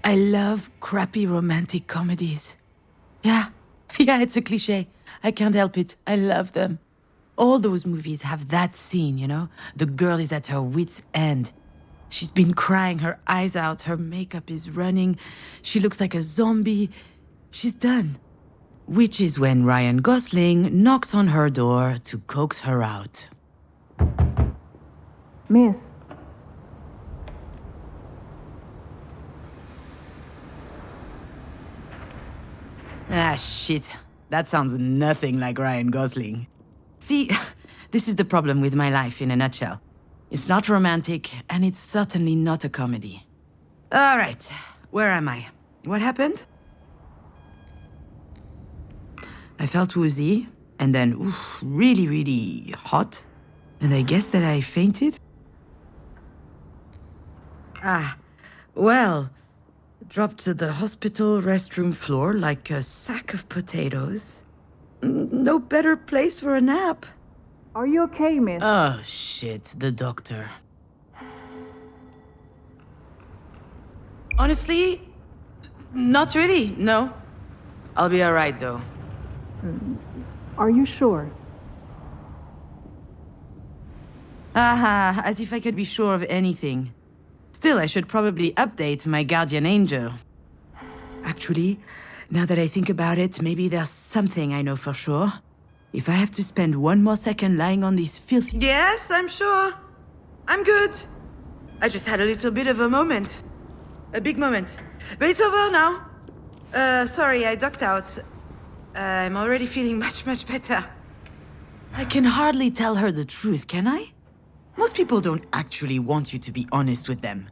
I love crappy romantic comedies. Yeah, yeah, it's a cliché. I can't help it. I love them. All those movies have that scene, you know? The girl is at her wit's end. She's been crying her eyes out, her makeup is running, she looks like a zombie. She's done. Which is when Ryan Gosling knocks on her door to coax her out. Miss. Ah, shit. That sounds nothing like Ryan Gosling. See, this is the problem with my life in a nutshell. It's not romantic, and it's certainly not a comedy. All right, where am I? What happened? I felt woozy, and then really, really hot. And I guess that I fainted? Well, dropped to the hospital restroom floor like a sack of potatoes. No better place for a nap. Are you okay, miss? Oh, shit, the doctor. Honestly, not really, no. I'll be alright, though. Are you sure? Aha, as if I could be sure of anything. Still, I should probably update my guardian angel. Actually, now that I think about it, maybe there's something I know for sure. If I have to spend one more second lying on this filthy... Yes, I'm sure. I'm good. I just had a little bit of a moment. A big moment. But it's over now. Sorry, I ducked out. I'm already feeling much, much better. I can hardly tell her the truth, can I? Most people don't actually want you to be honest with them.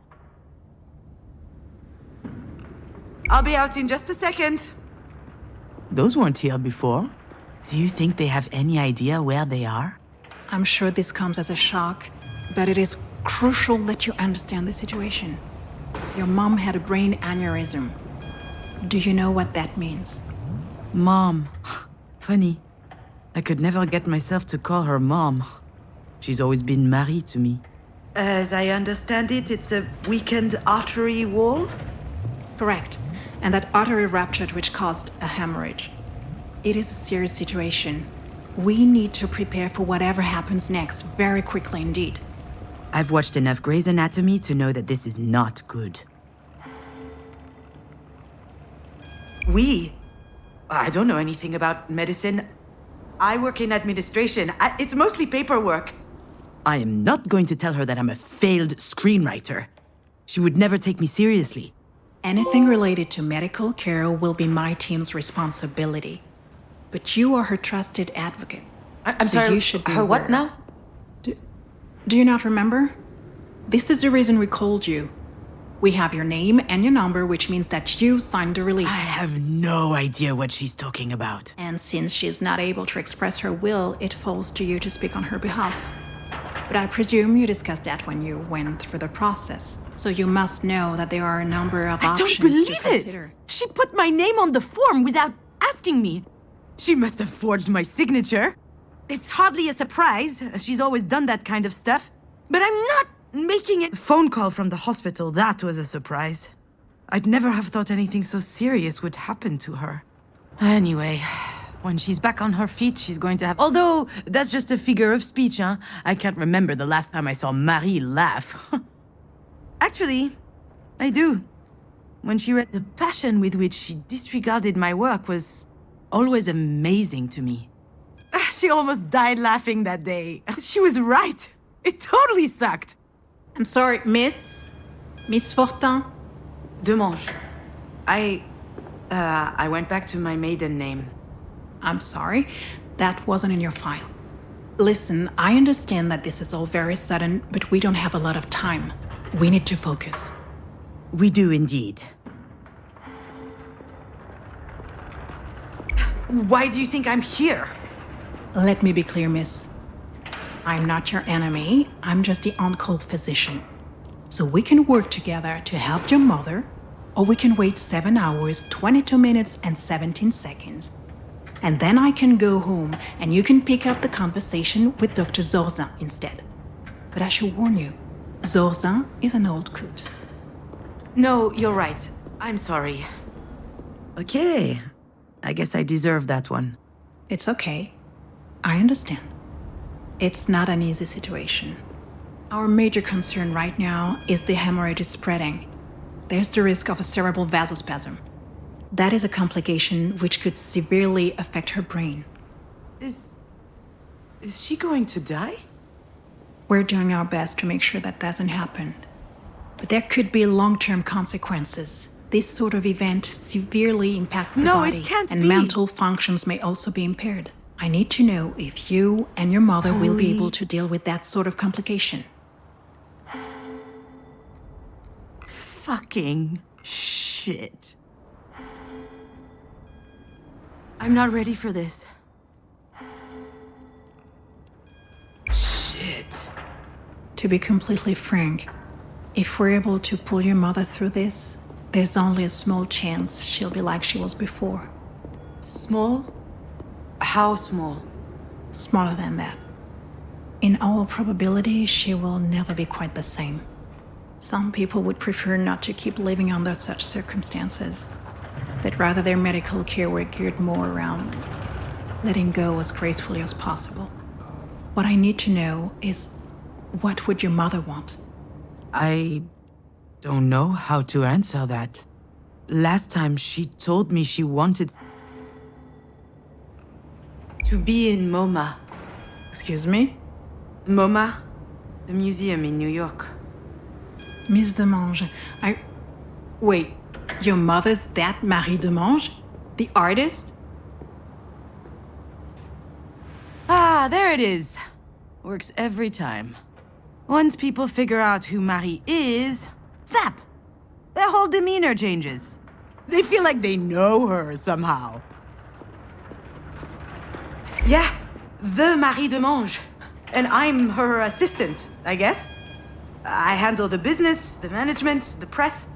I'll be out in just a second. Those weren't here before. Do you think they have any idea where they are? I'm sure this comes as a shock, but it is crucial that you understand the situation. Your mom had a brain aneurysm. Do you know what that means? Mom. Funny. I could never get myself to call her mom. She's always been Marie to me. As I understand it, it's a weakened artery wall? Correct. And that artery ruptured, which caused a hemorrhage. It is a serious situation. We need to prepare for whatever happens next, very quickly indeed. I've watched enough Grey's Anatomy to know that this is not good. I don't know anything about medicine. I work in administration. It's mostly paperwork. I am not going to tell her that I'm a failed screenwriter. She would never take me seriously. Anything related to medical care will be my team's responsibility. But you are her trusted advocate. I'm sorry, you should be her what aware. now? Do you not remember? This is the reason we called you. We have your name and your number, which means that you signed the release. I have no idea what she's talking about. And since she is not able to express her will, it falls to you to speak on her behalf. But I presume you discussed that when you went through the process. So you must know that there are a number of options to consider. I don't believe it! She put my name on the form without asking me. She must have forged my signature. It's hardly a surprise. She's always done that kind of stuff. But I'm not making it. Phone call from the hospital, that was a surprise. I'd never have thought anything so serious would happen to her. Anyway, when she's back on her feet, she's going to have... Although, that's just a figure of speech, huh? I can't remember the last time I saw Marie laugh. Actually, I do. When she read, the passion with which she disregarded my work was always amazing to me. She almost died laughing that day. She was right. It totally sucked. I'm sorry, Miss Fortin? Demange. I went back to my maiden name. I'm sorry, that wasn't in your file. Listen, I understand that this is all very sudden, but we don't have a lot of time. We need to focus. We do indeed. Why do you think I'm here? Let me be clear, miss. I'm not your enemy, I'm just the on-call physician. So we can work together to help your mother, or we can wait 7 hours, 22 minutes, and 17 seconds. And then I can go home, and you can pick up the conversation with Dr. Zorzin instead. But I should warn you, Zorzin is an old coot. No, you're right. I'm sorry. Okay. I guess I deserve that one. It's okay. I understand. It's not an easy situation. Our major concern right now is the hemorrhage is spreading. There's the risk of a cerebral vasospasm. That is a complication which could severely affect her brain. Is she going to die? We're doing our best to make sure that doesn't happen. But there could be long-term consequences. This sort of event severely impacts the body. No, it can't and be. mental functions may also be impaired. I need to know if you and your mother will be able to deal with that sort of complication. Fucking shit. I'm not ready for this. Shit. To be completely frank, if we're able to pull your mother through this, there's only a small chance she'll be like she was before. Small? How small? Smaller than that. In all probability, she will never be quite the same. Some people would prefer not to keep living under such circumstances, that rather their medical care were geared more around letting go as gracefully as possible. What I need to know is, what would your mother want? I don't know how to answer that. Last time she told me she wanted to be in MoMA. Excuse me? MoMA? The museum in New York. Miss Demange, Wait, your mother's that Marie Demange? The artist? Ah, there it is. Works every time. Once people figure out who Marie is, snap! Their whole demeanor changes. They feel like they know her somehow. Yeah, the Marie Demange. And I'm her assistant, I guess. I handle the business, the management, the press,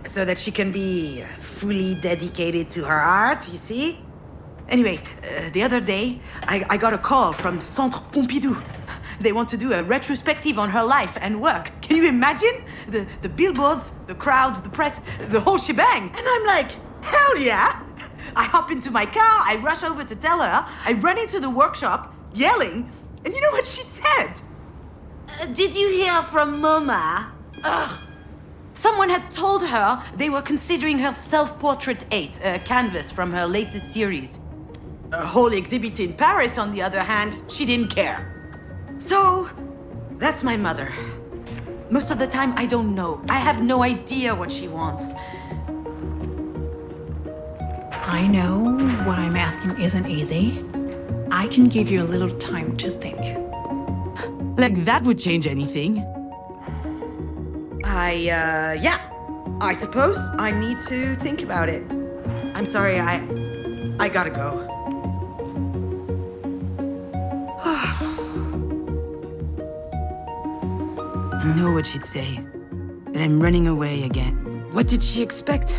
so that she can be fully dedicated to her art, you see? Anyway, the other day, I got a call from Centre Pompidou. They want to do a retrospective on her life and work. Can you imagine? The billboards, the crowds, the press, the whole shebang. And I'm like, hell yeah! I hop into my car, I rush over to tell her, I run into the workshop, yelling, and you know what she said? Did you hear from MoMA? Ugh. Someone had told her they were considering her Self-Portrait 8, a canvas from her latest series. A whole exhibit in Paris, on the other hand, she didn't care. So, that's my mother. Most of the time, I don't know. I have no idea what she wants. I know what I'm asking isn't easy. I can give you a little time to think. Like that would change anything. Yeah. I suppose I need to think about it. I'm sorry, I gotta go. I know what she'd say. That I'm running away again. What did she expect?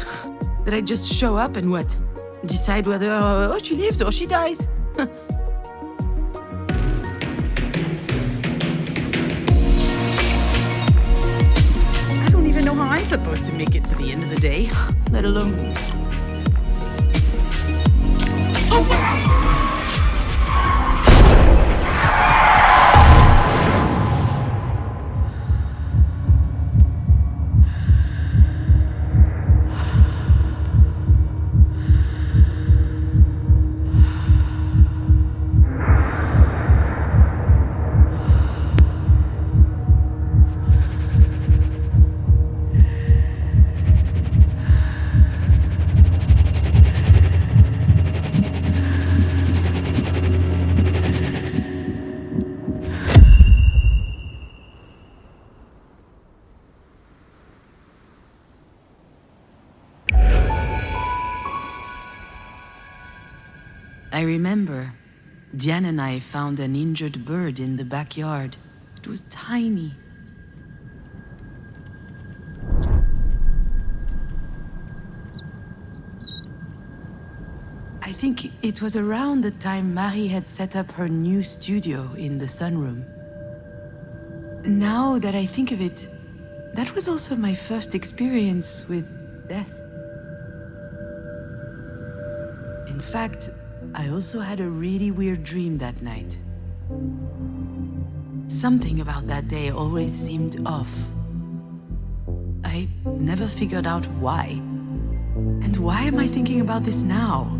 That I just show up and what? Decide whether she lives or she dies? I don't even know how I'm supposed to make it to the end of the day, let alone... I remember, Diane and I found an injured bird in the backyard. It was tiny. I think it was around the time Marie had set up her new studio in the sunroom. Now that I think of it, that was also my first experience with death. In fact, I also had a really weird dream that night. Something about that day always seemed off. I never figured out why. And why am I thinking about this now?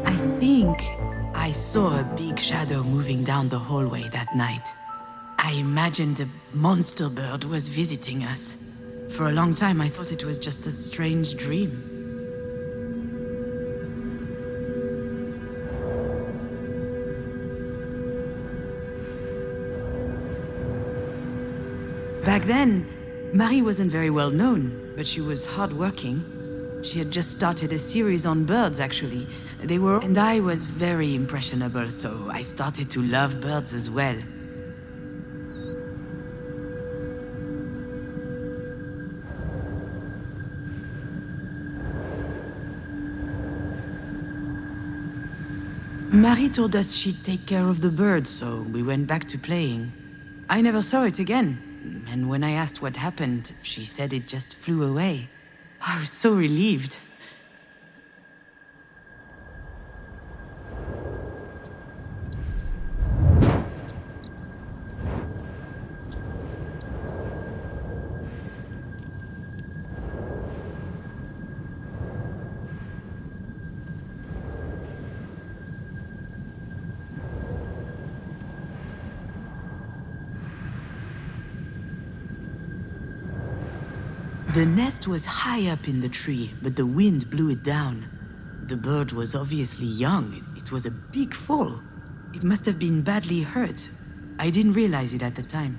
I think I saw a big shadow moving down the hallway that night. I imagined a monster bird was visiting us. For a long time, I thought it was just a strange dream. Back then, Marie wasn't very well known, but she was hardworking. She had just started a series on birds, actually. And I was very impressionable, so I started to love birds as well. Marie told us she'd take care of the birds, so we went back to playing. I never saw it again. And when I asked what happened, she said it just flew away. I was so relieved. The nest was high up in the tree, but the wind blew it down. The bird was obviously young. It was a big fall. It must have been badly hurt. I didn't realize it at the time.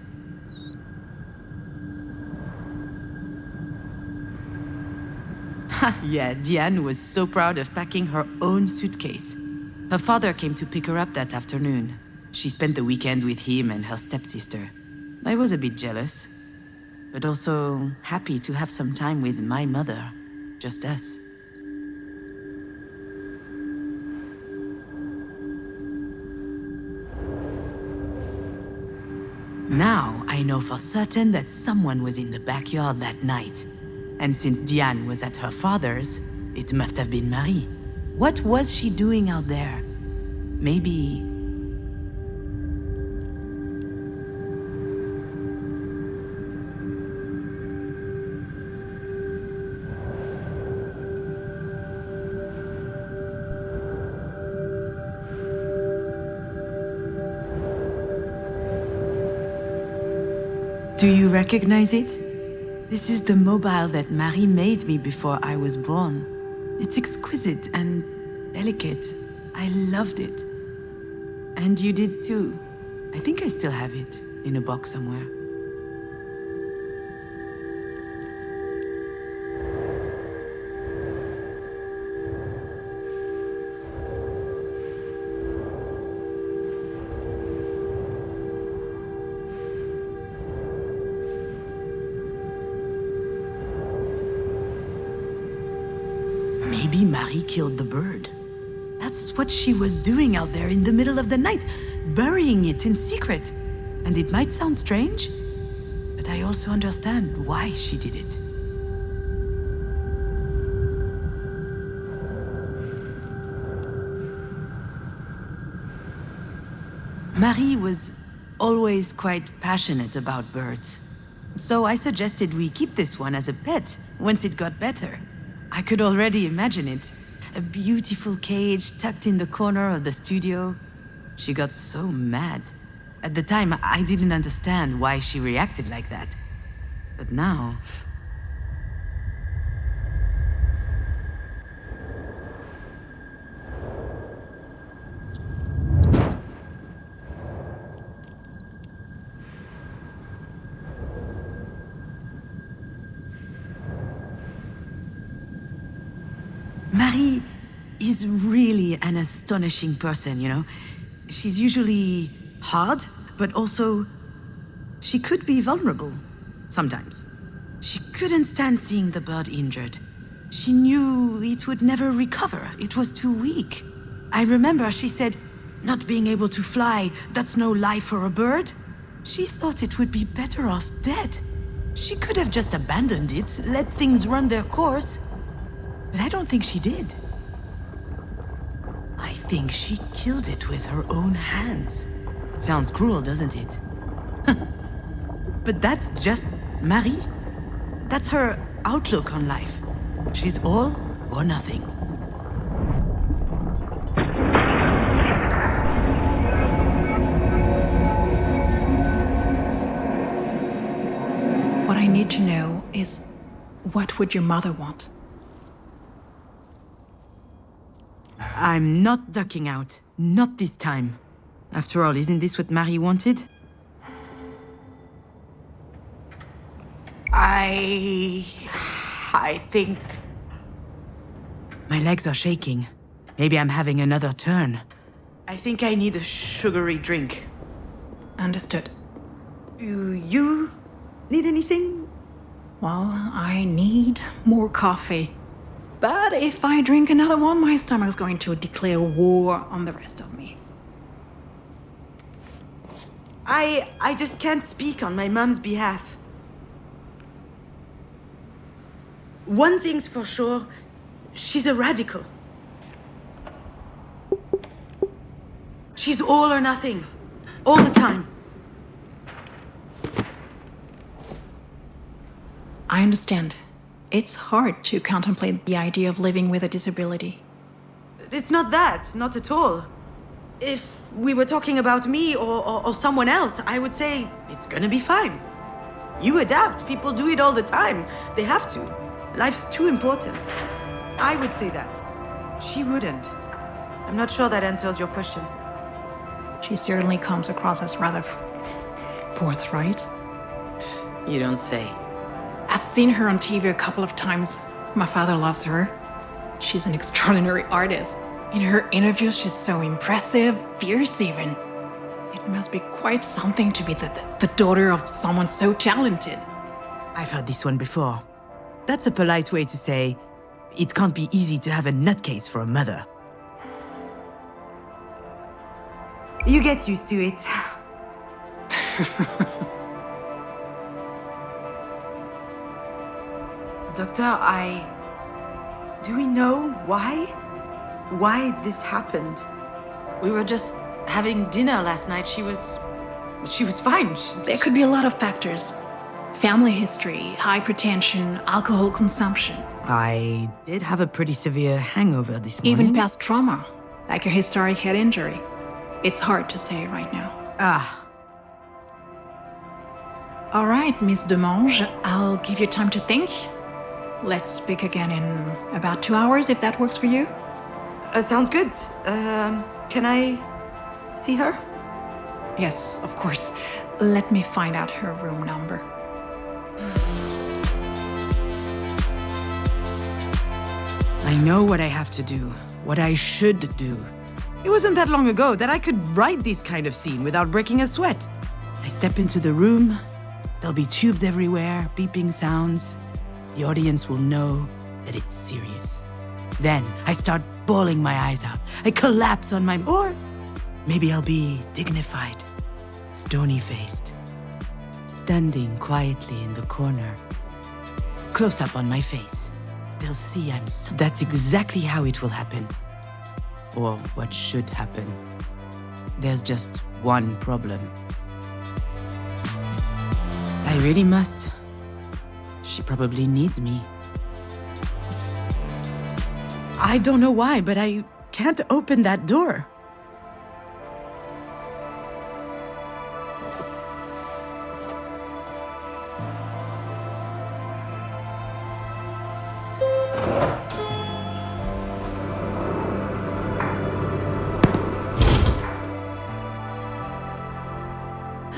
Yeah, Diane was so proud of packing her own suitcase. Her father came to pick her up that afternoon. She spent the weekend with him and her stepsister. I was a bit jealous, but also happy to have some time with my mother, just us. Now I know for certain that someone was in the backyard that night. And since Diane was at her father's, it must have been Marie. What was she doing out there? Maybe... Do you recognize it? This is the mobile that Marie made me before I was born. It's exquisite and delicate. I loved it. And you did too. I think I still have it in a box somewhere. Maybe Marie killed the bird. That's what she was doing out there in the middle of the night, burying it in secret. And it might sound strange, but I also understand why she did it. Marie was always quite passionate about birds. So I suggested we keep this one as a pet once it got better. I could already imagine it. A beautiful cage tucked in the corner of the studio. She got so mad. At the time, I didn't understand why she reacted like that. But now... Marie is really an astonishing person, you know? She's usually hard, but also she could be vulnerable, sometimes. She couldn't stand seeing the bird injured. She knew it would never recover. It was too weak. I remember she said, not being able to fly, that's no life for a bird. She thought it would be better off dead. She could have just abandoned it, let things run their course. But I don't think she did. I think she killed it with her own hands. It sounds cruel, doesn't it? But that's just Marie. That's her outlook on life. She's all or nothing. What I need to know is, what would your mother want? I'm not ducking out. Not this time. After all, isn't this what Marie wanted? I think... My legs are shaking. Maybe I'm having another turn. I think I need a sugary drink. Understood. Do you need anything? Well, I need more coffee. But if I drink another one, my stomach's going to declare war on the rest of me. I just can't speak on my mom's behalf. One thing's for sure, she's a radical. She's all or nothing, all the time. I understand. It's hard to contemplate the idea of living with a disability. It's not that, not at all. If we were talking about me or someone else, I would say it's gonna be fine. You adapt, people do it all the time. They have to. Life's too important. I would say that. She wouldn't. I'm not sure that answers your question. She certainly comes across as rather forthright. You don't say. I've seen her on TV a couple of times. My father loves her. She's an extraordinary artist. In her interviews, she's so impressive, fierce even. It must be quite something to be the daughter of someone so talented. I've heard this one before. That's a polite way to say, it can't be easy to have a nutcase for a mother. You get used to it. Doctor, do we know why? Why this happened? We were just having dinner last night. She was fine. There could be a lot of factors. Family history, hypertension, alcohol consumption. I did have a pretty severe hangover this morning. Even past trauma, like a historic head injury. It's hard to say right now. All right, Miss Demange, I'll give you time to think. Let's speak again in about 2 hours, if that works for you. Sounds good. Can I see her? Yes, of course. Let me find out her room number. I know what I have to do, what I should do. It wasn't that long ago that I could write this kind of scene without breaking a sweat. I step into the room, there'll be tubes everywhere, beeping sounds. The audience will know that it's serious. Then I start bawling my eyes out. I collapse on my... Or maybe I'll be dignified, stony-faced, standing quietly in the corner. Close up on my face. They'll see I'm so... That's exactly how it will happen. Or what should happen. There's just one problem. I really must. She probably needs me. I don't know why, but I can't open that door.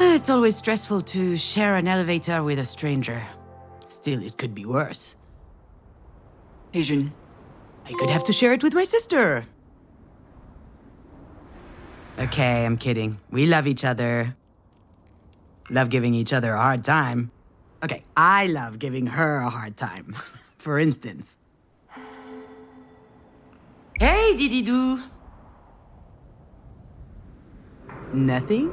It's always stressful to share an elevator with a stranger. Still, it could be worse. Hey, June. I could have to share it with my sister. Okay, I'm kidding. We love each other. Love giving each other a hard time. Okay, I love giving her a hard time. For instance. Hey, Didi-Doo. Nothing?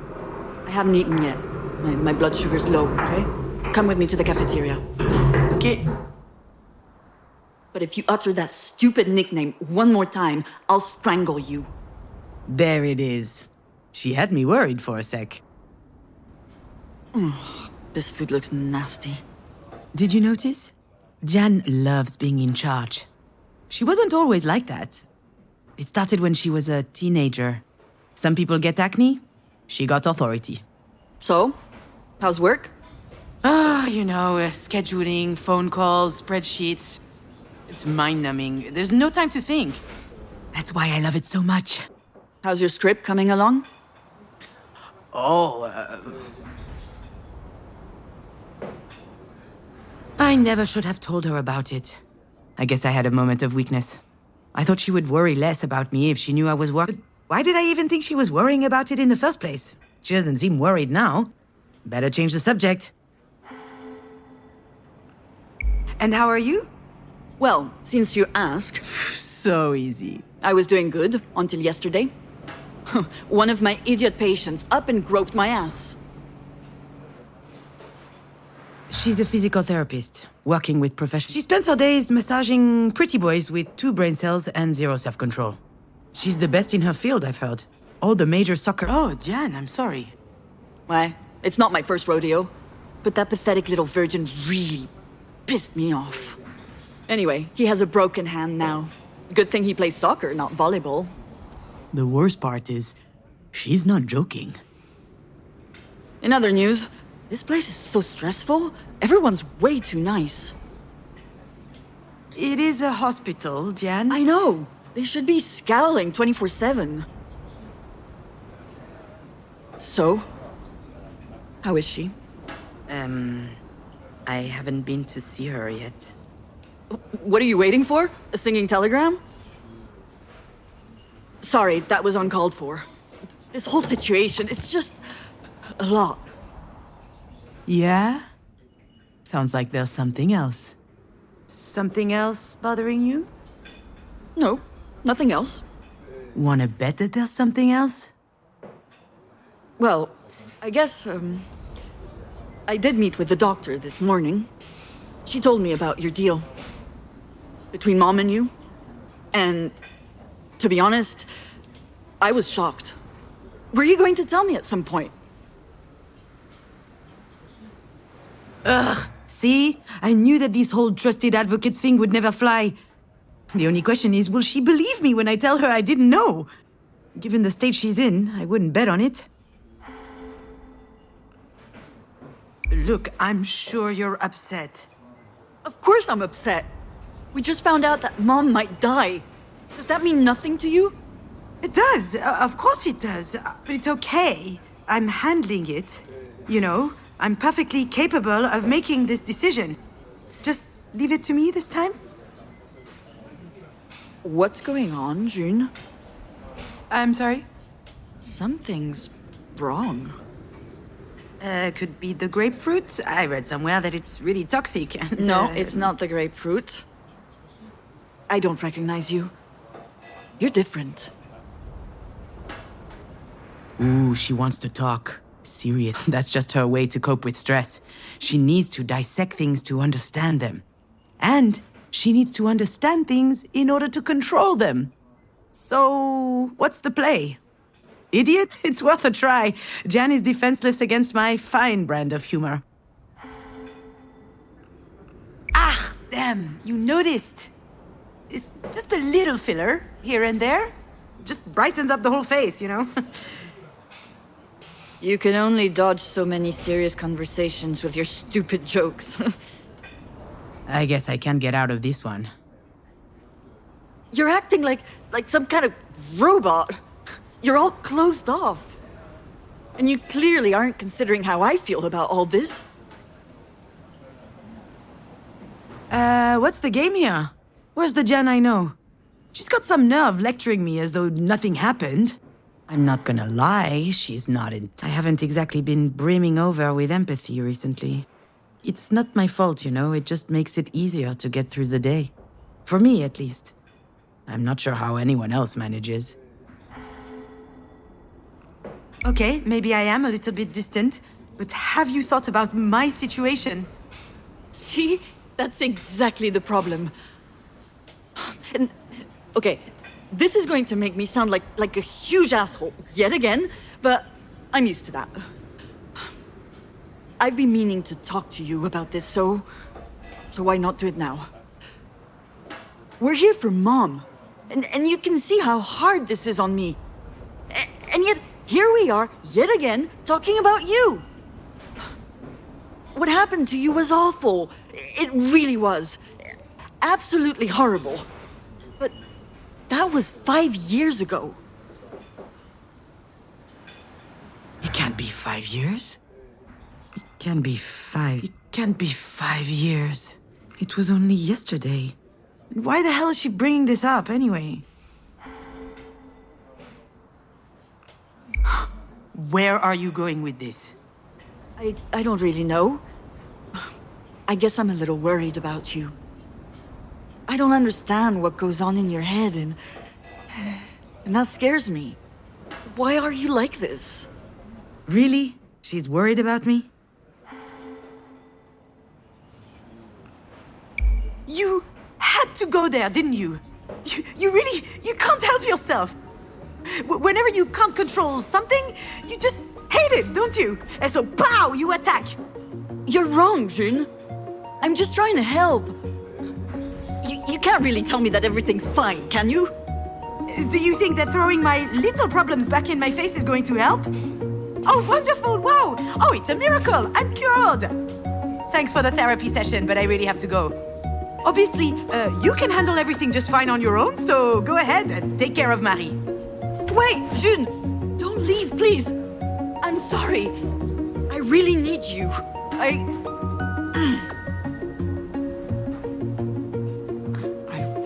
I haven't eaten yet. My blood sugar's low, okay? Come with me to the cafeteria. Okay. But if you utter that stupid nickname one more time, I'll strangle you. There it is. She had me worried for a sec. This food looks nasty. Did you notice? Diane loves being in charge. She wasn't always like that. It started when she was a teenager. Some people get acne. She got authority. So? How's work? Scheduling, phone calls, spreadsheets. It's mind-numbing. There's no time to think. That's why I love it so much. How's your script coming along? I never should have told her about it. I guess I had a moment of weakness. I thought she would worry less about me if she knew I was working. Why did I even think she was worrying about it in the first place? She doesn't seem worried now. Better change the subject. And how are you? Well, since you ask, So easy. I was doing good until yesterday. One of my idiot patients up and groped my ass. She's a physical therapist, working with professionals. She spends her days massaging pretty boys with 2 brain cells and 0 self-control. She's the best in her field, I've heard. All the major soccer... Oh, Diane, I'm sorry. Why? It's not my first rodeo. But that pathetic little virgin really pissed me off. Anyway, he has a broken hand now. Good thing he plays soccer, not volleyball. The worst part is, she's not joking. In other news, this place is so stressful. Everyone's way too nice. It is a hospital, Diane. I know. They should be scowling 24/7. So, how is she? I haven't been to see her yet. What are you waiting for? A singing telegram? Sorry, that was uncalled for. This whole situation, it's just a lot. Yeah? Sounds like there's something else. Something else bothering you? No, nothing else. Wanna bet that there's something else? Well, I guess, I did meet with the doctor this morning. She told me about your deal. Between Mom and you. And, to be honest, I was shocked. Were you going to tell me at some point? See? I knew that this whole trusted advocate thing would never fly. The only question is, will she believe me when I tell her I didn't know? Given the state she's in, I wouldn't bet on it. Look, I'm sure you're upset. Of course I'm upset. We just found out that Mom might die. Does that mean nothing to you? It does. Of course it does. But it's okay. I'm handling it. You know, I'm perfectly capable of making this decision. Just leave it to me this time. What's going on, June? I'm sorry? Something's wrong. Could be the grapefruit. I read somewhere that it's really toxic. And, No, it's not the grapefruit. I don't recognize you. You're different. Ooh, she wants to talk. Serious. That's just her way to cope with stress. She needs to dissect things to understand them. And she needs to understand things in order to control them. So, what's the play? Idiot? It's worth a try. Jan is defenseless against my fine brand of humor. Ah, damn, you noticed. It's just a little filler, here and there. Just brightens up the whole face, you know? You can only dodge so many serious conversations with your stupid jokes. I guess I can't get out of this one. You're acting like some kind of robot. You're all closed off. And you clearly aren't considering how I feel about all this. What's the game here? Where's the Jan I know? She's got some nerve lecturing me as though nothing happened. I'm not gonna lie, she's not in... I haven't exactly been brimming over with empathy recently. It's not my fault, you know, it just makes it easier to get through the day. For me, at least. I'm not sure how anyone else manages. Okay, maybe I am a little bit distant, but have you thought about my situation? See? That's exactly the problem. And, okay, this is going to make me sound like a huge asshole yet again, but I'm used to that. I've been meaning to talk to you about this, so why not do it now? We're here for Mom, and you can see how hard this is on me. And yet, here we are, yet again, talking about you. What happened to you was awful. It really was. Absolutely horrible. But that was 5 years ago. It can't be 5 years. It can't be 5 years. It was only yesterday. Why the hell is she bringing this up anyway? Where are you going with this? I don't really know. I guess I'm a little worried about you. I don't understand what goes on in your head, and that scares me. Why are you like this? Really? She's worried about me? You had to go there, didn't you? You can't help yourself. Whenever you can't control something, you just hate it, don't you? And so, pow, you attack. You're wrong, June. I'm just trying to help. You can't really tell me that everything's fine, can you? Do you think that throwing my little problems back in my face is going to help? Oh, wonderful, wow. Oh, it's a miracle, I'm cured. Thanks for the therapy session, but I really have to go. Obviously, you can handle everything just fine on your own, so go ahead and take care of Marie. Wait, June! Don't leave, please! I'm sorry. I really need you. I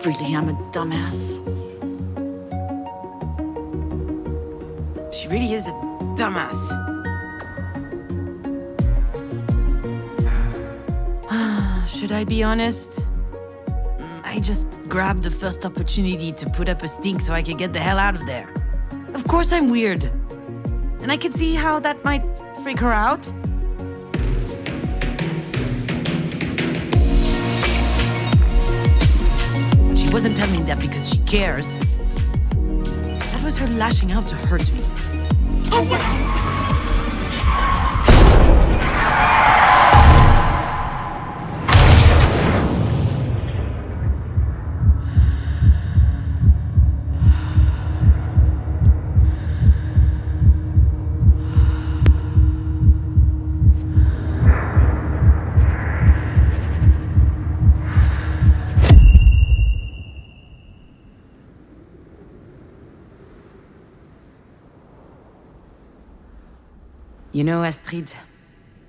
really am a dumbass. She really is a dumbass. Should I be honest? I just grabbed the first opportunity to put up a stink so I could get the hell out of there. Of course I'm weird. And I can see how that might freak her out. She wasn't telling me that because she cares. That was her lashing out to hurt me. Oh, what? You know, Astrid,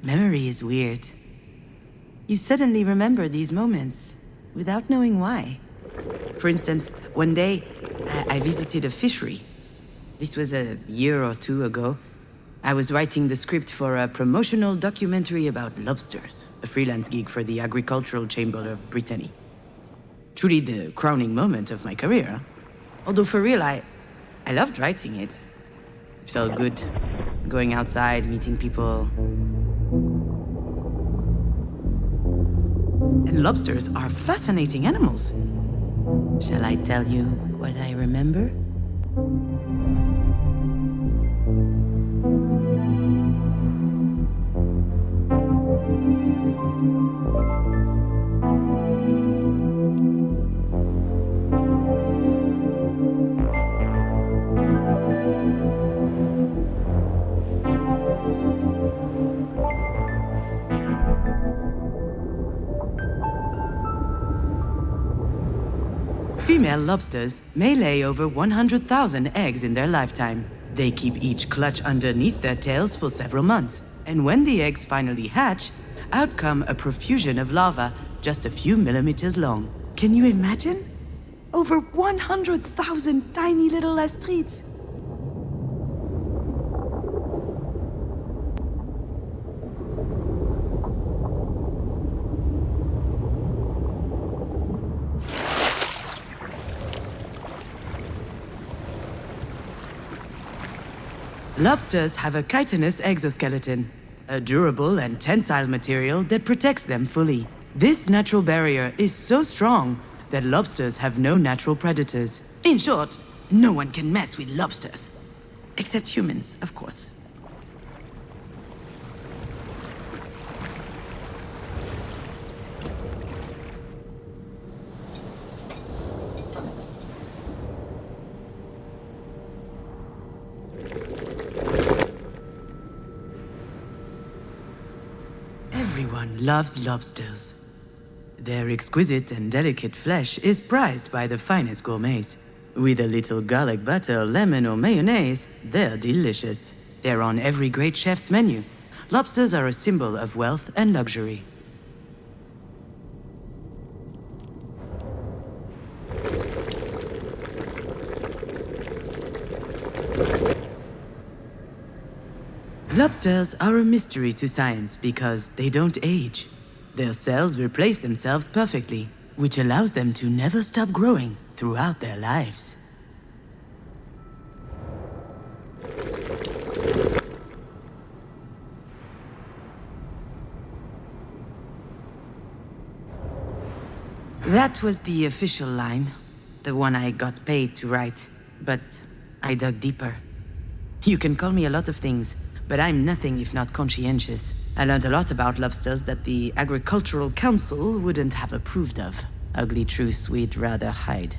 memory is weird. You suddenly remember these moments without knowing why. For instance, one day, I visited a fishery. This was a year or two ago. I was writing the script for a promotional documentary about lobsters, a freelance gig for the Agricultural Chamber of Brittany. Truly the crowning moment of my career. Although for real, I loved writing it. It felt good, going outside, meeting people. And lobsters are fascinating animals. Shall I tell you what I remember? Female lobsters may lay over 100,000 eggs in their lifetime. They keep each clutch underneath their tails for several months. And when the eggs finally hatch, out come a profusion of larvae just a few millimeters long. Can you imagine? Over 100,000 tiny little Astrids. Lobsters have a chitinous exoskeleton, a durable and tensile material that protects them fully. This natural barrier is so strong that lobsters have no natural predators. In short, no one can mess with lobsters. Except humans, of course. Everyone loves lobsters. Their exquisite and delicate flesh is prized by the finest gourmets. With a little garlic butter, lemon, or mayonnaise, they're delicious. They're on every great chef's menu. Lobsters are a symbol of wealth and luxury. Lobsters are a mystery to science because they don't age. Their cells replace themselves perfectly, which allows them to never stop growing throughout their lives. That was the official line, the one I got paid to write, but I dug deeper. You can call me a lot of things, but I'm nothing if not conscientious. I learned a lot about lobsters that the Agricultural Council wouldn't have approved of. Ugly truths we'd rather hide.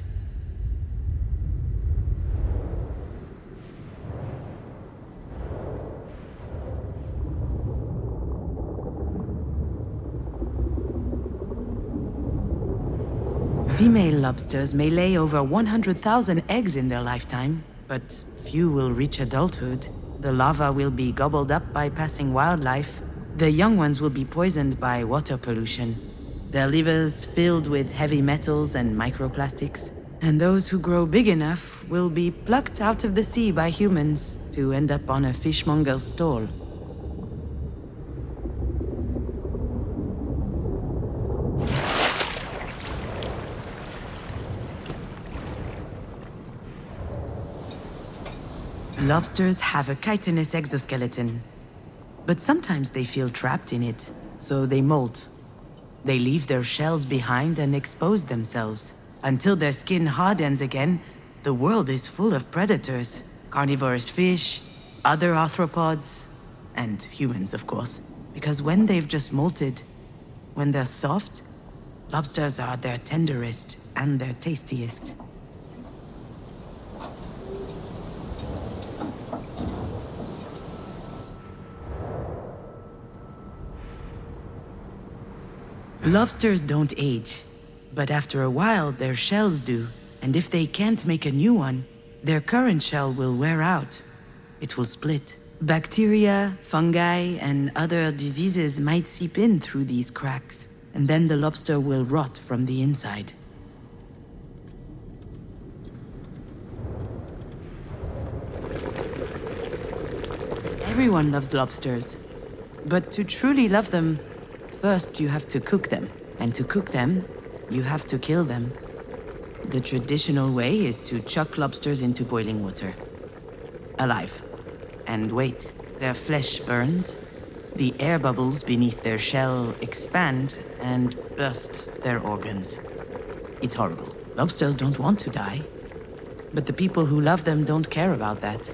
Female lobsters may lay over 100,000 eggs in their lifetime, but few will reach adulthood. The larvae will be gobbled up by passing wildlife. The young ones will be poisoned by water pollution. Their livers filled with heavy metals and microplastics. And those who grow big enough will be plucked out of the sea by humans to end up on a fishmonger's stall. Lobsters have a chitinous exoskeleton, but sometimes they feel trapped in it, so they molt. They leave their shells behind and expose themselves. Until their skin hardens again, the world is full of predators. Carnivorous fish, other arthropods, and humans, of course. Because when they've just molted, when they're soft, lobsters are their tenderest and their tastiest. Lobsters don't age, but after a while their shells do, and if they can't make a new one, their current shell will wear out. It will split. Bacteria, fungi, and other diseases might seep in through these cracks, and then the lobster will rot from the inside. Everyone loves lobsters, but to truly love them, first, you have to cook them. And to cook them, you have to kill them. The traditional way is to chuck lobsters into boiling water. Alive. And wait. Their flesh burns. The air bubbles beneath their shell expand and burst their organs. It's horrible. Lobsters don't want to die. But the people who love them don't care about that.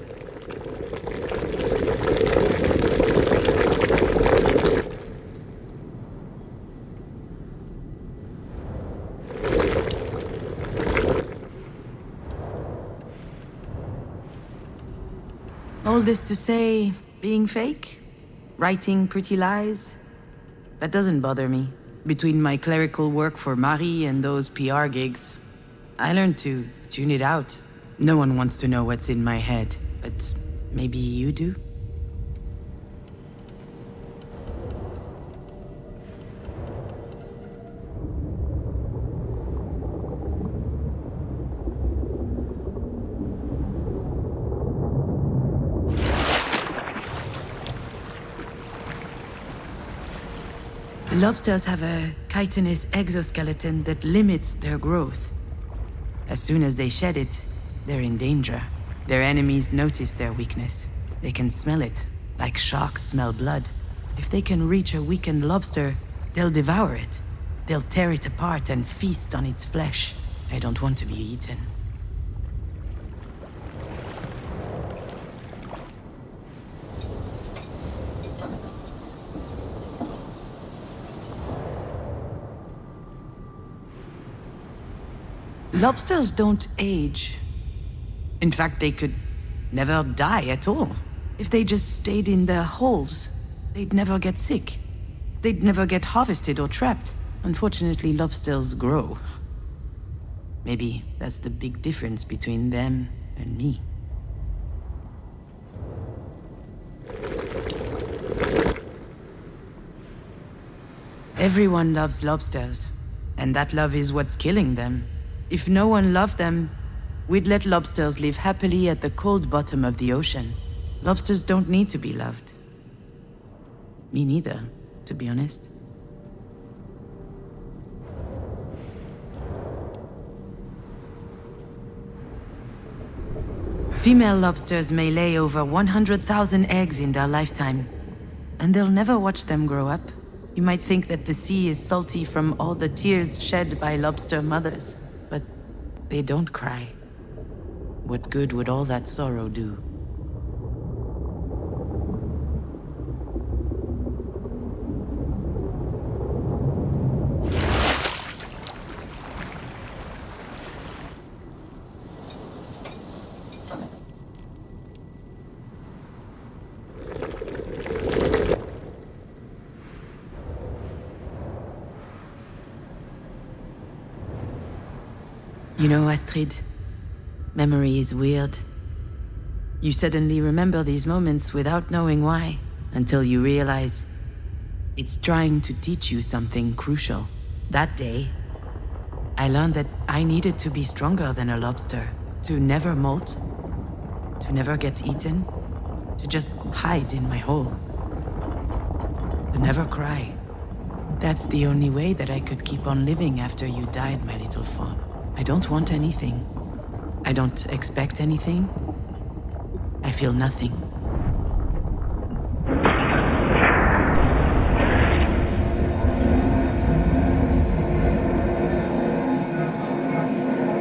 All this to say, being fake? Writing pretty lies? That doesn't bother me. Between my clerical work for Marie and those PR gigs, I learned to tune it out. No one wants to know what's in my head, but maybe you do? Lobsters have a chitinous exoskeleton that limits their growth. As soon as they shed it, they're in danger. Their enemies notice their weakness. They can smell it, like sharks smell blood. If they can reach a weakened lobster, they'll devour it. They'll tear it apart and feast on its flesh. I don't want to be eaten. Lobsters don't age. In fact, they could never die at all. If they just stayed in their holes, they'd never get sick. They'd never get harvested or trapped. Unfortunately, lobsters grow. Maybe that's the big difference between them and me. Everyone loves lobsters, and that love is what's killing them. If no one loved them, we'd let lobsters live happily at the cold bottom of the ocean. Lobsters don't need to be loved. Me neither, to be honest. Female lobsters may lay over 100,000 eggs in their lifetime, and they'll never watch them grow up. You might think that the sea is salty from all the tears shed by lobster mothers, but they don't cry. What good would all that sorrow do? You know, Astrid, memory is weird. You suddenly remember these moments without knowing why, until you realize it's trying to teach you something crucial. That day, I learned that I needed to be stronger than a lobster, to never molt, to never get eaten, to just hide in my hole, to never cry. That's the only way that I could keep on living after you died, my little fawn. I don't want anything. I don't expect anything. I feel nothing.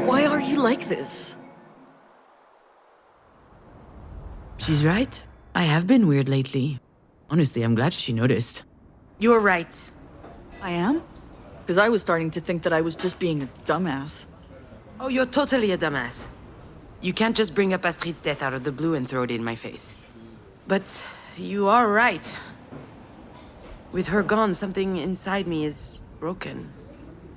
Why are you like this? She's right. I have been weird lately. Honestly, I'm glad she noticed. You're right. I am? Because I was starting to think that I was just being a dumbass. Oh, you're totally a dumbass. You can't just bring up Astrid's death out of the blue and throw it in my face. But you are right. With her gone, something inside me is broken.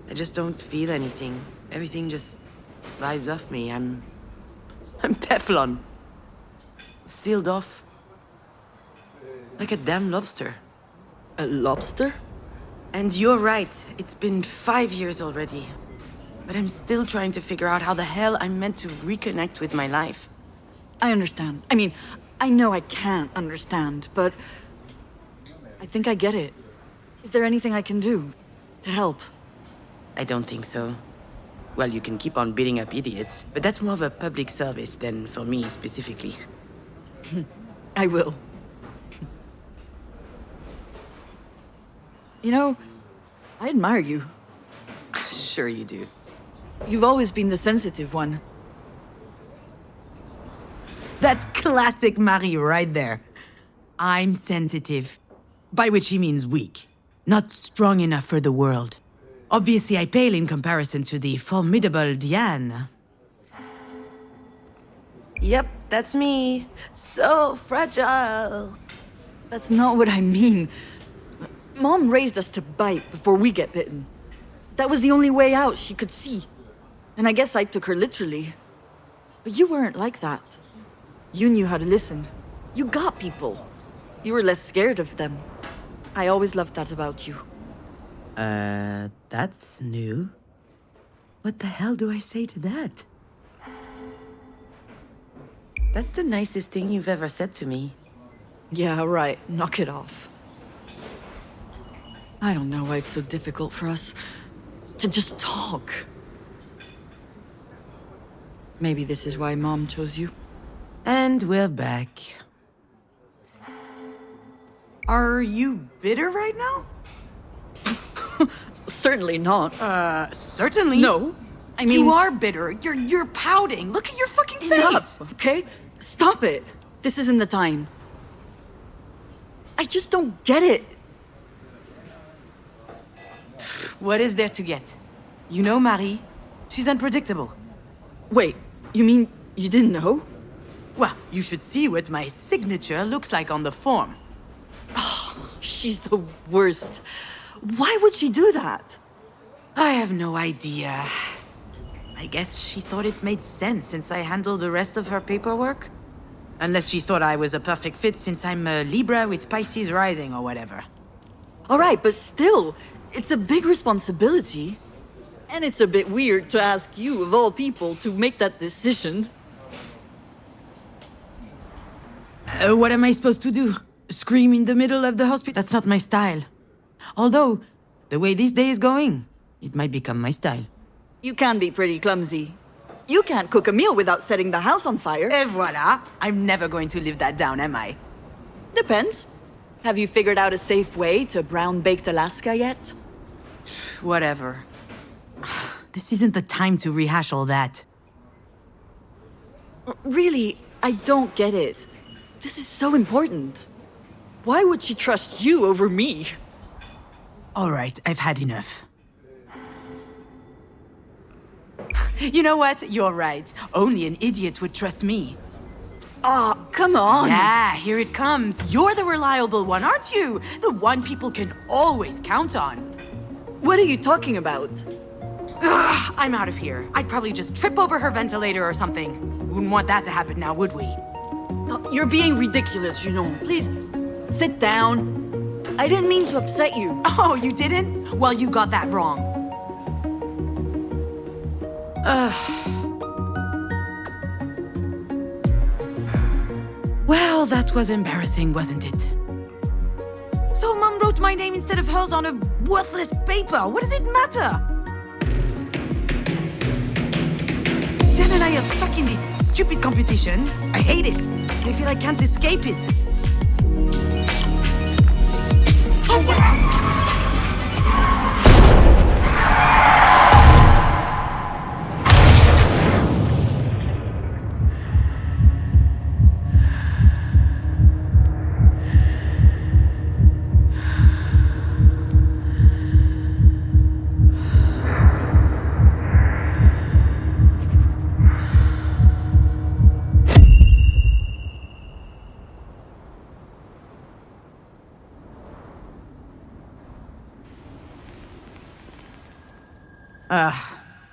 I just don't feel anything. Everything just slides off me. I'm Teflon. Sealed off. Like a damn lobster. A lobster? And you're right. It's been 5 years already. But I'm still trying to figure out how the hell I'm meant to reconnect with my life. I understand. I mean, I know I can't understand, but I think I get it. Is there anything I can do to help? I don't think so. Well, you can keep on beating up idiots, but that's more of a public service than for me specifically. I will. You know, I admire you. Sure you do. You've always been the sensitive one. That's classic Marie right there. I'm sensitive. By which he means weak. Not strong enough for the world. Obviously, I pale in comparison to the formidable Diane. Yep, that's me. So fragile. That's not what I mean. Mom raised us to bite before we get bitten. That was the only way out she could see. And I guess I took her literally. But you weren't like that. You knew how to listen. You got people. You were less scared of them. I always loved that about you. That's new. What the hell do I say to that? That's the nicest thing you've ever said to me. Yeah, right. Knock it off. I don't know why it's so difficult for us to just talk. Maybe this is why Mom chose you. And we're back. Are you bitter right now? Certainly not. Certainly. No. I mean... You are bitter. You're pouting. Look at your fucking face. Enough, okay? Stop it. This isn't the time. I just don't get it. What is there to get? You know Marie? She's unpredictable. Wait, you mean you didn't know? Well, you should see what my signature looks like on the form. She's the worst. Why would she do that? I have no idea. I guess she thought it made sense since I handled the rest of her paperwork. Unless she thought I was a perfect fit since I'm a Libra with Pisces rising or whatever. All right, but still, it's a big responsibility. And it's a bit weird to ask you, of all people, to make that decision. What am I supposed to do? Scream in the middle of the hospital? That's not my style. Although, the way this day is going, it might become my style. You can be pretty clumsy. You can't cook a meal without setting the house on fire. Et voilà! I'm never going to live that down, am I? Depends. Have you figured out a safe way to brown-baked Alaska yet? Whatever. This isn't the time to rehash all that. Really, I don't get it. This is so important. Why would she trust you over me? All right, I've had enough. You know what? You're right. Only an idiot would trust me. Ah, come on. Yeah, here it comes. You're the reliable one, aren't you? The one people can always count on. What are you talking about? Ugh, I'm out of here. I'd probably just trip over her ventilator or something. Wouldn't want that to happen now, would we? You're being ridiculous, you know. Please, sit down. I didn't mean to upset you. Oh, you didn't? Well, you got that wrong. Well, that was embarrassing, wasn't it? So Mom wrote my name instead of hers on a worthless paper. What does it matter? Dan and I are stuck in this stupid competition. I hate it. I feel I can't escape it.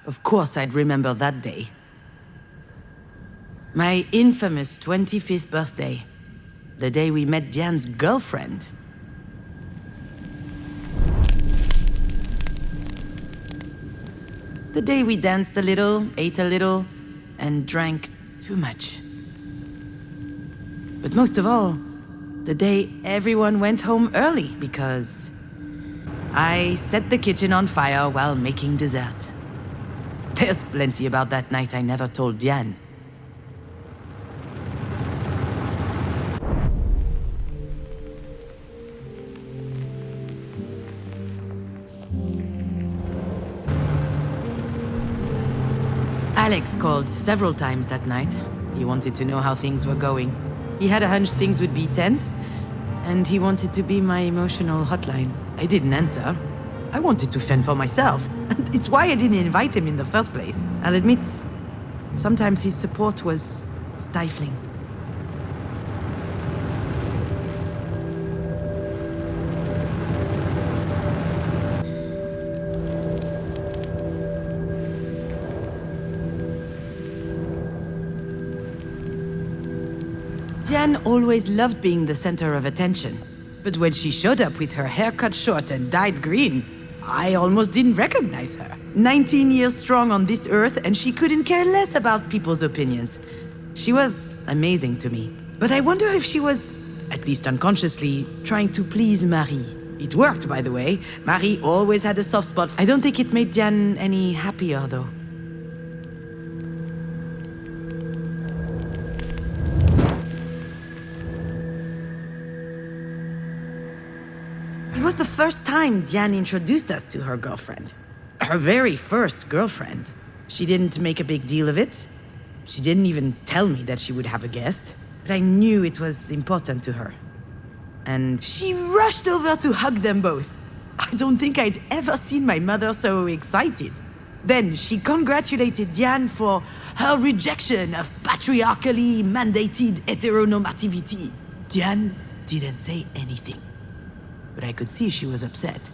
Of course I'd remember that day. My infamous 25th birthday. The day we met Diane's girlfriend. The day we danced a little, ate a little, and drank too much. But most of all, the day everyone went home early because I set the kitchen on fire while making dessert. There's plenty about that night I never told Diane. Alex called several times that night. He wanted to know how things were going. He had a hunch things would be tense, and he wanted to be my emotional hotline. I didn't answer. I wanted to fend for myself. And it's why I didn't invite him in the first place. I'll admit, sometimes his support was stifling. Diane always loved being the center of attention. But when she showed up with her hair cut short and dyed green, I almost didn't recognize her. 19 years strong on this earth, and she couldn't care less about people's opinions. She was amazing to me. But I wonder if she was, at least unconsciously, trying to please Marie. It worked, by the way. Marie always had a soft spot. I don't think it made Diane any happier, though. It was the first time Diane introduced us to her girlfriend. Her very first girlfriend. She didn't make a big deal of it. She didn't even tell me that she would have a guest. But I knew it was important to her. And she rushed over to hug them both. I don't think I'd ever seen my mother so excited. Then she congratulated Diane for her rejection of patriarchally mandated heteronormativity. Diane didn't say anything, but I could see she was upset.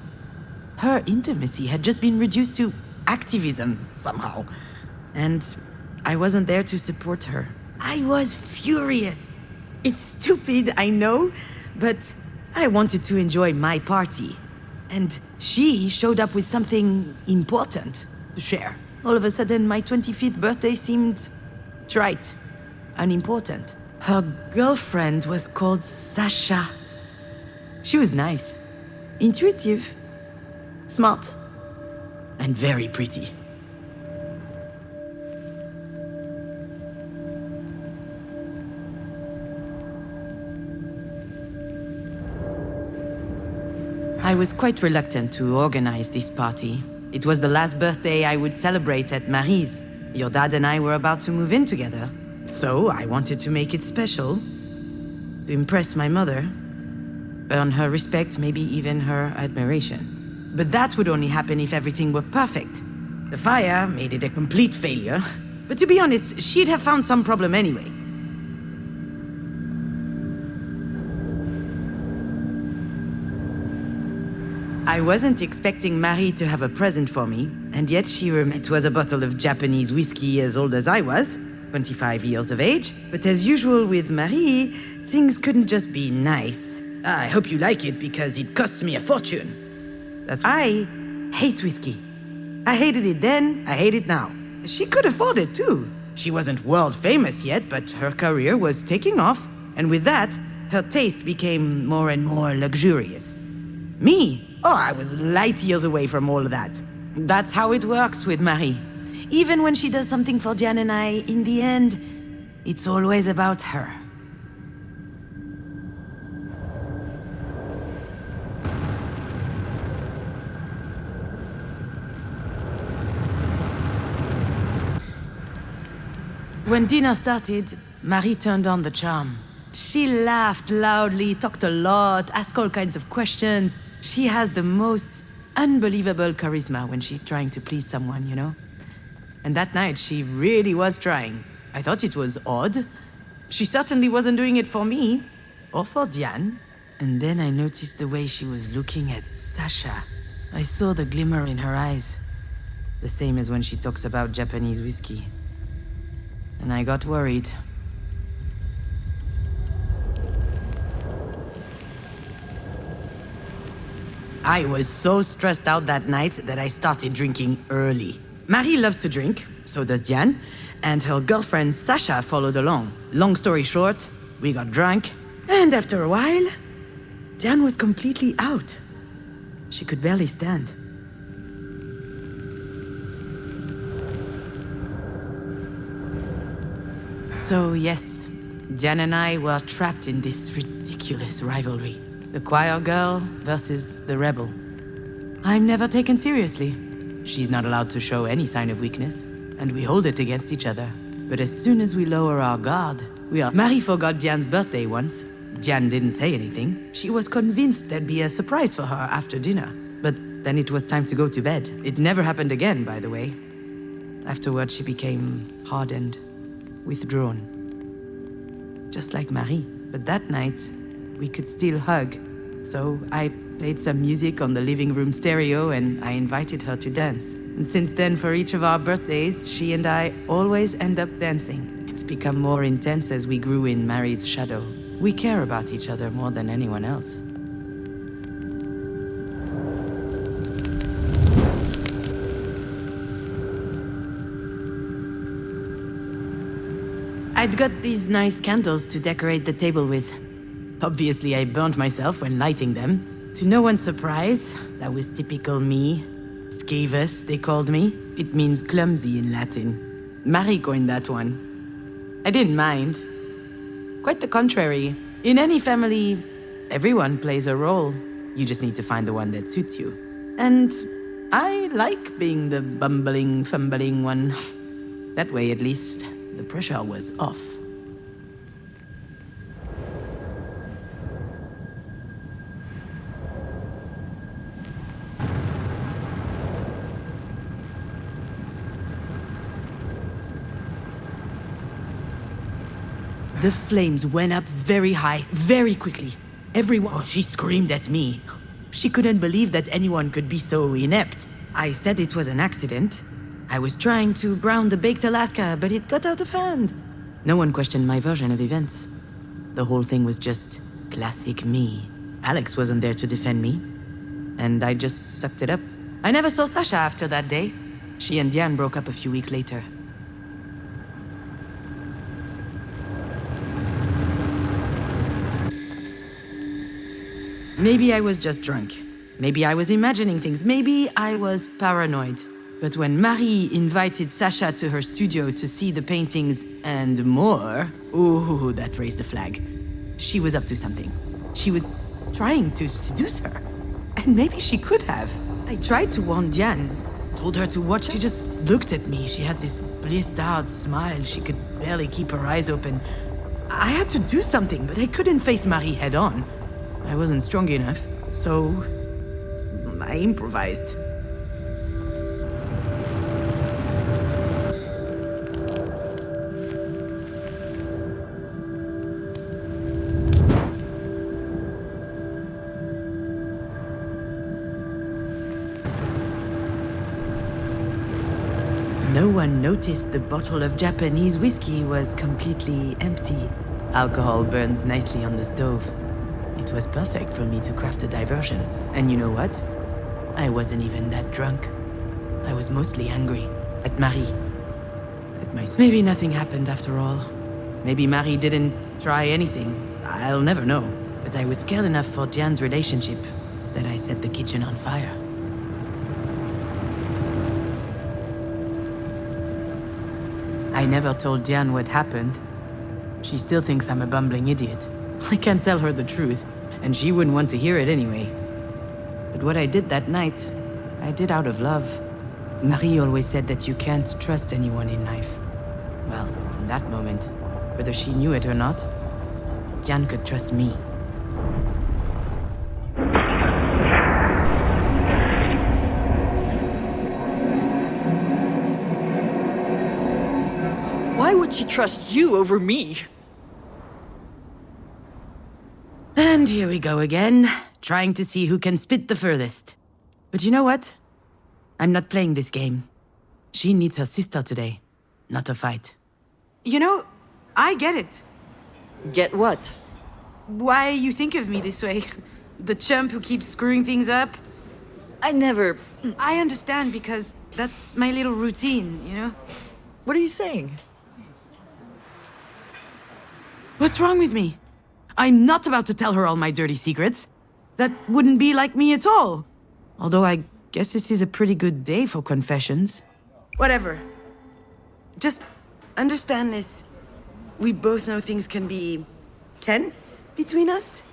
Her intimacy had just been reduced to activism somehow, and I wasn't there to support her. I was furious. It's stupid, I know, but I wanted to enjoy my party. And she showed up with something important to share. All of a sudden, my 25th birthday seemed trite, unimportant. Her girlfriend was called Sasha. She was nice, intuitive, smart, and very pretty. I was quite reluctant to organize this party. It was the last birthday I would celebrate at Marie's. Your dad and I were about to move in together. So I wanted to make it special, to impress my mother, earn her respect, maybe even her admiration. But that would only happen if everything were perfect. The fire made it a complete failure. But to be honest, she'd have found some problem anyway. I wasn't expecting Marie to have a present for me, and yet it was a bottle of Japanese whiskey as old as I was, 25 years of age. But as usual with Marie, things couldn't just be nice. I hope you like it because it costs me a fortune. I hate whiskey. I hated it then, I hate it now. She could afford it too. She wasn't world famous yet, but her career was taking off, and with that, her taste became more and more luxurious. Me? Oh, I was light years away from all of that. That's how it works with Marie. Even when she does something for Diane and I, in the end, it's always about her. When dinner started, Marie turned on the charm. She laughed loudly, talked a lot, asked all kinds of questions. She has the most unbelievable charisma when she's trying to please someone, you know? And that night, she really was trying. I thought it was odd. She certainly wasn't doing it for me, or for Diane. And then I noticed the way she was looking at Sasha. I saw the glimmer in her eyes. The same as when she talks about Japanese whiskey. And I got worried. I was so stressed out that night that I started drinking early. Marie loves to drink, so does Diane, and her girlfriend Sasha followed along. Long story short, we got drunk, and after a while, Diane was completely out. She could barely stand. So yes, Diane and I were trapped in this ridiculous rivalry. The choir girl versus the rebel. I'm never taken seriously. She's not allowed to show any sign of weakness, and we hold it against each other. But as soon as we lower our guard, Marie forgot Diane's birthday once. Diane didn't say anything. She was convinced there'd be a surprise for her after dinner. But then it was time to go to bed. It never happened again, by the way. Afterward, she became hardened, withdrawn. Just like Marie. But that night, we could still hug. So I played some music on the living room stereo and I invited her to dance. And since then, for each of our birthdays, she and I always end up dancing. It's become more intense as we grew in Marie's shadow. We care about each other more than anyone else. I'd got these nice candles to decorate the table with. Obviously, I burnt myself when lighting them. To no one's surprise, that was typical me. Scaevous, they called me. It means clumsy in Latin. Marie coined that one. I didn't mind. Quite the contrary. In any family, everyone plays a role. You just need to find the one that suits you. And I like being the bumbling, fumbling one. That way, at least, the pressure was off. The flames went up very high, very quickly. Everyone, she screamed at me. She couldn't believe that anyone could be so inept. I said it was an accident. I was trying to brown the baked Alaska, but it got out of hand. No one questioned my version of events. The whole thing was just classic me. Alex wasn't there to defend me, and I just sucked it up. I never saw Sasha after that day. She and Diane broke up a few weeks later. Maybe I was just drunk. Maybe I was imagining things. Maybe I was paranoid. But when Marie invited Sasha to her studio to see the paintings and more, ooh, that raised a flag. She was up to something. She was trying to seduce her. And maybe she could have. I tried to warn Diane, told her to watch. She just looked at me. She had this blissed out smile. She could barely keep her eyes open. I had to do something, but I couldn't face Marie head on. I wasn't strong enough, so I improvised. No one noticed the bottle of Japanese whiskey was completely empty. Alcohol burns nicely on the stove. It was perfect for me to craft a diversion. And you know what? I wasn't even that drunk. I was mostly angry. At Marie. At myself. Maybe nothing happened after all. Maybe Marie didn't try anything. I'll never know. But I was scared enough for Diane's relationship that I set the kitchen on fire. I never told Diane what happened. She still thinks I'm a bumbling idiot. I can't tell her the truth, and she wouldn't want to hear it anyway. But what I did that night, I did out of love. Marie always said that you can't trust anyone in life. Well, in that moment, whether she knew it or not, Diane could trust me. Why would she trust you over me? And here we go again, trying to see who can spit the furthest. But you know what? I'm not playing this game. She needs her sister today, not a fight. You know, I get it. Get what? Why you think of me this way. The chump who keeps screwing things up. I never... I understand because that's my little routine, you know? What are you saying? What's wrong with me? I'm not about to tell her all my dirty secrets. That wouldn't be like me at all. Although I guess this is a pretty good day for confessions. Whatever. Just understand this. We both know things can be tense between us.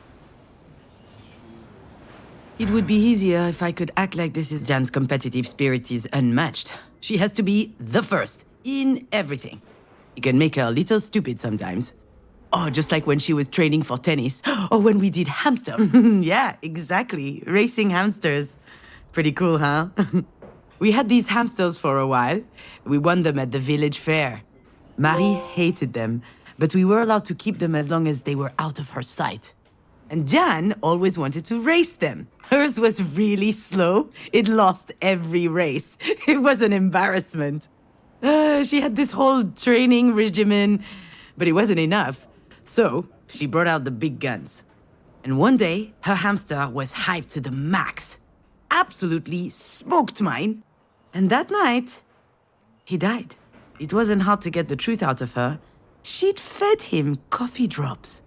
It would be easier if I could act like this is Jan's competitive spirit is unmatched. She has to be the first in everything. You can make her a little stupid sometimes. Oh, just like when she was training for tennis. Or when we did hamster. Yeah, exactly. Racing hamsters. Pretty cool, huh? We had these hamsters for a while. We won them at the village fair. Marie hated them, but we were allowed to keep them as long as they were out of her sight. And Jan always wanted to race them. Hers was really slow. It lost every race. It was an embarrassment. She had this whole training regimen, but it wasn't enough. So, she brought out the big guns. And one day, her hamster was hyped to the max. Absolutely smoked mine. And that night, he died. It wasn't hard to get the truth out of her. She'd fed him coffee drops.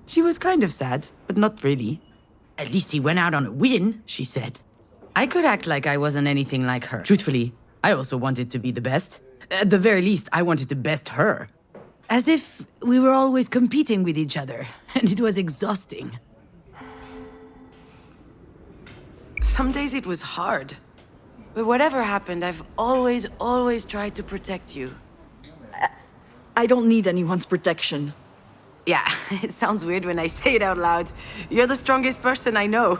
She was kind of sad, but not really. At least he went out on a win, she said. I could act like I wasn't anything like her. Truthfully, I also wanted to be the best. At the very least, I wanted to best her. As if we were always competing with each other, and it was exhausting. Some days it was hard. But whatever happened, I've always tried to protect you. I don't need anyone's protection. Yeah, it sounds weird when I say it out loud. You're the strongest person I know.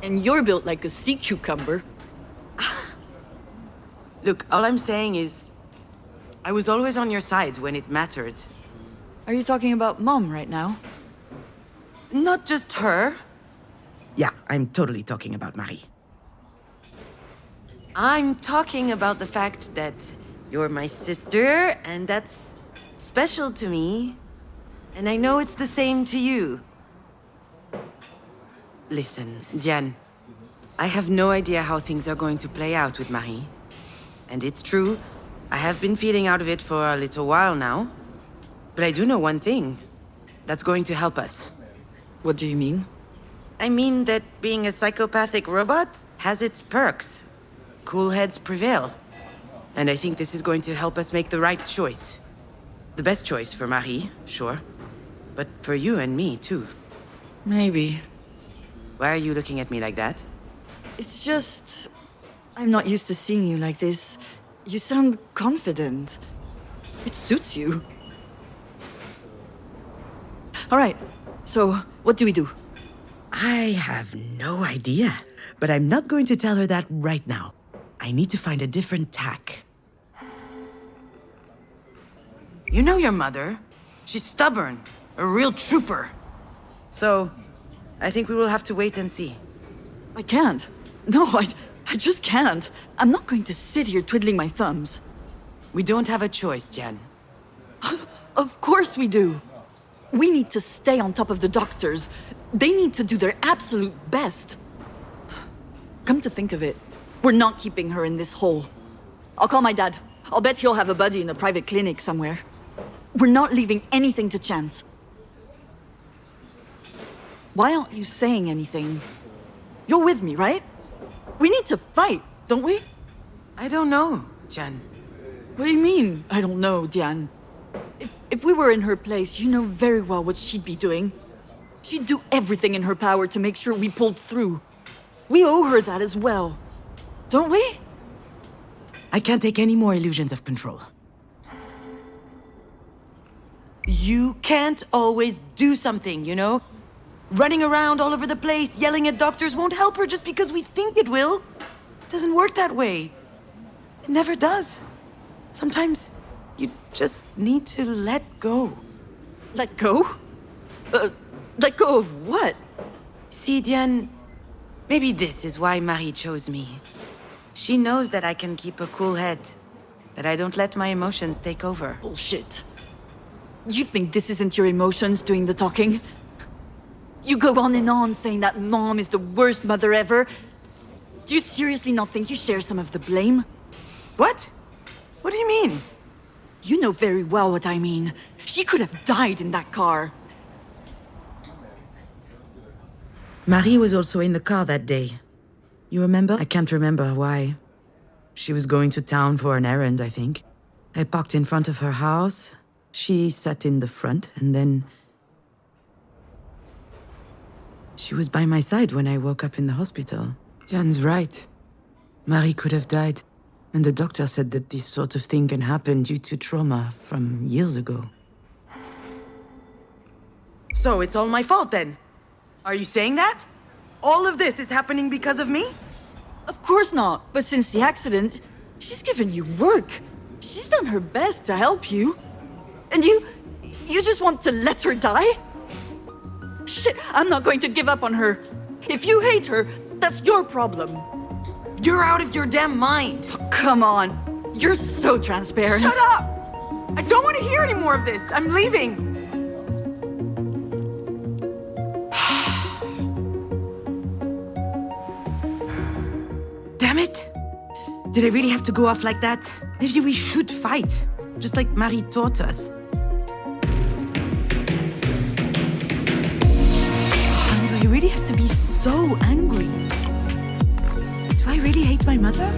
And you're built like a sea cucumber. Look, all I'm saying is, I was always on your side when it mattered. Are you talking about Mom right now? Not just her. Yeah, I'm totally talking about Marie. I'm talking about the fact that you're my sister, and that's special to me. And I know it's the same to you. Listen, Diane, I have no idea how things are going to play out with Marie. And it's true, I have been feeling out of it for a little while now. But I do know one thing. That's going to help us. What do you mean? I mean that being a psychopathic robot has its perks. Cool heads prevail. And I think this is going to help us make the right choice. The best choice for Marie, sure. But for you and me, too. Maybe. Why are you looking at me like that? It's just... I'm not used to seeing you like this. You sound confident. It suits you. All right, so what do we do? I have no idea. But I'm not going to tell her that right now. I need to find a different tack. You know your mother. She's stubborn. A real trooper. So, I think we will have to wait and see. I can't. No, I just can't. I'm not going to sit here twiddling my thumbs. We don't have a choice, Jen. Of course we do. We need to stay on top of the doctors. They need to do their absolute best. Come to think of it, we're not keeping her in this hole. I'll call my dad. I'll bet he'll have a buddy in a private clinic somewhere. We're not leaving anything to chance. Why aren't you saying anything? You're with me, right? We need to fight, don't we? I don't know, Jen. What do you mean, I don't know, Diane? If we were in her place, you know very well what she'd be doing. She'd do everything in her power to make sure we pulled through. We owe her that as well. Don't we? I can't take any more illusions of control. You can't always do something, you know? Running around all over the place, yelling at doctors won't help her just because we think it will. It doesn't work that way. It never does. Sometimes you just need to let go. Let go? Let go of what? See, Diane, maybe this is why Marie chose me. She knows that I can keep a cool head, that I don't let my emotions take over. Bullshit. You think this isn't your emotions doing the talking? You go on and on saying that Mom is the worst mother ever. Do you seriously not think you share some of the blame? What? What do you mean? You know very well what I mean. She could have died in that car. Marie was also in the car that day. You remember? I can't remember why. She was going to town for an errand, I think. I parked in front of her house. She sat in the front, and then... She was by my side when I woke up in the hospital. Jan's right. Marie could have died. And the doctor said that this sort of thing can happen due to trauma from years ago. So it's all my fault then? Are you saying that? All of this is happening because of me? Of course not. But since the accident, she's given you work. She's done her best to help you. And you just want to let her die? Shit, I'm not going to give up on her. If you hate her, that's your problem. You're out of your damn mind. Oh, come on. You're so transparent. Shut up! I don't want to hear any more of this. I'm leaving. Damn it. Did I really have to go off like that? Maybe we should fight, just like Marie taught us. Do I really have to be so angry? Do I really hate my mother?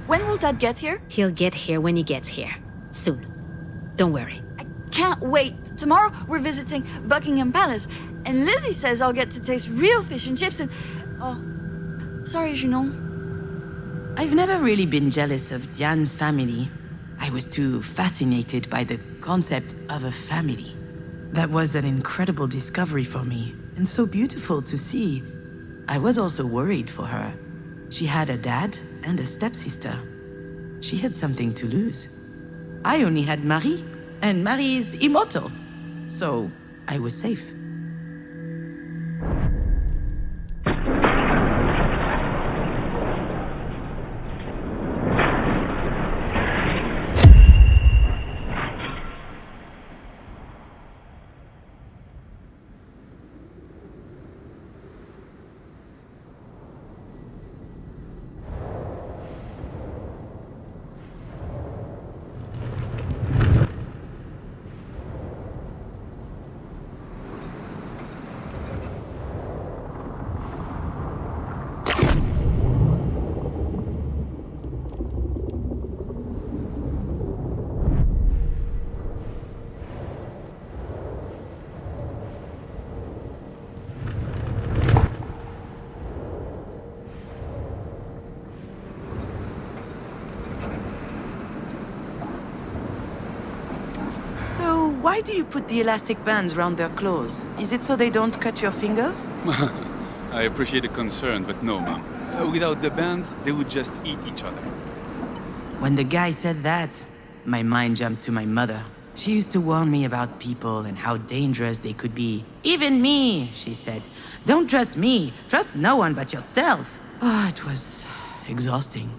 When will Dad get here? He'll get here when he gets here. Soon. Don't worry. I can't wait. Tomorrow we're visiting Buckingham Palace, and Lizzie says I'll get to taste real fish and chips and... Oh, sorry, Junon. I've never really been jealous of Diane's family. I was too fascinated by the concept of a family. That was an incredible discovery for me, and so beautiful to see. I was also worried for her. She had a dad and a stepsister. She had something to lose. I only had Marie, and Marie is immortal. So I was safe. Why do you put the elastic bands around their claws? Is it so they don't cut your fingers? I appreciate the concern, but no, Mom. Without the bands, they would just eat each other. When the guy said that, my mind jumped to my mother. She used to warn me about people and how dangerous they could be. Even me, she said. Don't trust me. Trust no one but yourself. Ah, it was exhausting.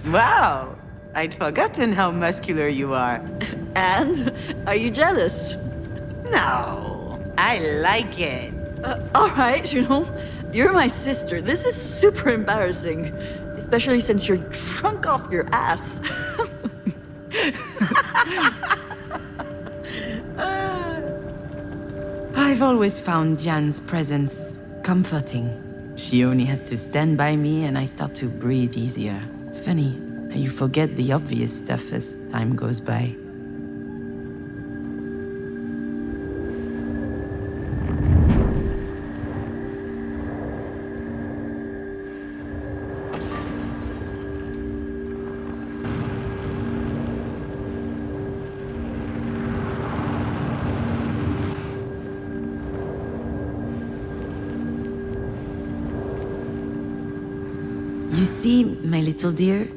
Wow! I'd forgotten how muscular you are. And? Are you jealous? No, I like it. Alright, Junon. You're my sister. This is super embarrassing. Especially since you're drunk off your ass. I've always found Diane's presence comforting. She only has to stand by me and I start to breathe easier. It's funny how you forget the obvious stuff as time goes by. You see, my little dear,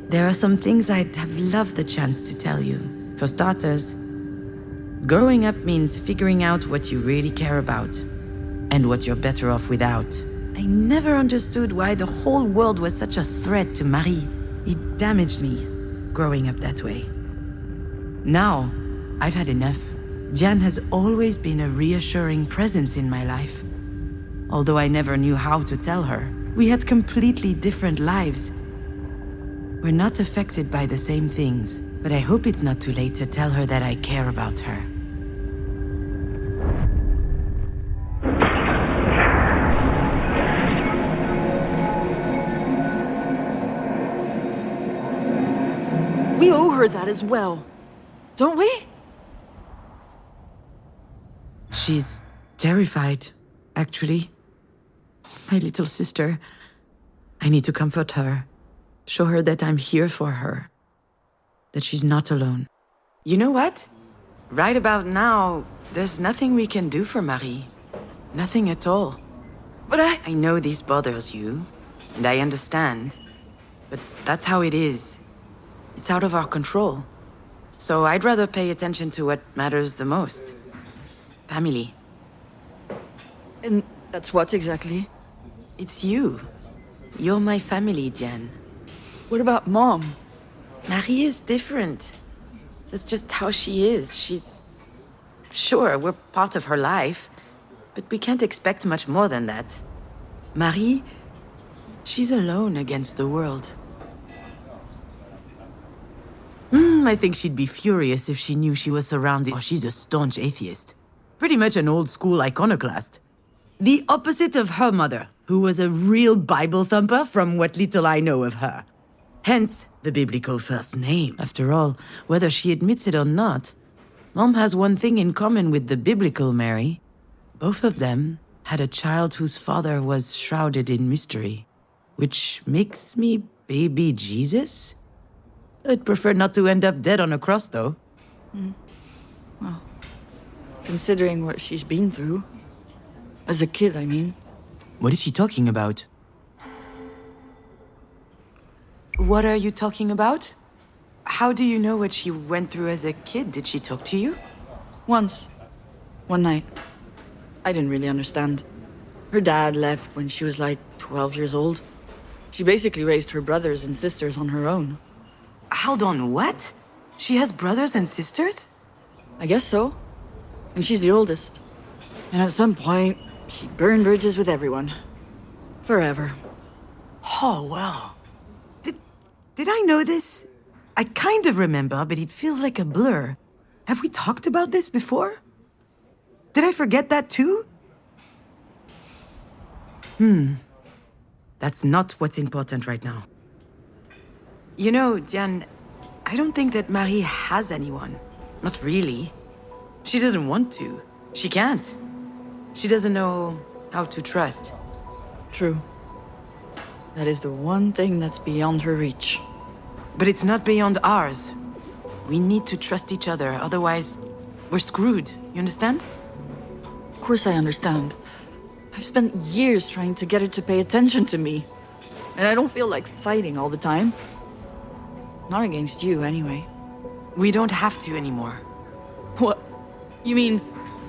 there are some things I'd have loved the chance to tell you. For starters, growing up means figuring out what you really care about and what you're better off without. I never understood why the whole world was such a threat to Marie. It damaged me, growing up that way. Now, I've had enough. Diane has always been a reassuring presence in my life. Although I never knew how to tell her. We had completely different lives. We're not affected by the same things, but I hope it's not too late to tell her that I care about her. We owe her that as well, don't we? She's terrified, actually. My little sister. I need to comfort her. Show her that I'm here for her. That she's not alone. You know what? Right about now, there's nothing we can do for Marie. Nothing at all. But I know this bothers you, and I understand. But that's how it is. It's out of our control. So I'd rather pay attention to what matters the most. Family. And that's what exactly? It's you. You're my family, Diane. What about Mom? Marie is different. That's just how she is. She's... Sure, we're part of her life, but we can't expect much more than that. Marie, she's alone against the world. I think she'd be furious if she knew she was surrounded. Oh, she's a staunch atheist. Pretty much an old-school iconoclast. The opposite of her mother, who was a real Bible thumper from what little I know of her. Hence, the biblical first name. After all, whether she admits it or not, Mom has one thing in common with the biblical Mary. Both of them had a child whose father was shrouded in mystery. Which makes me baby Jesus? I'd prefer not to end up dead on a cross, though. Well, considering what she's been through. As a kid, I mean. What is she talking about? What are you talking about? How do you know what she went through as a kid? Did she talk to you? Once. One night. I didn't really understand. Her dad left when she was like 12 years old. She basically raised her brothers and sisters on her own. Hold on, what? She has brothers and sisters? I guess so. And she's the oldest. And at some point, she burned bridges with everyone. Forever. Oh, wow. Did I know this? I kind of remember, but it feels like a blur. Have we talked about this before? Did I forget that too? That's not what's important right now. You know, Diane, I don't think that Marie has anyone. Not really. She doesn't want to. She can't. She doesn't know how to trust. True. That is the one thing that's beyond her reach. But it's not beyond ours. We need to trust each other, otherwise we're screwed. You understand? Of course I understand. I've spent years trying to get her to pay attention to me. And I don't feel like fighting all the time. Not against you, anyway. We don't have to anymore. What? You mean,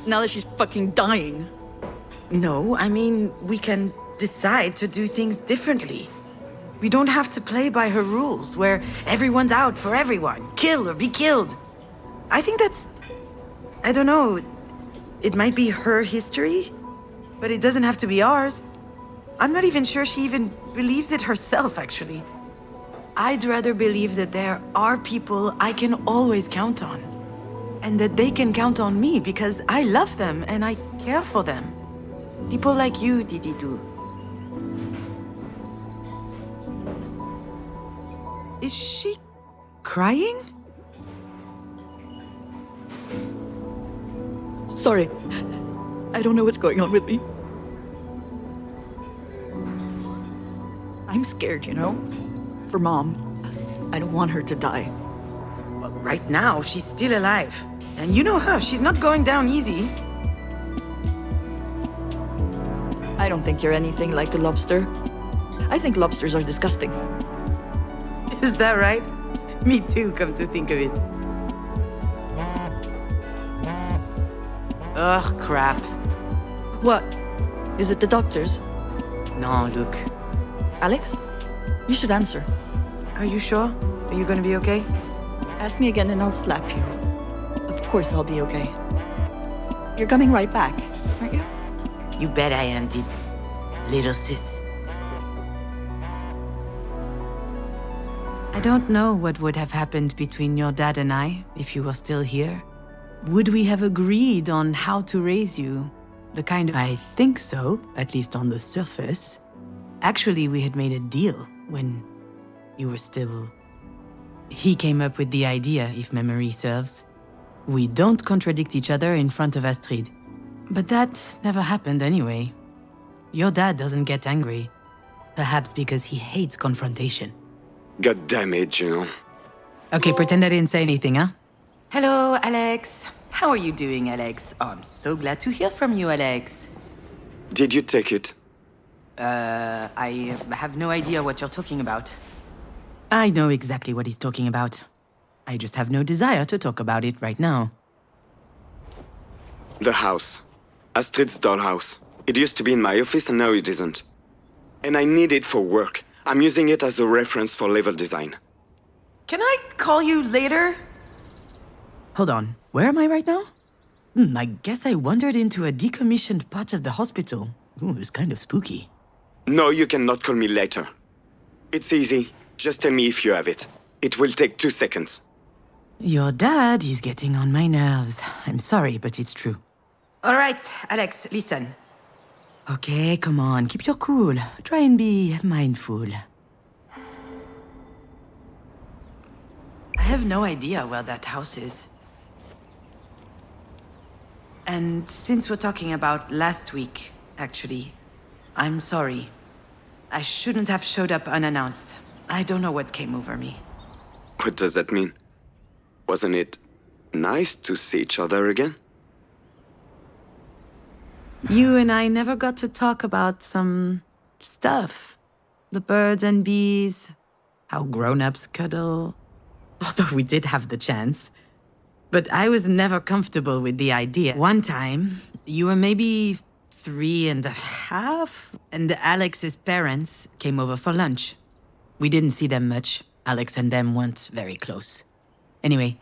now that she's fucking dying? No, I mean, we can decide to do things differently. We don't have to play by her rules, where everyone's out for everyone. Kill or be killed. I think that's... I don't know. It might be her history, but it doesn't have to be ours. I'm not even sure she even believes it herself, actually. I'd rather believe that there are people I can always count on. And that they can count on me because I love them and I care for them. People like you, Didi do. Is she crying? Sorry. I don't know what's going on with me. I'm scared, you know? For Mom. I don't want her to die. Well, right now, she's still alive. And you know her, she's not going down easy. I don't think you're anything like a lobster. I think lobsters are disgusting. Is that right? Me too, come to think of it. Ugh, crap. What? Is it the doctors? No, look. Alex? You should answer. Are you sure? Are you gonna be okay? Ask me again and I'll slap you. Of course I'll be okay. You're coming right back, aren't you? You bet I am, little sis. I don't know what would have happened between your dad and I if you were still here. Would we have agreed on how to raise you? The kind of... I think so, at least on the surface. Actually, we had made a deal when you were still... He came up with the idea, if memory serves. We don't contradict each other in front of Astrid. But that never happened anyway. Your dad doesn't get angry. Perhaps because he hates confrontation. Got damage, you know. Okay, pretend I didn't say anything, huh? Hello, Alex. How are you doing, Alex? Oh, I'm so glad to hear from you, Alex. Did you take it? I have no idea what you're talking about. I know exactly what he's talking about. I just have no desire to talk about it right now. The house. Astrid's dollhouse. It used to be in my office and now it isn't. And I need it for work. I'm using it as a reference for level design. Can I call you later? Hold on, where am I right now? I guess I wandered into a decommissioned part of the hospital. Ooh, it's kind of spooky. No, you cannot call me later. It's easy. Just tell me if you have it. It will take 2 seconds. Your dad is getting on my nerves. I'm sorry, but it's true. All right, Alex, listen. Okay, come on, keep your cool. Try and be mindful. I have no idea where that house is. And since we're talking about last week, actually, I'm sorry. I shouldn't have showed up unannounced. I don't know what came over me. What does that mean? Wasn't it nice to see each other again? You and I never got to talk about some stuff. The birds and bees, how grown-ups cuddle. Although we did have the chance. But I was never comfortable with the idea. One time, you were maybe 3.5, and Alex's parents came over for lunch. We didn't see them much. Alex and them weren't very close. Anyway,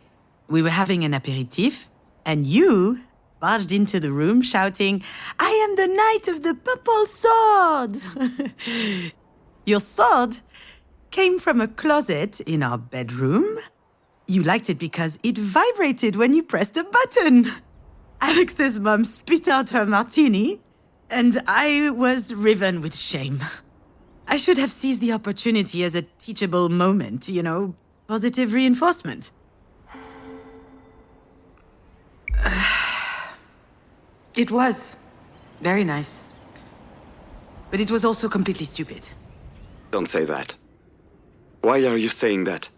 we were having an aperitif, and you barged into the room shouting, "I am the Knight of the Purple Sword!" Your sword came from a closet in our bedroom. You liked it because it vibrated when you pressed a button. Alex's mom spit out her martini, and I was riven with shame. I should have seized the opportunity as a teachable moment, you know, positive reinforcement. It was very nice. But it was also completely stupid. Don't say that. Why are you saying that?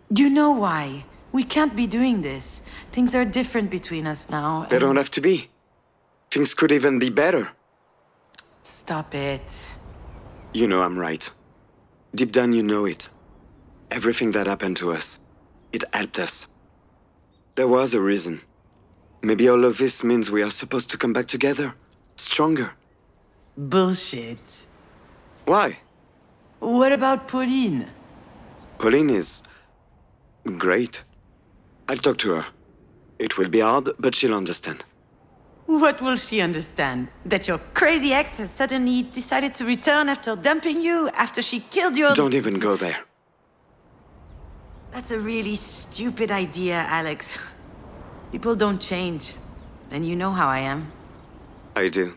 You know why. We can't be doing this. Things are different between us now. They don't have to be. Things could even be better. Stop it. You know I'm right. Deep down you know it. Everything that happened to us, it helped us. There was a reason. Maybe all of this means we are supposed to come back together. Stronger. Bullshit. Why? What about Pauline? Pauline is... great. I'll talk to her. It will be hard, but she'll understand. What will she understand? That your crazy ex has suddenly decided to return after dumping you, after she killed your... Don't even go there. That's a really stupid idea, Alex. People don't change. And you know how I am. I do.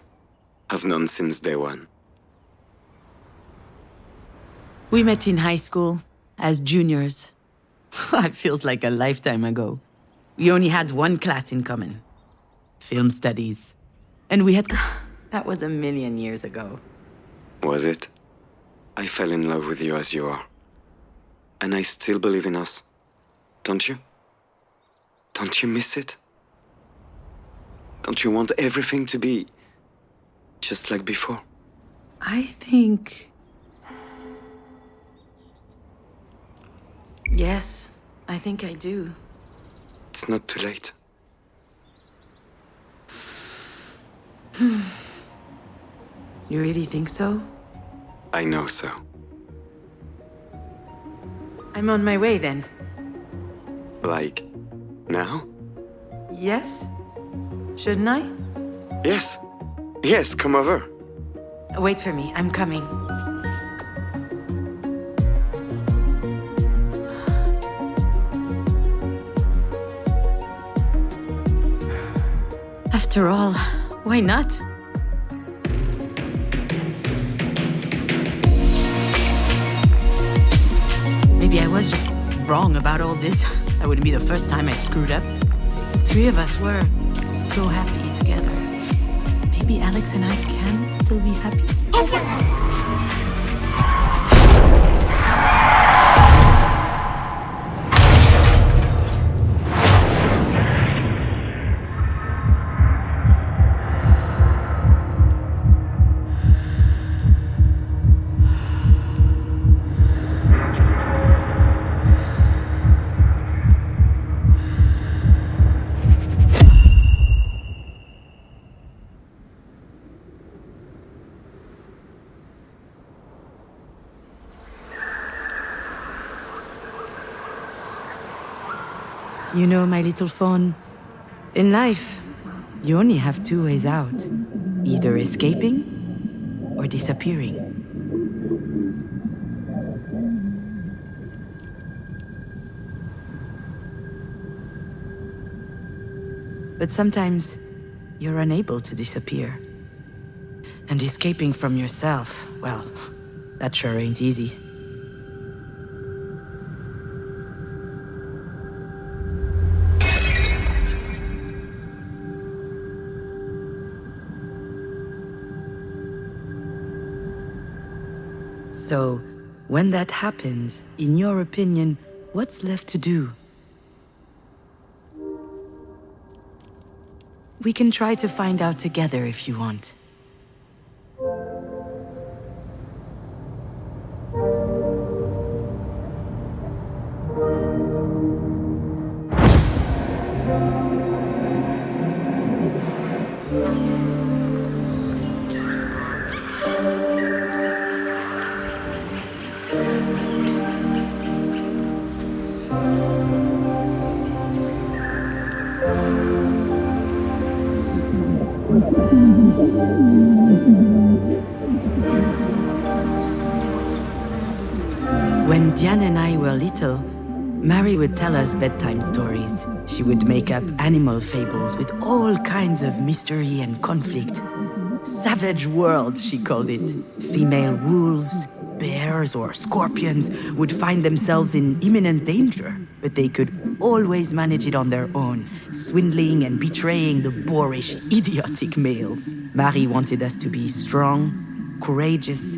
I've known since day one. We met in high school, as juniors. It feels like a lifetime ago. We only had one class in common. Film studies. And we had... That was 1,000,000 years ago. Was it? I fell in love with you as you are. And I still believe in us. Don't you? Don't you miss it? Don't you want everything to be just like before? I think... Yes, I think I do. It's not too late. You really think so? I know so. I'm on my way then. Like, now? Yes? Shouldn't I? Yes. Yes, come over. Wait for me, I'm coming. After all, why not? Maybe I was just wrong about all this. That wouldn't be the first time I screwed up. The three of us were so happy together. Maybe Alex and I can still be happy. You know, my little fawn, in life, you only have two ways out. Either escaping or disappearing. But sometimes, you're unable to disappear. And escaping from yourself, well, that sure ain't easy. So, when that happens, in your opinion, what's left to do? We can try to find out together if you want. When Diane and I were little, Mary would tell us bedtime stories. She would make up animal fables with all kinds of mystery and conflict. Savage world, she called it. Female wolves, bears, or scorpions would find themselves in imminent danger, but they could always manage it on their own, swindling and betraying the boorish, idiotic males. Mary wanted us to be strong, courageous,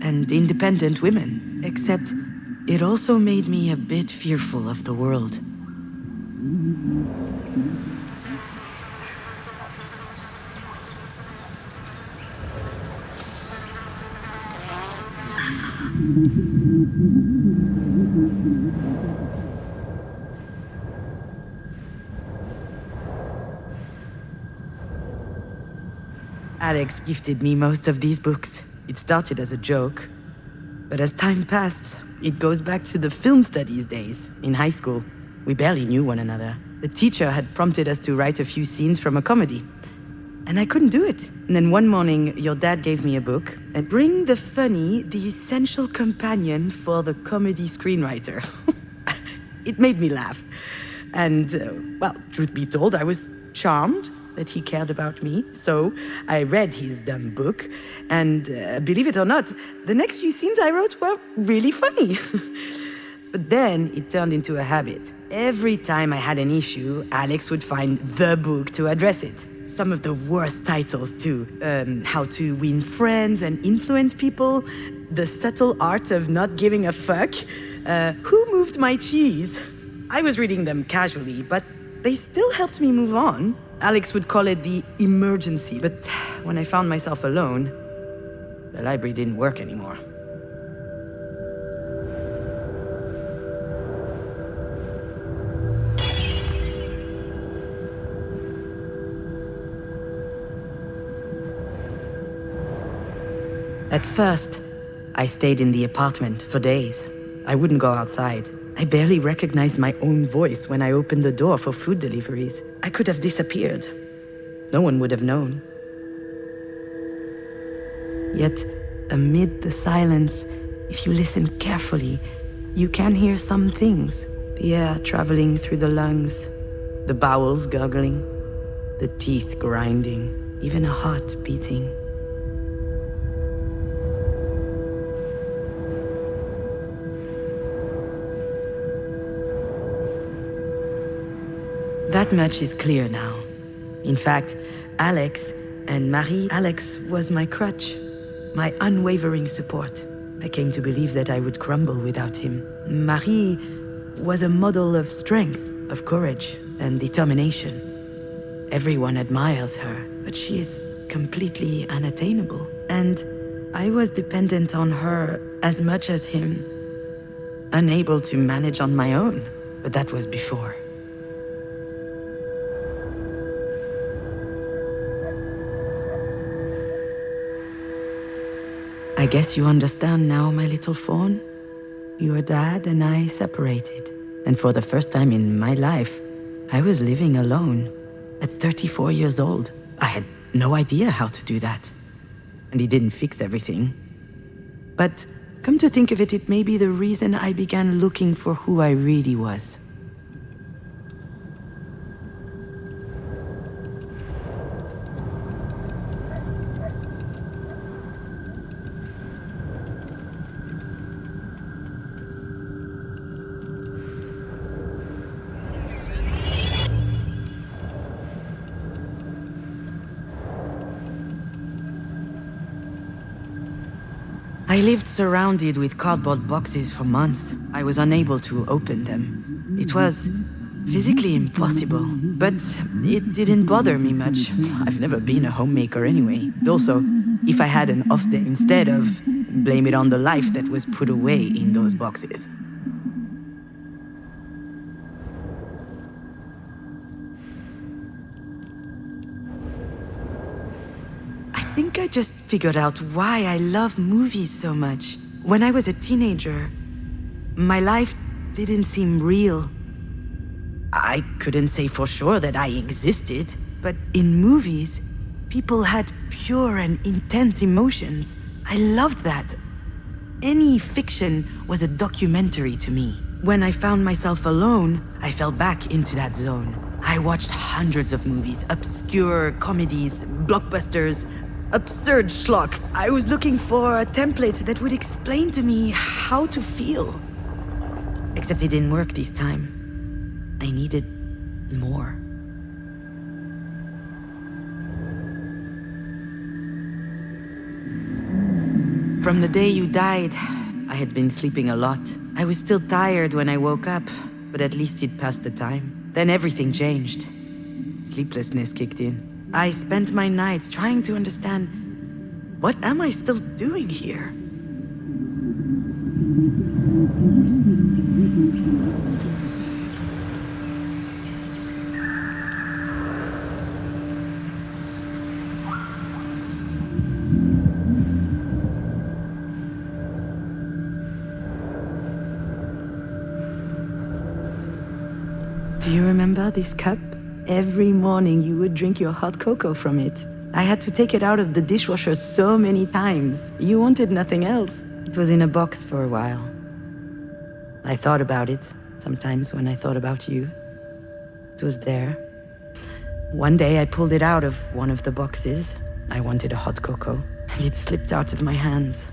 and independent women, except it also made me a bit fearful of the world. Alex gifted me most of these books. It started as a joke, but as time passed, it goes back to the film studies days in high school. We barely knew one another. The teacher had prompted us to write a few scenes from a comedy, and I couldn't do it. And then one morning, your dad gave me a book, and Bring the Funny, the Essential Companion for the Comedy Screenwriter. It made me laugh. And, well, truth be told, I was charmed that he cared about me. So I read his dumb book, and believe it or not, the next few scenes I wrote were really funny. But then it turned into a habit. Every time I had an issue, Alex would find the book to address it. Some of the worst titles, too. How to Win Friends and Influence People, The Subtle Art of Not Giving a Fuck, Who Moved My Cheese? I was reading them casually, but they still helped me move on. Alex would call it the emergency, but when I found myself alone, the library didn't work anymore. At first, I stayed in the apartment for days. I wouldn't go outside. I barely recognized my own voice when I opened the door for food deliveries. I could have disappeared. No one would have known. Yet, amid the silence, if you listen carefully, you can hear some things. The air traveling through the lungs, the bowels gurgling, the teeth grinding, even a heart beating. That much is clear now. In fact, Alex and Marie, Alex was my crutch, my unwavering support. I came to believe that I would crumble without him. Marie was a model of strength, of courage, and determination. Everyone admires her, but she is completely unattainable. And I was dependent on her as much as him, unable to manage on my own, but that was before. I guess you understand now, my little fawn. Your dad and I separated. And for the first time in my life, I was living alone at 34 years old. I had no idea how to do that. And he didn't fix everything. But come to think of it, it may be the reason I began looking for who I really was. I lived surrounded with cardboard boxes for months. I was unable to open them. It was physically impossible, but it didn't bother me much. I've never been a homemaker anyway. Also, if I had an off day, instead of blame it on the life that was put away in those boxes. I think I just figured out why I love movies so much. When I was a teenager, my life didn't seem real. I couldn't say for sure that I existed, but in movies, people had pure and intense emotions. I loved that. Any fiction was a documentary to me. When I found myself alone, I fell back into that zone. I watched hundreds of movies, obscure comedies, blockbusters, absurd schlock. I was looking for a template that would explain to me how to feel. Except it didn't work this time. I needed more. From the day you died, I had been sleeping a lot. I was still tired when I woke up, but at least it passed the time. Then everything changed. Sleeplessness kicked in. I spent my nights trying to understand, what am I still doing here? Do you remember this cup? Every morning you would drink your hot cocoa from it. I had to take it out of the dishwasher so many times. You wanted nothing else. It was in a box for a while. I thought about it, sometimes when I thought about you. It was there. One day I pulled it out of one of the boxes. I wanted a hot cocoa, and it slipped out of my hands.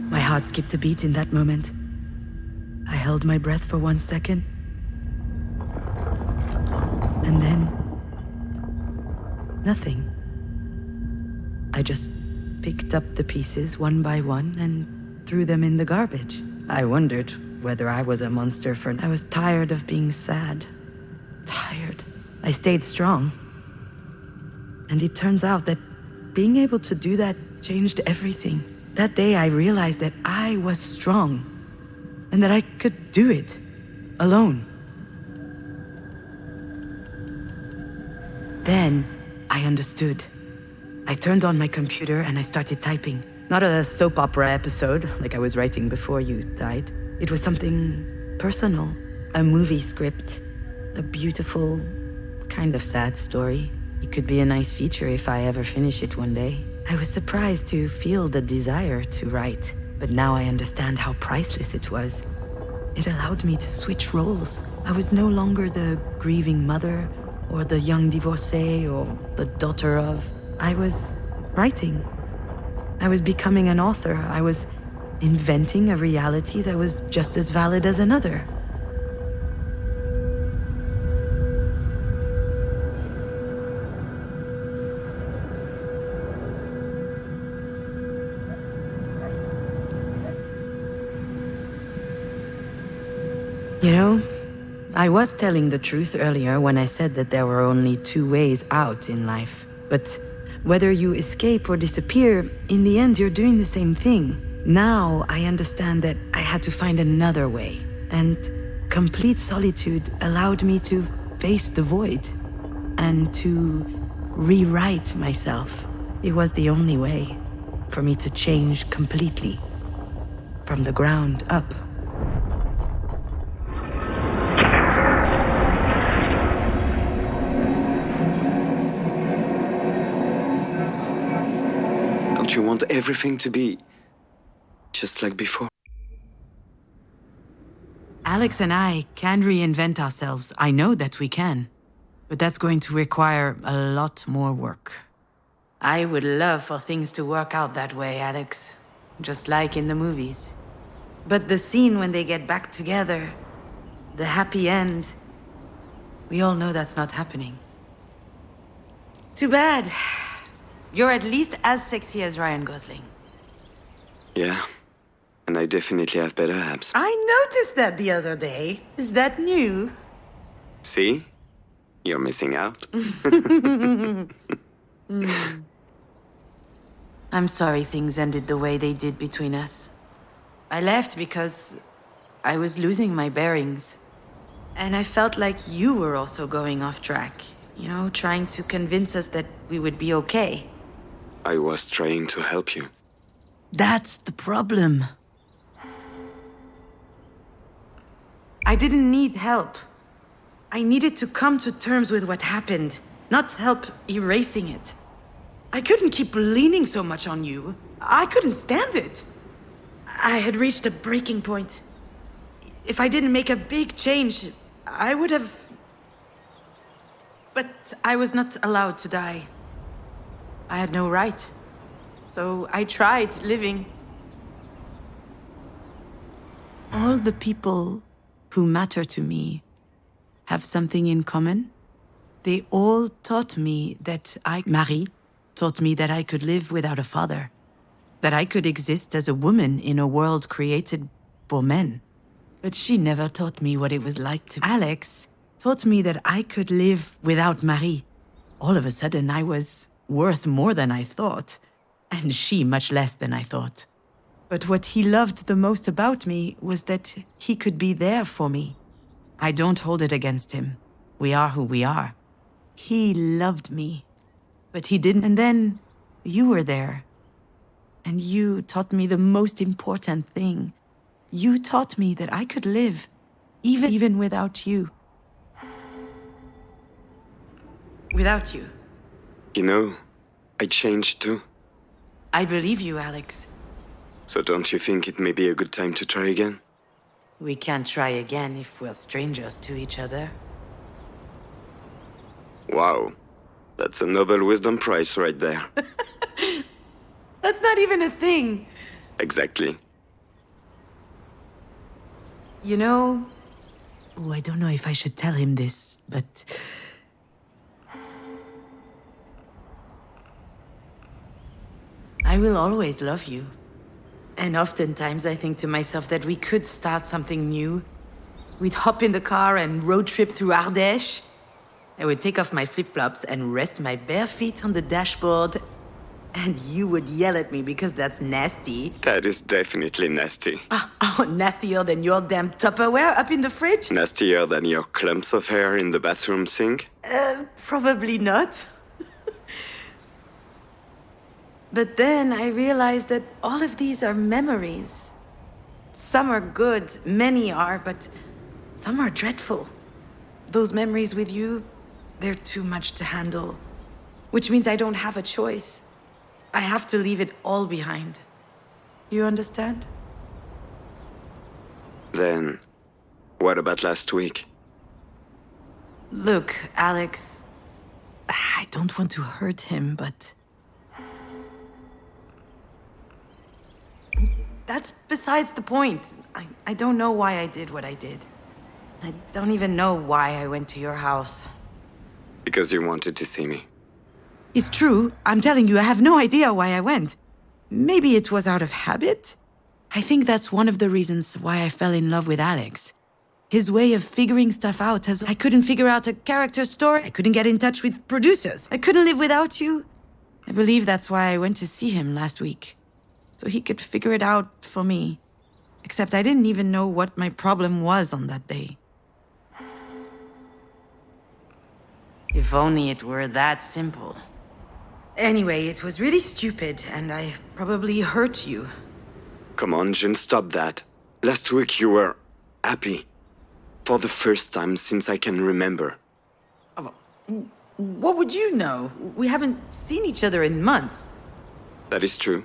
My heart skipped a beat in that moment. I held my breath for 1 second. And then... nothing. I just picked up the pieces one by one and threw them in the garbage. I wondered whether I was a monster for... I was tired of being sad. Tired. I stayed strong. And it turns out that being able to do that changed everything. That day I realized that I was strong and that I could do it alone. Then I understood. I turned on my computer and I started typing. Not a soap opera episode like I was writing before you died. It was something personal, a movie script, a beautiful, kind of sad story. It could be a nice feature if I ever finish it one day. I was surprised to feel the desire to write, but now I understand how priceless it was. It allowed me to switch roles. I was no longer the grieving mother, or the young divorcee, or the daughter of. I was writing. I was becoming an author. I was inventing a reality that was just as valid as another. You know, I was telling the truth earlier when I said that there were only 2 ways out in life. But whether you escape or disappear, in the end you're doing the same thing. Now I understand that I had to find another way. And complete solitude allowed me to face the void and to rewrite myself. It was the only way for me to change completely, from the ground up. Don't you want everything to be just like before? Alex and I can reinvent ourselves. I know that we can. But that's going to require a lot more work. I would love for things to work out that way, Alex. Just like in the movies. But the scene when they get back together, the happy end, we all know that's not happening. Too bad. You're at least as sexy as Ryan Gosling. Yeah. And I definitely have better abs. I noticed that the other day. Is that new? See? You're missing out. I'm sorry things ended the way they did between us. I left because I was losing my bearings. And I felt like you were also going off track. You know, trying to convince us that we would be okay. I was trying to help you. That's the problem. I didn't need help. I needed to come to terms with what happened, not help erasing it. I couldn't keep leaning so much on you. I couldn't stand it. I had reached a breaking point. If I didn't make a big change, I would have... But I was not allowed to die. I had no right. So I tried living. All the people who matter to me have something in common. They all taught me that Marie taught me that I could live without a father. That I could exist as a woman in a world created for men. But she never taught me what it was like to... Alex taught me that I could live without Marie. All of a sudden, I was worth more than I thought. And she much less than I thought. But what he loved the most about me was that he could be there for me. I don't hold it against him. We are who we are. He loved me. But he didn't. And then you were there. And you taught me the most important thing. You taught me that I could live, even without you. Without you. You know, I changed too. I believe you, Alex. So don't you think it may be a good time to try again? We can't try again if we're strangers to each other. Wow. That's a Nobel Wisdom Prize right there. That's not even a thing. Exactly. You know... Oh, I don't know if I should tell him this, but... I will always love you. And oftentimes I think to myself that we could start something new. We'd hop in the car and road trip through Ardèche. I would take off my flip-flops and rest my bare feet on the dashboard. And you would yell at me because that's nasty. That is definitely nasty. Oh, nastier than your damn Tupperware up in the fridge? Nastier than your clumps of hair in the bathroom sink? Probably not. But then I realized that all of these are memories. Some are good, many are, but some are dreadful. Those memories with you, they're too much to handle. Which means I don't have a choice. I have to leave it all behind. You understand? Then, what about last week? Look, Alex, I don't want to hurt him, but... That's besides the point. I don't know why I did what I did. I don't even know why I went to your house. Because you wanted to see me. It's true. I'm telling you, I have no idea why I went. Maybe it was out of habit? I think that's one of the reasons why I fell in love with Alex. His way of figuring stuff out I couldn't figure out a character story. I couldn't get in touch with producers. I couldn't live without you. I believe that's why I went to see him last week. So he could figure it out for me. Except I didn't even know what my problem was on that day. If only it were that simple. Anyway, it was really stupid, and I probably hurt you. Come on, June, stop that. Last week you were happy. For the first time since I can remember. What would you know? We haven't seen each other in months. That is true.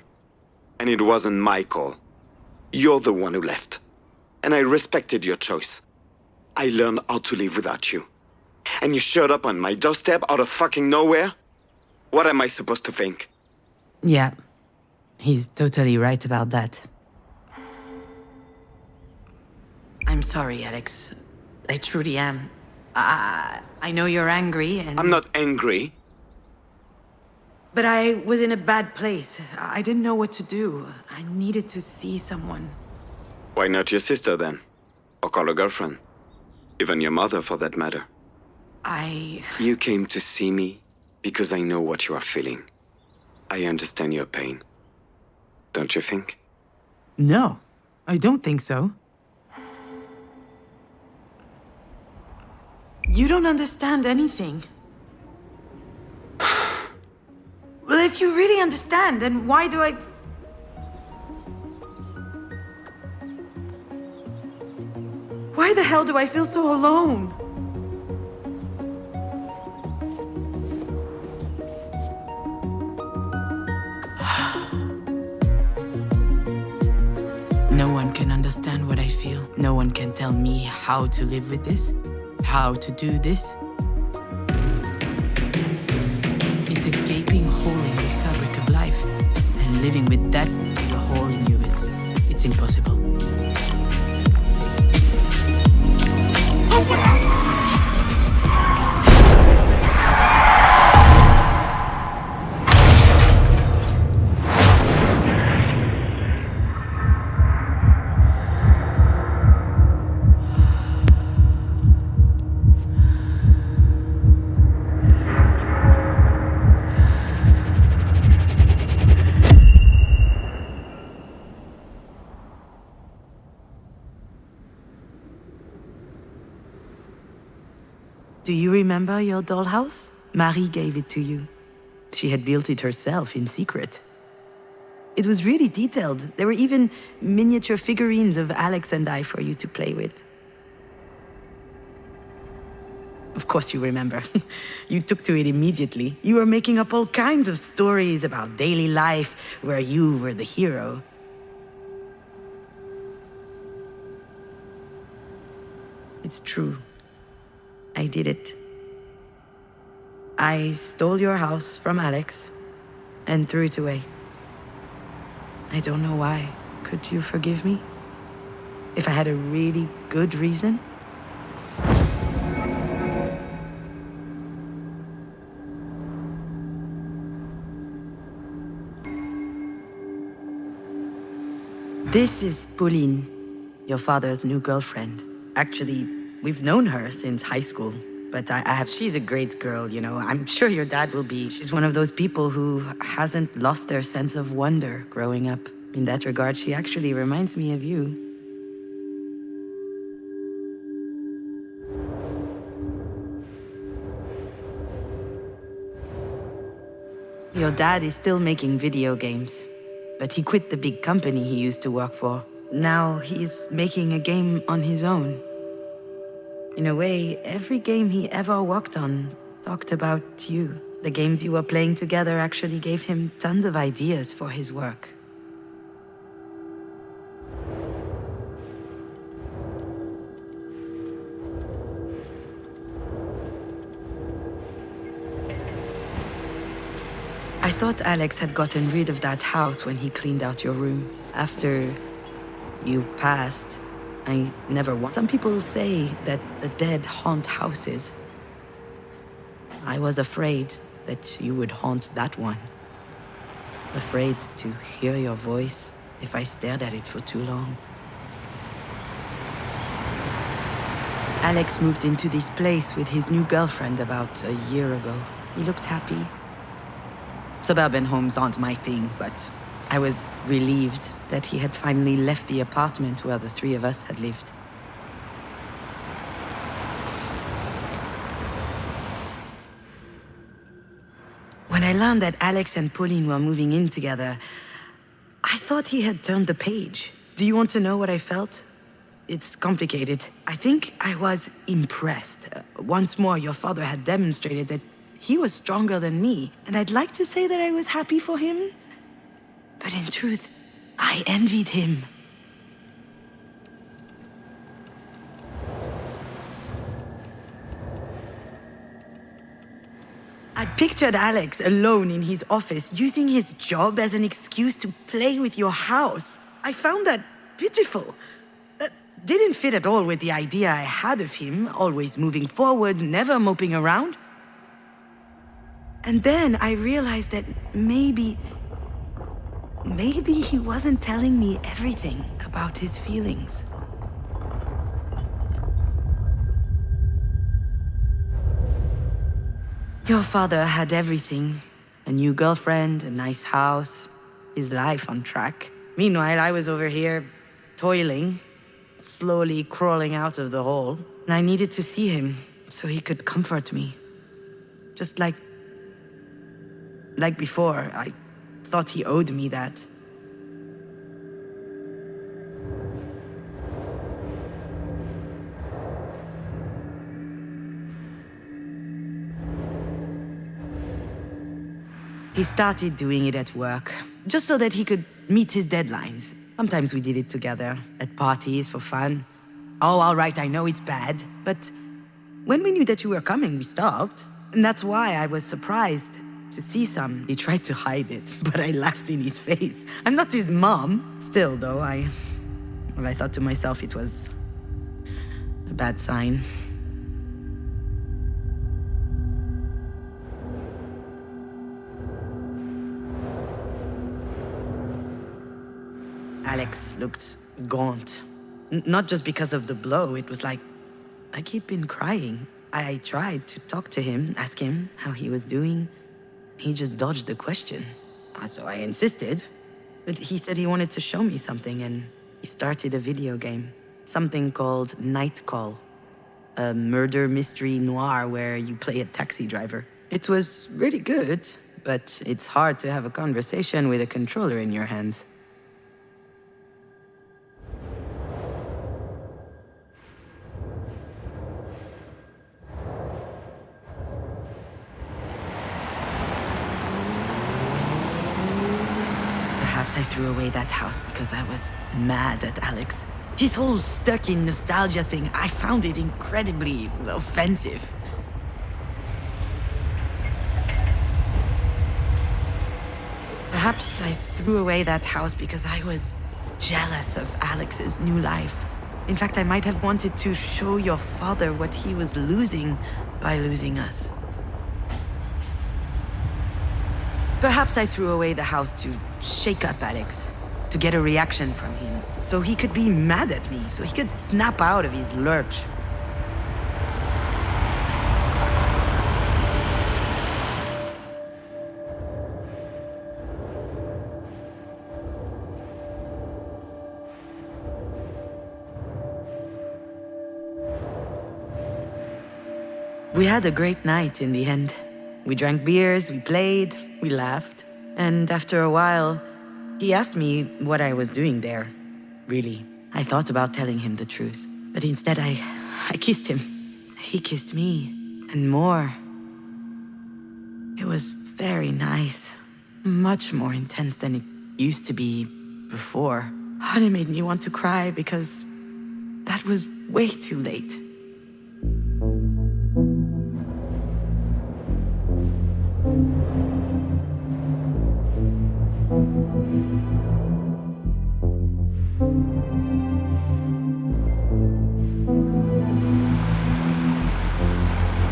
And it wasn't my call. You're the one who left. And I respected your choice. I learned how to live without you. And you showed up on my doorstep out of fucking nowhere? What am I supposed to think? Yeah, he's totally right about that. I'm sorry, Alex. I truly am. I know you're angry and... I'm not angry. But I was in a bad place. I didn't know what to do. I needed to see someone. Why not your sister then? Or call a girlfriend? Even your mother, for that matter. You came to see me because I know what you are feeling. I understand your pain. Don't you think? No, I don't think so. You don't understand anything. Well, if you really understand, then why do I... Why the hell do I feel so alone? No one can understand what I feel. No one can tell me how to live with this, how to do this. It's a gaping hole in the fabric of life, and living with that big a hole in you it's impossible. Do you remember your dollhouse? Marie gave it to you. She had built it herself in secret. It was really detailed. There were even miniature figurines of Alex and I for you to play with. Of course you remember. You took to it immediately. You were making up all kinds of stories about daily life where you were the hero. It's true. I did it. I stole your house from Alex and threw it away. I don't know why. Could you forgive me? If I had a really good reason? This is Pauline, your father's new girlfriend. Actually, we've known her since high school, but she's a great girl, you know. I'm sure your dad will be. She's one of those people who hasn't lost their sense of wonder growing up. In that regard, she actually reminds me of you. Your dad is still making video games, but he quit the big company he used to work for. Now he's making a game on his own. In a way, every game he ever worked on talked about you. The games you were playing together actually gave him tons of ideas for his work. I thought Alex had gotten rid of that house when he cleaned out your room. After you passed, I never want. Some people say that the dead haunt houses. I was afraid that you would haunt that one. Afraid to hear your voice if I stared at it for too long. Alex moved into this place with his new girlfriend about a year ago. He looked happy. Suburban homes aren't my thing, but I was relieved that he had finally left the apartment where the three of us had lived. When When I learned that Alex and Pauline were moving in together, I thought he had turned the page. Do you want to know what I felt? It's complicated. I think I was impressed. Once more, your father had demonstrated that he was stronger than me, and I'd like to say that I was happy for him. But in truth, I envied him. I pictured Alex alone in his office, using his job as an excuse to play with your house. I found that pitiful. That didn't fit at all with the idea I had of him, always moving forward, never moping around. And then I realized that maybe he wasn't telling me everything about his feelings. Your father had everything. A new girlfriend, a nice house, his life on track. Meanwhile, I was over here, toiling, slowly crawling out of the hole. And I needed to see him, so he could comfort me. Just like before, I thought he owed me that. He started doing it at work, just so that he could meet his deadlines. Sometimes we did it together, at parties for fun. Oh, all right, I know it's bad, but when we knew that you were coming, we stopped. And that's why I was surprised to see some. He tried to hide it, but I laughed in his face. I'm not his mom. Still, though, I thought to myself it was a bad sign. Alex looked gaunt. Not just because of the blow, it was like he'd been crying. I tried to talk to him, ask him how he was doing. He just dodged the question. So I insisted, but he said he wanted to show me something, and he started a video game. Something called Night Call. A murder mystery noir where you play a taxi driver. It was really good, but it's hard to have a conversation with a controller in your hands. Perhaps I threw away that house because I was mad at Alex. His whole stuck in nostalgia thing, I found it incredibly offensive. Perhaps I threw away that house because I was jealous of Alex's new life. In fact, I might have wanted to show your father what he was losing by losing us. Perhaps I threw away the house to shake up Alex, to get a reaction from him, so he could be mad at me, so he could snap out of his lurch. We had a great night in the end. We drank beers, we played, we laughed. And after a while, he asked me what I was doing there. Really, I thought about telling him the truth. But instead, I kissed him. He kissed me, and more. It was very nice. Much more intense than it used to be before. And it made me want to cry because that was way too late.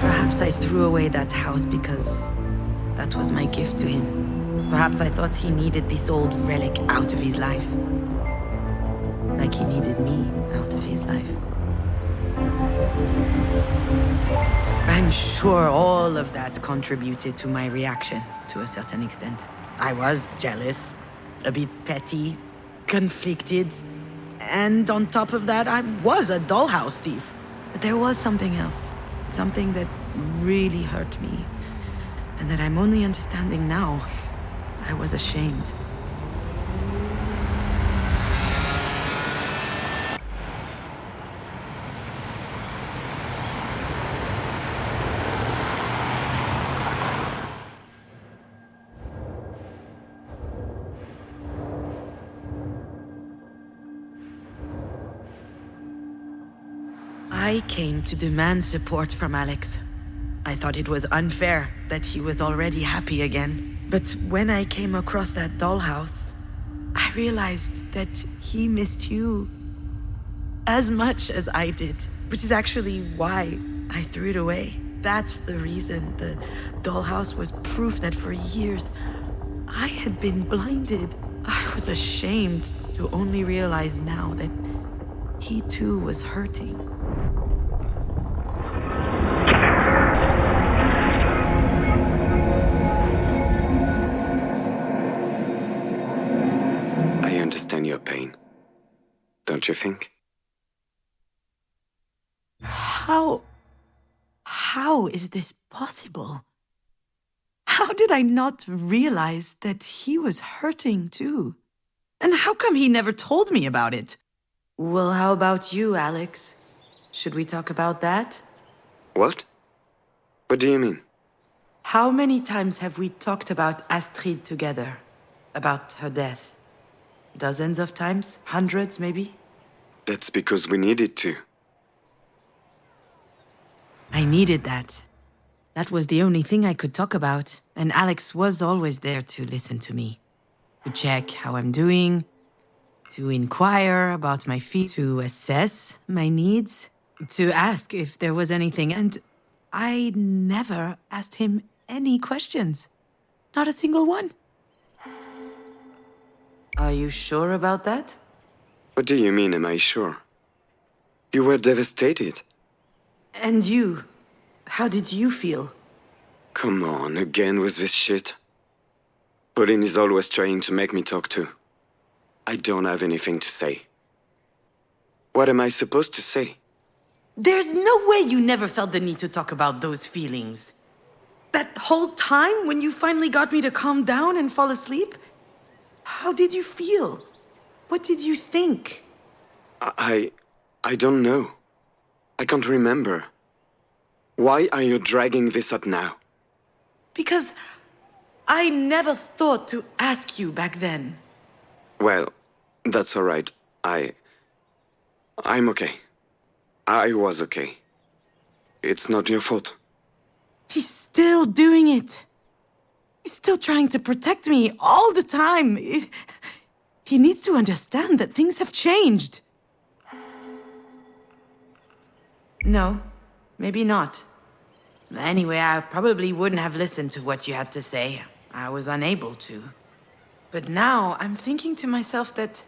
Perhaps I threw away that house because that was my gift to him. Perhaps I thought he needed this old relic out of his life. Like he needed me out of his life. I'm sure all of that contributed to my reaction to a certain extent. I was jealous, a bit petty, conflicted, and on top of that, I was a dollhouse thief. But there was something else, something that really hurt me. and that I'm only understanding now. I was ashamed. I came to demand support from Alex. I thought it was unfair that he was already happy again. But when I came across that dollhouse, I realized that he missed you as much as I did, which is actually why I threw it away. That's the reason. The dollhouse was proof that for years I had been blinded. I was ashamed to only realize now that he too was hurting. I understand your pain. Don't you think? How is this possible? How did I not realize that he was hurting too? And how come he never told me about it? Well, how about you, Alex? Should we talk about that? What? What do you mean? How many times have we talked about Astrid together? About her death? Dozens of times? Hundreds, maybe? That's because we needed to. I needed that. That was the only thing I could talk about, and Alex was always there to listen to me. To check how I'm doing, to inquire about my feet, to assess my needs, to ask if there was anything, and I never asked him any questions. Not a single one. Are you sure about that? What do you mean, am I sure? You were devastated. And you? How did you feel? Come on, again with this shit. Pauline is always trying to make me talk to. I don't have anything to say. What am I supposed to say? There's no way you never felt the need to talk about those feelings. That whole time when you finally got me to calm down and fall asleep? How did you feel? What did you think? I don't know. I can't remember. Why are you dragging this up now? Because I never thought to ask you back then. Well, that's all right. I'm okay. I was okay. It's not your fault. He's still doing it. He's still trying to protect me all the time. He needs to understand that things have changed. No, maybe not. Anyway, I probably wouldn't have listened to what you had to say. I was unable to. But now I'm thinking to myself that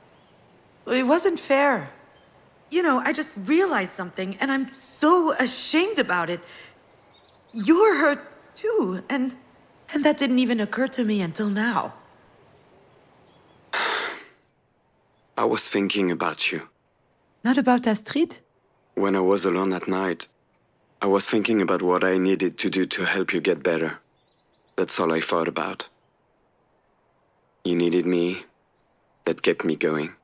it wasn't fair. You know, I just realized something and I'm so ashamed about it. You're hurt too, and that didn't even occur to me until now. I was thinking about you. Not about Astrid? When I was alone at night, I was thinking about what I needed to do to help you get better. That's all I thought about. You needed me. That kept me going.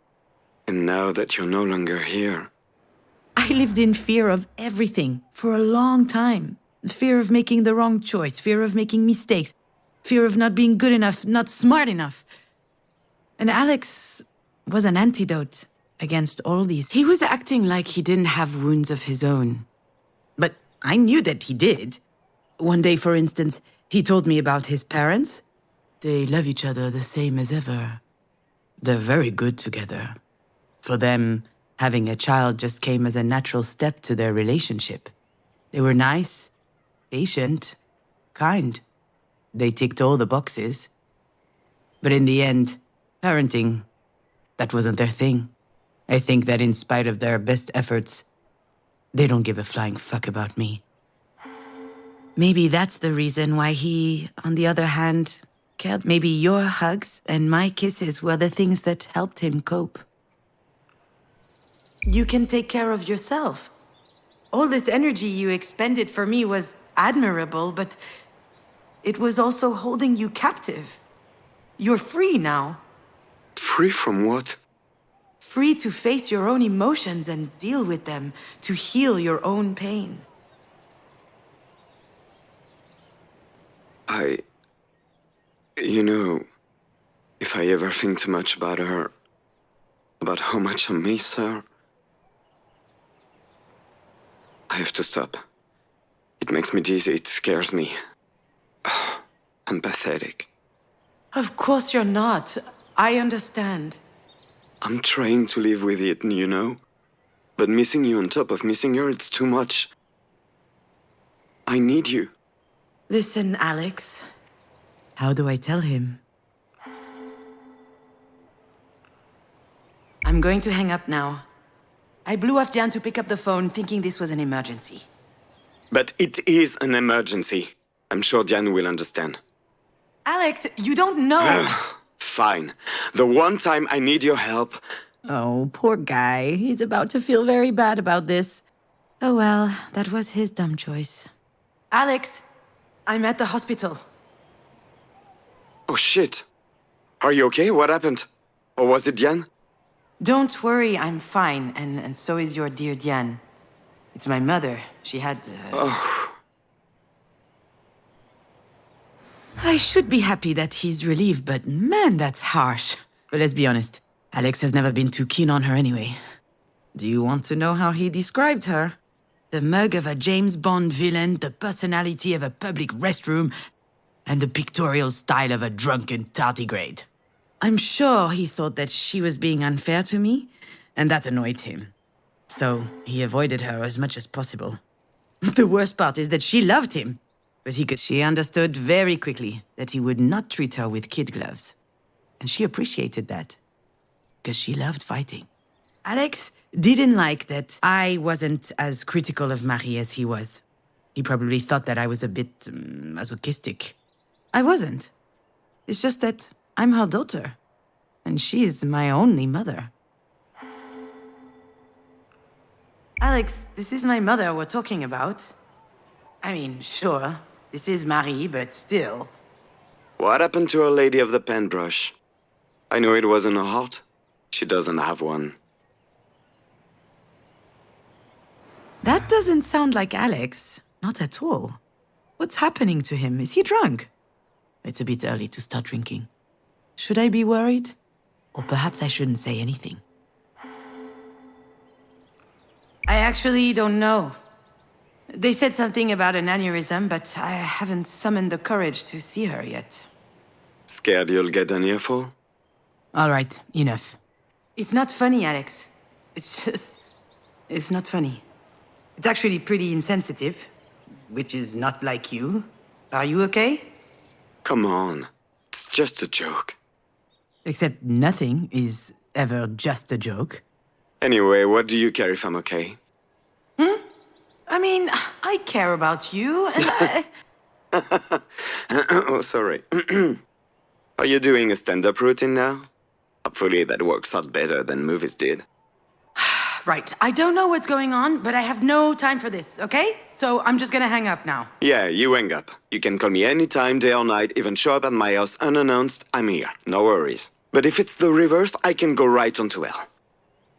And now that you're no longer here... I lived in fear of everything for a long time. Fear of making the wrong choice, fear of making mistakes, fear of not being good enough, not smart enough. And Alex was an antidote against all these. He was acting like he didn't have wounds of his own. But I knew that he did. One day, for instance, he told me about his parents. They love each other the same as ever. They're very good together. For them, having a child just came as a natural step to their relationship. They were nice, patient, kind. They ticked all the boxes. But in the end, parenting, that wasn't their thing. I think that in spite of their best efforts, they don't give a flying fuck about me. Maybe that's the reason why he, on the other hand, cared. Maybe your hugs and my kisses were the things that helped him cope. You can take care of yourself. All this energy you expended for me was admirable, but it was also holding you captive. You're free now. Free from what? Free to face your own emotions and deal with them, to heal your own pain. You know, if I ever think too much about her, about how much I miss her, I have to stop. It makes me dizzy, it scares me. I'm pathetic. Of course you're not. I understand. I'm trying to live with it, you know? But missing you on top of missing her, it's too much. I need you. Listen, Alex. How do I tell him? I'm going to hang up now. I blew off Diane to pick up the phone, thinking this was an emergency. But it is an emergency. I'm sure Diane will understand. Alex, you don't know. Fine. The one time I need your help. Oh, poor guy. He's about to feel very bad about this. Oh well, that was his dumb choice. Alex, I'm at the hospital. Oh shit. Are you okay? What happened? Or was it Diane? Don't worry, I'm fine, and so is your dear Diane. It's my mother. She had... Oh. I should be happy that he's relieved, but man, that's harsh. But let's be honest, Alex has never been too keen on her anyway. Do you want to know how he described her? The mug of a James Bond villain, the personality of a public restroom, and the pictorial style of a drunken tardigrade. I'm sure he thought that she was being unfair to me, and that annoyed him. So he avoided her as much as possible. The worst part is that she loved him, but she understood very quickly that he would not treat her with kid gloves. And she appreciated that, because she loved fighting. Alex didn't like that I wasn't as critical of Marie as he was. He probably thought that I was a bit masochistic. I wasn't. It's just that I'm her daughter, and she's my only mother. Alex, this is my mother we're talking about. I mean, sure, this is Marie, but still. What happened to our lady of the paintbrush? I know it wasn't her heart. She doesn't have one. That doesn't sound like Alex. Not at all. What's happening to him? Is he drunk? It's a bit early to start drinking. Should I be worried? Or perhaps I shouldn't say anything. I actually don't know. They said something about an aneurysm, but I haven't summoned the courage to see her yet. Scared you'll get an earful? All right, enough. It's not funny, Alex. It's not funny. It's actually pretty insensitive, which is not like you. Are you okay? Come on. It's just a joke. Except nothing is ever just a joke. Anyway, what do you care if I'm okay? I mean, I care about you, and Oh, sorry. Are you doing a stand-up routine now? Hopefully that works out better than movies did. Right, I don't know what's going on, but I have no time for this, okay? So I'm just gonna hang up now. Yeah, you hang up. You can call me anytime, day or night, even show up at my house unannounced. I'm here, no worries. But if it's the reverse, I can go right on to hell.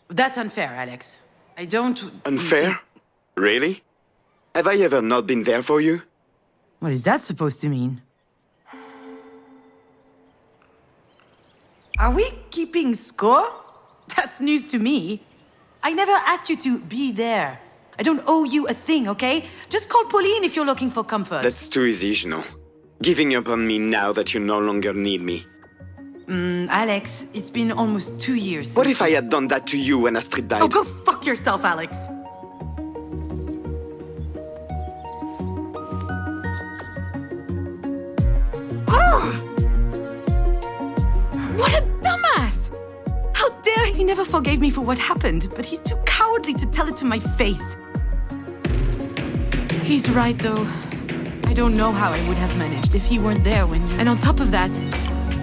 That's unfair, Alex. I don't... Unfair? Really? Have I ever not been there for you? What is that supposed to mean? Are we keeping score? That's news to me. I never asked you to be there. I don't owe you a thing, okay? Just call Pauline if you're looking for comfort. That's too easy, Juno. Giving up on me now that you no longer need me. Alex, it's been almost 2 years What since... if I had done that to you when Astrid died? Oh, go fuck yourself, Alex! What a dumbass! How dare he never forgave me for what happened, but he's too cowardly to tell it to my face. He's right, though. I don't know how I would have managed if he weren't there when you... And on top of that,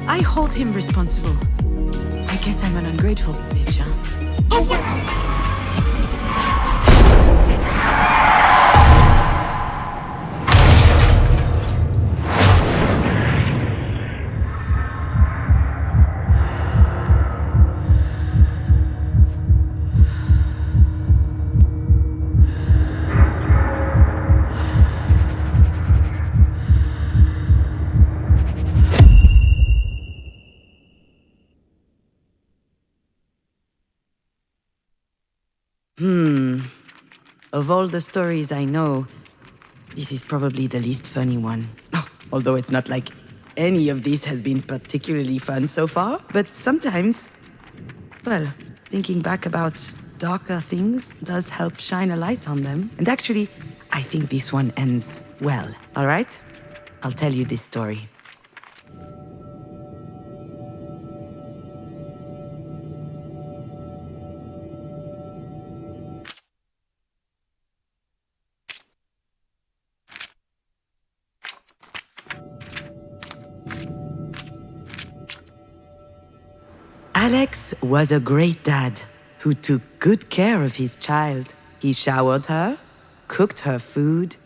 I hold him responsible. I guess I'm an ungrateful bitch, huh? Of all the stories I know, this is probably the least funny one. Although it's not like any of these has been particularly fun so far. But sometimes, well, thinking back about darker things does help shine a light on them. And actually, I think this one ends well. All right? I'll tell you this story. Alex was a great dad who took good care of his child. He showered her, cooked her food,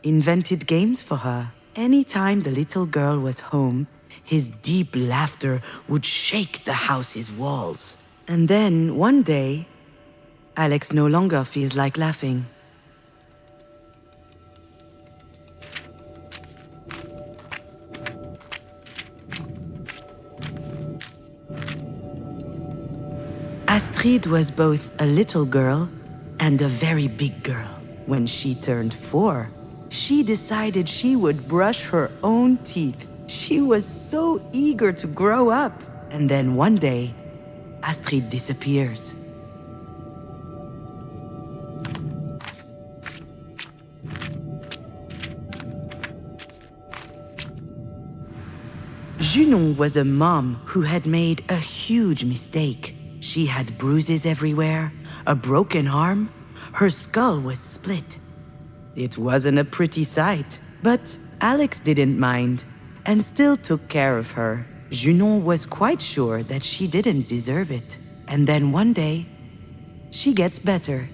invented games for her. Anytime the little girl was home, his deep laughter would shake the house's walls. And then, one day, Alex no longer feels like laughing. Astrid was both a little girl and a very big girl. When she turned 4, she decided she would brush her own teeth. She was so eager to grow up. And then one day, Astrid disappears. Junon was a mom who had made a huge mistake. She had bruises everywhere, a broken arm, her skull was split. It wasn't a pretty sight, but Alex didn't mind and still took care of her. Junon was quite sure that she didn't deserve it. And then one day, she gets better.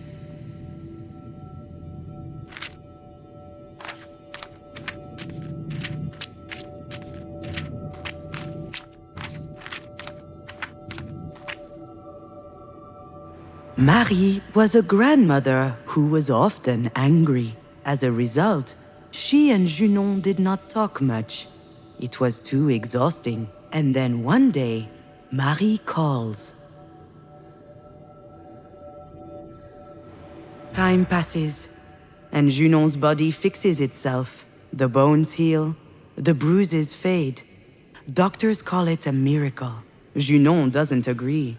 Marie was a grandmother who was often angry. As a result, she and Junon did not talk much. It was too exhausting. And then one day, Marie calls. Time passes, and Junon's body fixes itself. The bones heal, the bruises fade. Doctors call it a miracle. Junon doesn't agree.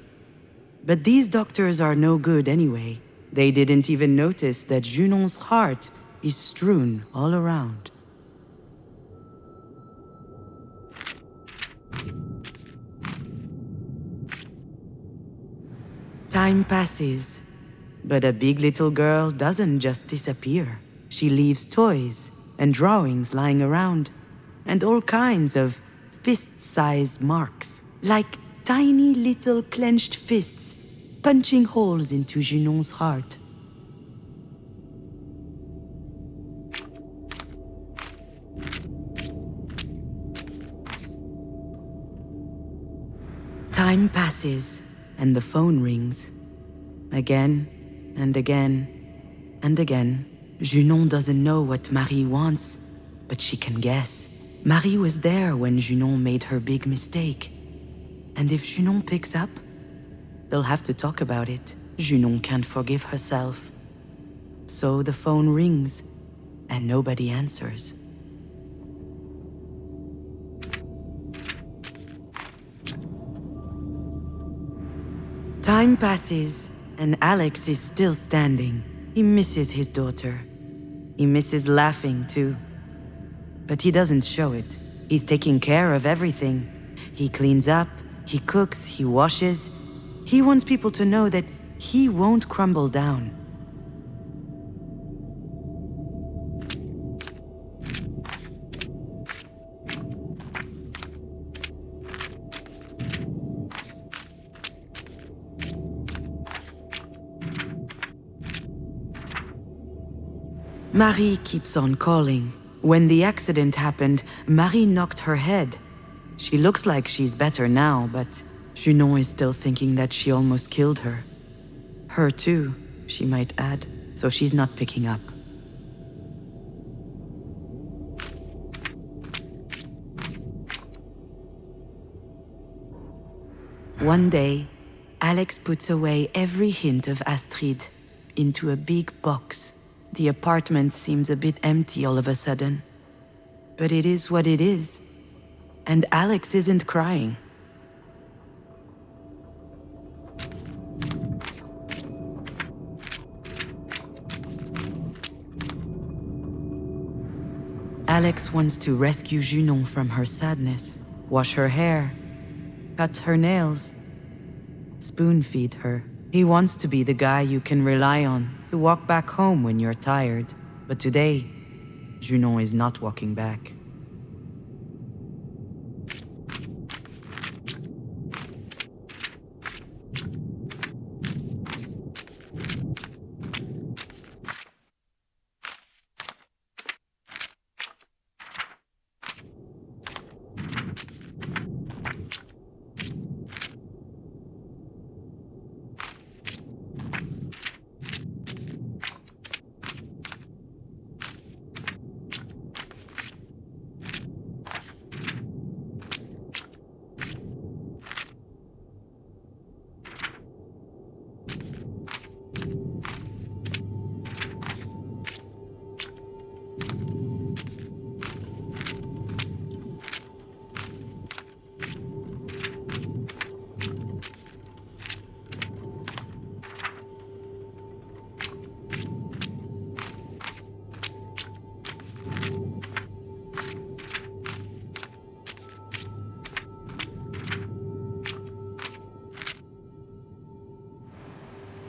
But these doctors are no good anyway. They didn't even notice that Junon's heart is strewn all around. Time passes, but a big little girl doesn't just disappear. She leaves toys and drawings lying around, and all kinds of fist-sized marks, like tiny little clenched fists punching holes into Junon's heart. Time passes, and the phone rings. Again, and again, and again. Junon doesn't know what Marie wants, but she can guess. Marie was there when Junon made her big mistake. And if Junon picks up, they'll have to talk about it. Junon can't forgive herself. So the phone rings, and nobody answers. Time passes, and Alex is still standing. He misses his daughter. He misses laughing, too. But he doesn't show it. He's taking care of everything. He cleans up, he cooks, he washes. He wants people to know that he won't crumble down. Marie keeps on calling. When the accident happened, Marie knocked her head. She looks like she's better now, but Junon is still thinking that she almost killed her. Her too, she might add, so she's not picking up. One day, Alex puts away every hint of Astrid into a big box. The apartment seems a bit empty all of a sudden. But it is what it is. And Alex isn't crying. Alex wants to rescue Junon from her sadness, wash her hair, cut her nails, spoon-feed her. He wants to be the guy you can rely on, to walk back home when you're tired. But today, Junon is not walking back.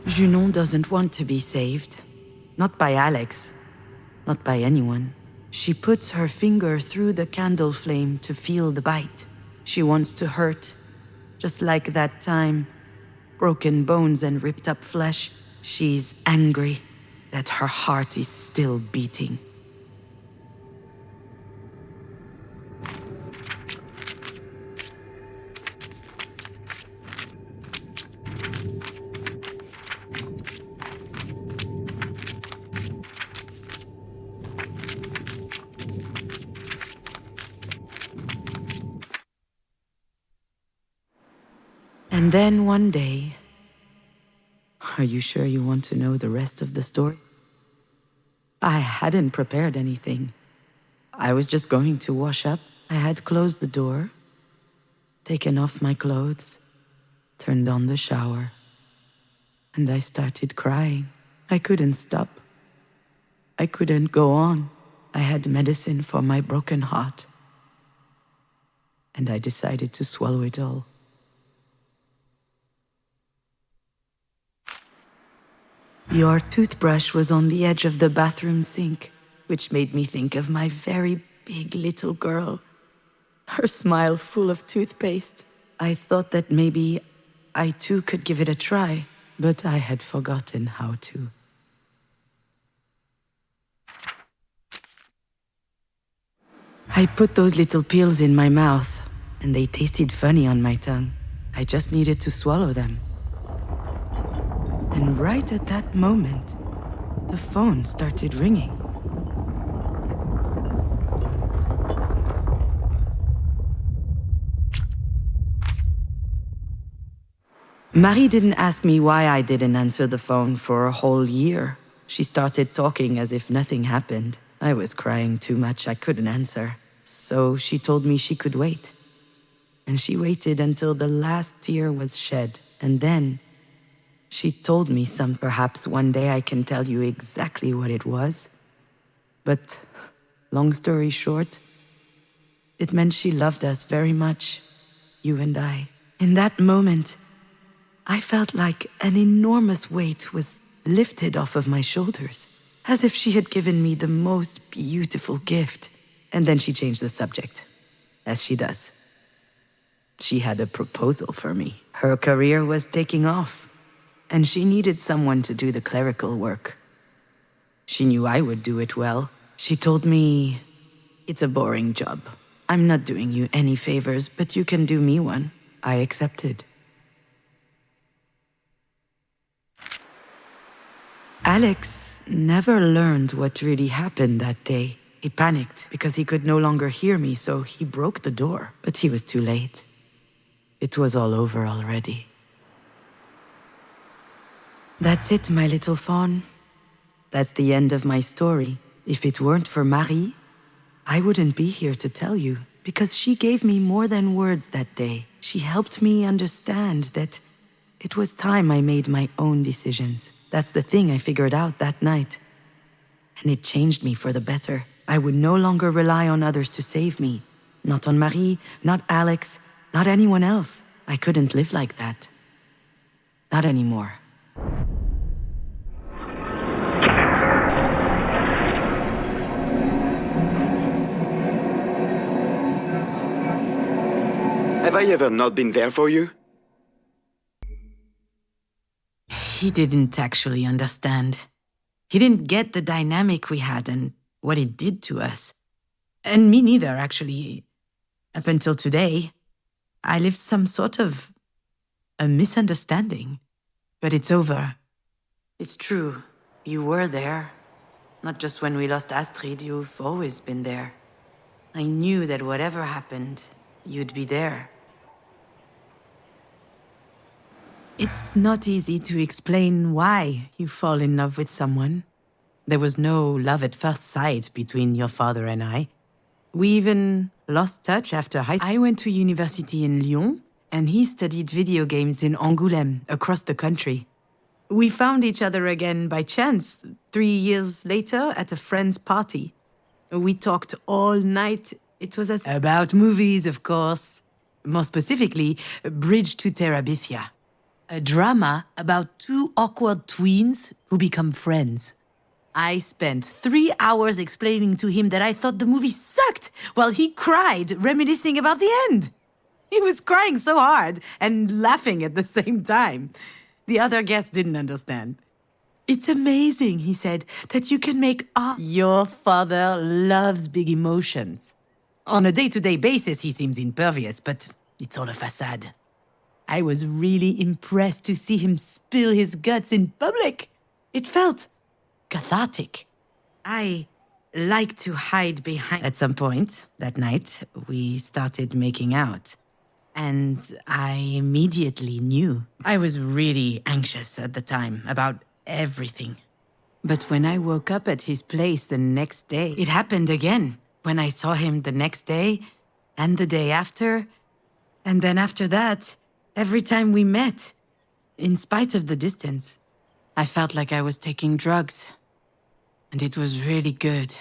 Junon doesn't want to be saved. Not by Alex. Not by anyone. She puts her finger through the candle flame to feel the bite. She wants to hurt. Just like that time. Broken bones and ripped up flesh. She's angry that her heart is still beating. And then one day... Are you sure you want to know the rest of the story? I hadn't prepared anything. I was just going to wash up. I had closed the door, taken off my clothes, turned on the shower, and I started crying. I couldn't stop. I couldn't go on. I had medicine for my broken heart. And I decided to swallow it all. Your toothbrush was on the edge of the bathroom sink, which made me think of my very big little girl. Her smile full of toothpaste. I thought that maybe I too could give it a try, but I had forgotten how to. I put those little pills in my mouth, and they tasted funny on my tongue. I just needed to swallow them. And right at that moment, the phone started ringing. Marie didn't ask me why I didn't answer the phone for a whole year. She started talking as if nothing happened. I was crying too much, I couldn't answer. So she told me she could wait. And she waited until the last tear was shed. And then she told me perhaps one day I can tell you exactly what it was. But, long story short, it meant she loved us very much, you and I. In that moment, I felt like an enormous weight was lifted off of my shoulders, as if she had given me the most beautiful gift. And then she changed the subject, as she does. She had a proposal for me. Her career was taking off. And she needed someone to do the clerical work. She knew I would do it well. She told me, it's a boring job. I'm not doing you any favors, but you can do me one. I accepted. Alex never learned what really happened that day. He panicked because he could no longer hear me, so he broke the door. But he was too late. It was all over already. That's it, my little fawn. That's the end of my story. If it weren't for Marie, I wouldn't be here to tell you, because she gave me more than words that day. She helped me understand that it was time I made my own decisions. That's the thing I figured out that night. And it changed me for the better. I would no longer rely on others to save me. Not on Marie, not Alex, not anyone else. I couldn't live like that. Not anymore. Have I ever not been there for you? He didn't actually understand. He didn't get the dynamic we had and what it did to us. And me neither, actually. Up until today, I lived some sort of a misunderstanding. But it's over. It's true. You were there. Not just when we lost Astrid, you've always been there. I knew that whatever happened, you'd be there. It's not easy to explain why you fall in love with someone. There was no love at first sight between your father and I. We even lost touch after high school. I went to university in Lyon, and he studied video games in Angoulême, across the country. We found each other again by chance, 3 years later at a friend's party. We talked all night. It was about movies, of course. More specifically, Bridge to Terabithia. A drama about two awkward tweens who become friends. I spent 3 hours explaining to him that I thought the movie sucked, while he cried, reminiscing about the end. He was crying so hard and laughing at the same time. The other guests didn't understand. It's amazing, he said, that you can make art. Your father loves big emotions. On a day-to-day basis, he seems impervious, but it's all a facade. I was really impressed to see him spill his guts in public. It felt cathartic. I like to hide behind. At some point that night, we started making out. And I immediately knew. I was really anxious at the time about everything. But when I woke up at his place the next day, it happened again. When I saw him the next day, and the day after, and then after that, every time we met, in spite of the distance, I felt like I was taking drugs. And it was really good.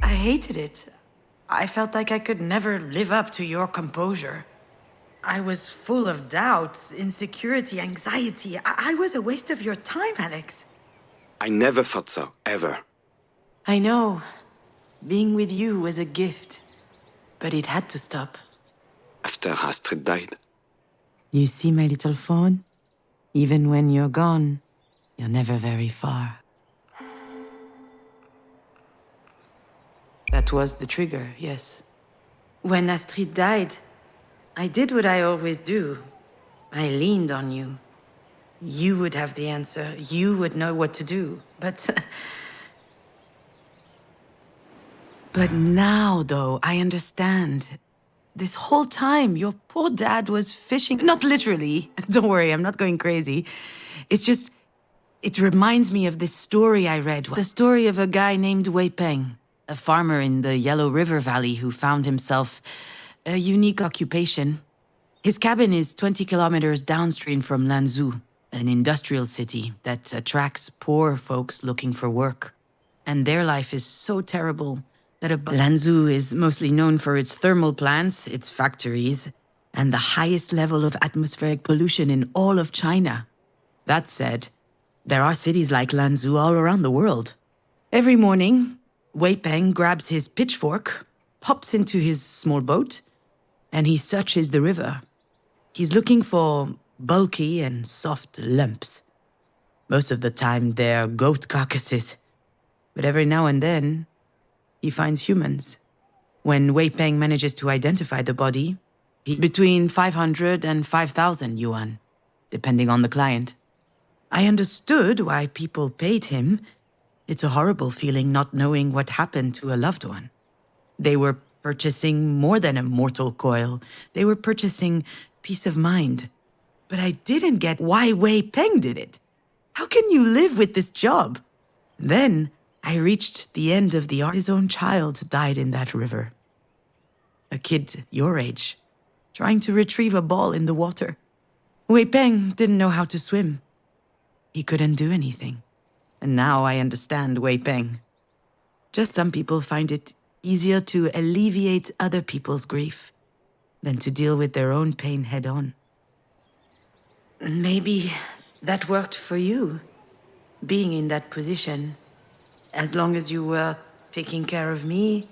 I hated it. I felt like I could never live up to your composure. I was full of doubts, insecurity, anxiety. I was a waste of your time, Alex. I never thought so, ever. I know. Being with you was a gift. But it had to stop. After Astrid died. You see my little phone? Even when you're gone, you're never very far. That was the trigger, yes. When Astrid died, I did what I always do. I leaned on you. You would have the answer. You would know what to do. But now, though, I understand. This whole time, your poor dad was fishing. Not literally. Don't worry, I'm not going crazy. It's just, it reminds me of this story I read. The story of a guy named Wei Peng, a farmer in the Yellow River Valley who found himself a unique occupation. His cabin is 20 kilometers downstream from Lanzhou, an industrial city that attracts poor folks looking for work. And their life is so terrible that Lanzhou is mostly known for its thermal plants, its factories, and the highest level of atmospheric pollution in all of China. That said, there are cities like Lanzhou all around the world. Every morning, Wei Peng grabs his pitchfork, pops into his small boat, and he searches the river. He's looking for bulky and soft lumps. Most of the time, they're goat carcasses. But every now and then, he finds humans. When Wei Peng manages to identify the body, between 500 and 5,000 yuan, depending on the client. I understood why people paid him. It's a horrible feeling not knowing what happened to a loved one. They were purchasing more than a mortal coil. They were purchasing peace of mind. But I didn't get why Wei Peng did it. How can you live with this job? Then I reached the end of the arc. His own child died in that river. A kid your age, trying to retrieve a ball in the water. Wei Peng didn't know how to swim. He couldn't do anything. And now I understand Wei Peng. Just some people find it easier to alleviate other people's grief than to deal with their own pain head-on. Maybe that worked for you, being in that position. As long as you were taking care of me,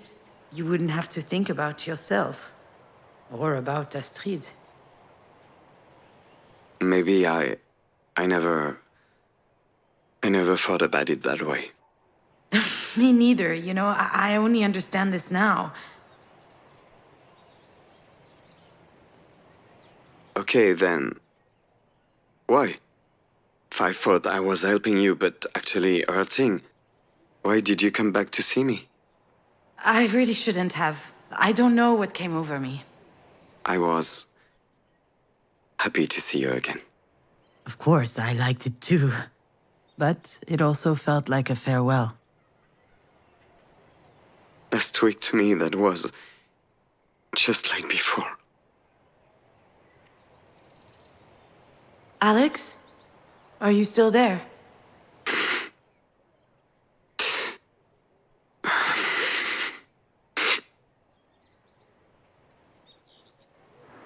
you wouldn't have to think about yourself or about Astrid. Maybe I never thought about it that way. Me neither, you know, I only understand this now. Okay, then. Why? If I thought I was helping you, but actually hurting, why did you come back to see me? I really shouldn't have. I don't know what came over me. I was happy to see you again. Of course, I liked it too. But it also felt like a farewell. Last week to me, that was just like before. Alex? Are you still there?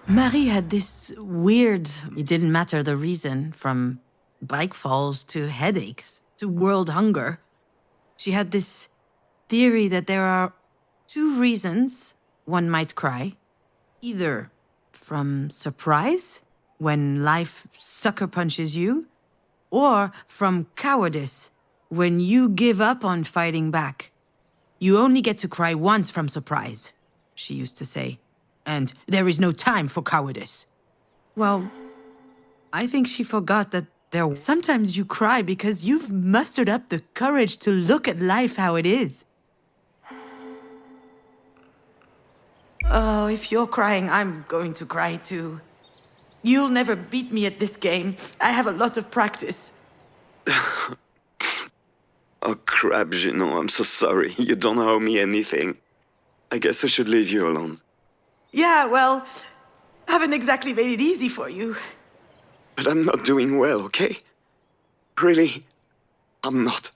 Marie had this weird, it didn't matter the reason, from bike falls to headaches to world hunger. She had this theory that there are two reasons one might cry. Either from surprise, when life sucker punches you, or from cowardice, when you give up on fighting back. You only get to cry once from surprise, she used to say. And there is no time for cowardice. Well, I think she forgot that sometimes you cry because you've mustered up the courage to look at life how it is. Oh, if you're crying, I'm going to cry too. You'll never beat me at this game. I have a lot of practice. Oh crap, Gino, I'm so sorry. You don't owe me anything. I guess I should leave you alone. Yeah, well, I haven't exactly made it easy for you. But I'm not doing well, okay? Really, I'm not.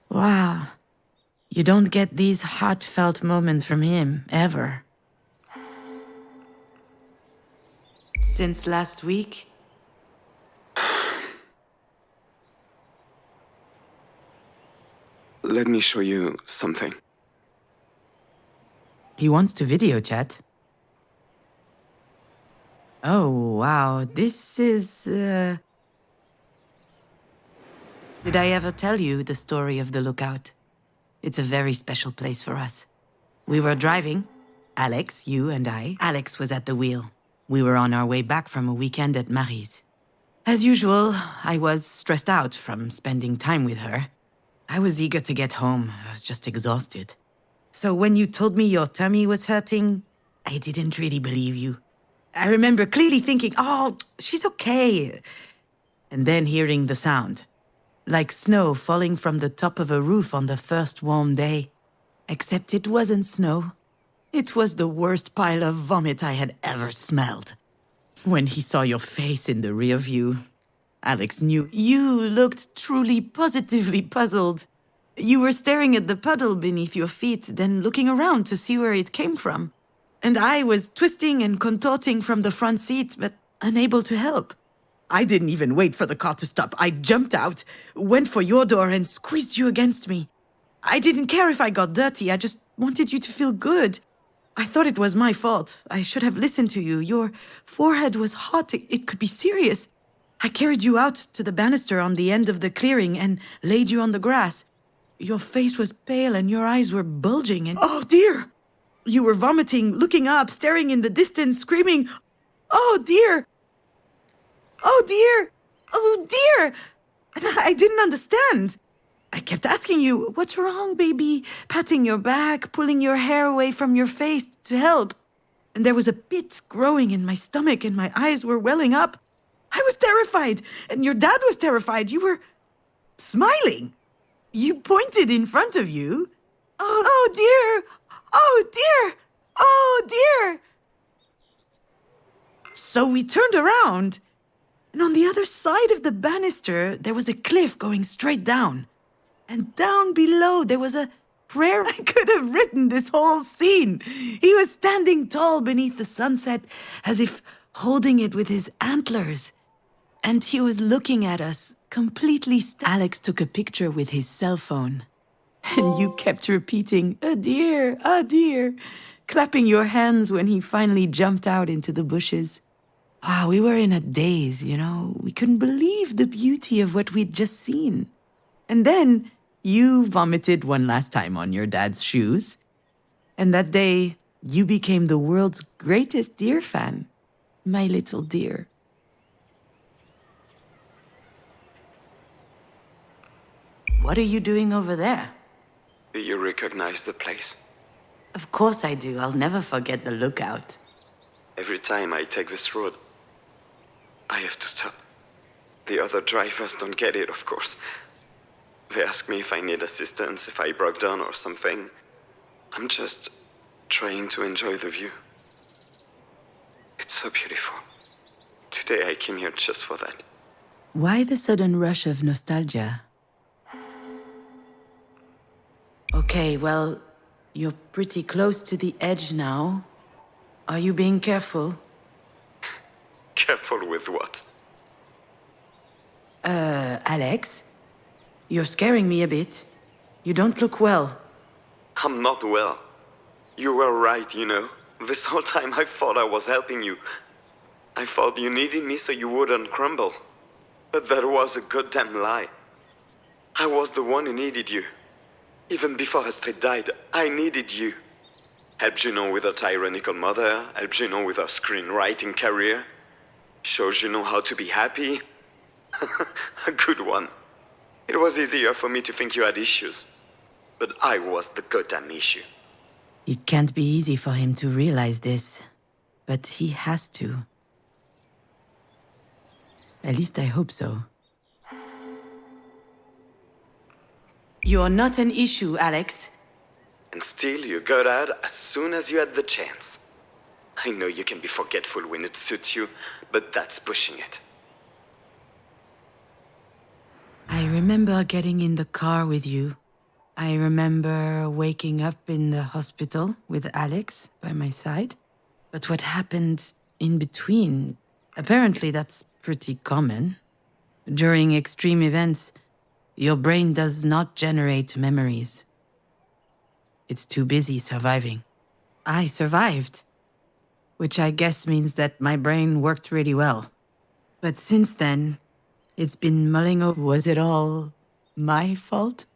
Wow. You don't get these heartfelt moments from him, ever. Since last week? Let me show you something. He wants to video chat. Oh, wow. This is, Did I ever tell you the story of the Lookout? It's a very special place for us. We were driving. Alex, you and I. Alex was at the wheel. We were on our way back from a weekend at Marie's. As usual, I was stressed out from spending time with her. I was eager to get home. I was just exhausted. So when you told me your tummy was hurting, I didn't really believe you. I remember clearly thinking, oh, she's okay. And then hearing the sound. Like snow falling from the top of a roof on the first warm day. Except it wasn't snow. It was the worst pile of vomit I had ever smelled. When he saw your face in the rear view, Alex knew you looked truly positively puzzled. You were staring at the puddle beneath your feet, then looking around to see where it came from. And I was twisting and contorting from the front seat, but unable to help. I didn't even wait for the car to stop. I jumped out, went for your door, and squeezed you against me. I didn't care if I got dirty. I just wanted you to feel good. I thought it was my fault. I should have listened to you. Your forehead was hot. It could be serious. I carried you out to the banister on the end of the clearing and laid you on the grass. Your face was pale and your eyes were bulging and... Oh, dear! You were vomiting, looking up, staring in the distance, screaming, "Oh, dear! Oh, dear! Oh, dear!" And I didn't understand. I kept asking you, "What's wrong, baby?" Patting your back, pulling your hair away from your face to help. And there was a pit growing in my stomach and my eyes were welling up. I was terrified, and your dad was terrified. You were smiling. You pointed in front of you. Oh dear! Oh dear! Oh dear! So we turned around, and on the other side of the banister, there was a cliff going straight down. And down below, there was a prayer. I could have written this whole scene. He was standing tall beneath the sunset, as if holding it with his antlers. And he was looking at us, completely Alex took a picture with his cell phone. And you kept repeating, "Ah dear, ah dear," clapping your hands when he finally jumped out into the bushes. We were in a daze, you know. We couldn't believe the beauty of what we'd just seen. And then you vomited one last time on your dad's shoes. And that day, you became the world's greatest deer fan. My little dear. What are you doing over there? Do you recognize the place? Of course I do. I'll never forget the lookout. Every time I take this road, I have to stop. The other drivers don't get it, of course. They ask me if I need assistance, if I broke down or something. I'm just trying to enjoy the view. It's so beautiful. Today I came here just for that. Why the sudden rush of nostalgia? Okay, well, you're pretty close to the edge now. Are you being careful? Careful with what? Alex? You're scaring me a bit. You don't look well. I'm not well. You were right, you know. This whole time I thought I was helping you. I thought you needed me so you wouldn't crumble. But that was a goddamn lie. I was the one who needed you. Even before Astrid died, I needed you. Helped Juno with her tyrannical mother, helped Juno with her screenwriting career. Shows Juno how to be happy. A good one. It was easier for me to think you had issues. But I was the goddamn issue. It can't be easy for him to realize this, but he has to. At least I hope so. You're not an issue, Alex. And still you got out as soon as you had the chance. I know you can be forgetful when it suits you, but that's pushing it. I remember getting in the car with you. I remember waking up in the hospital with Alex by my side. But what happened in between, apparently that's pretty common. During extreme events, your brain does not generate memories. It's too busy surviving. I survived, which I guess means that my brain worked really well. But since then, it's been mulling over. Was it all my fault?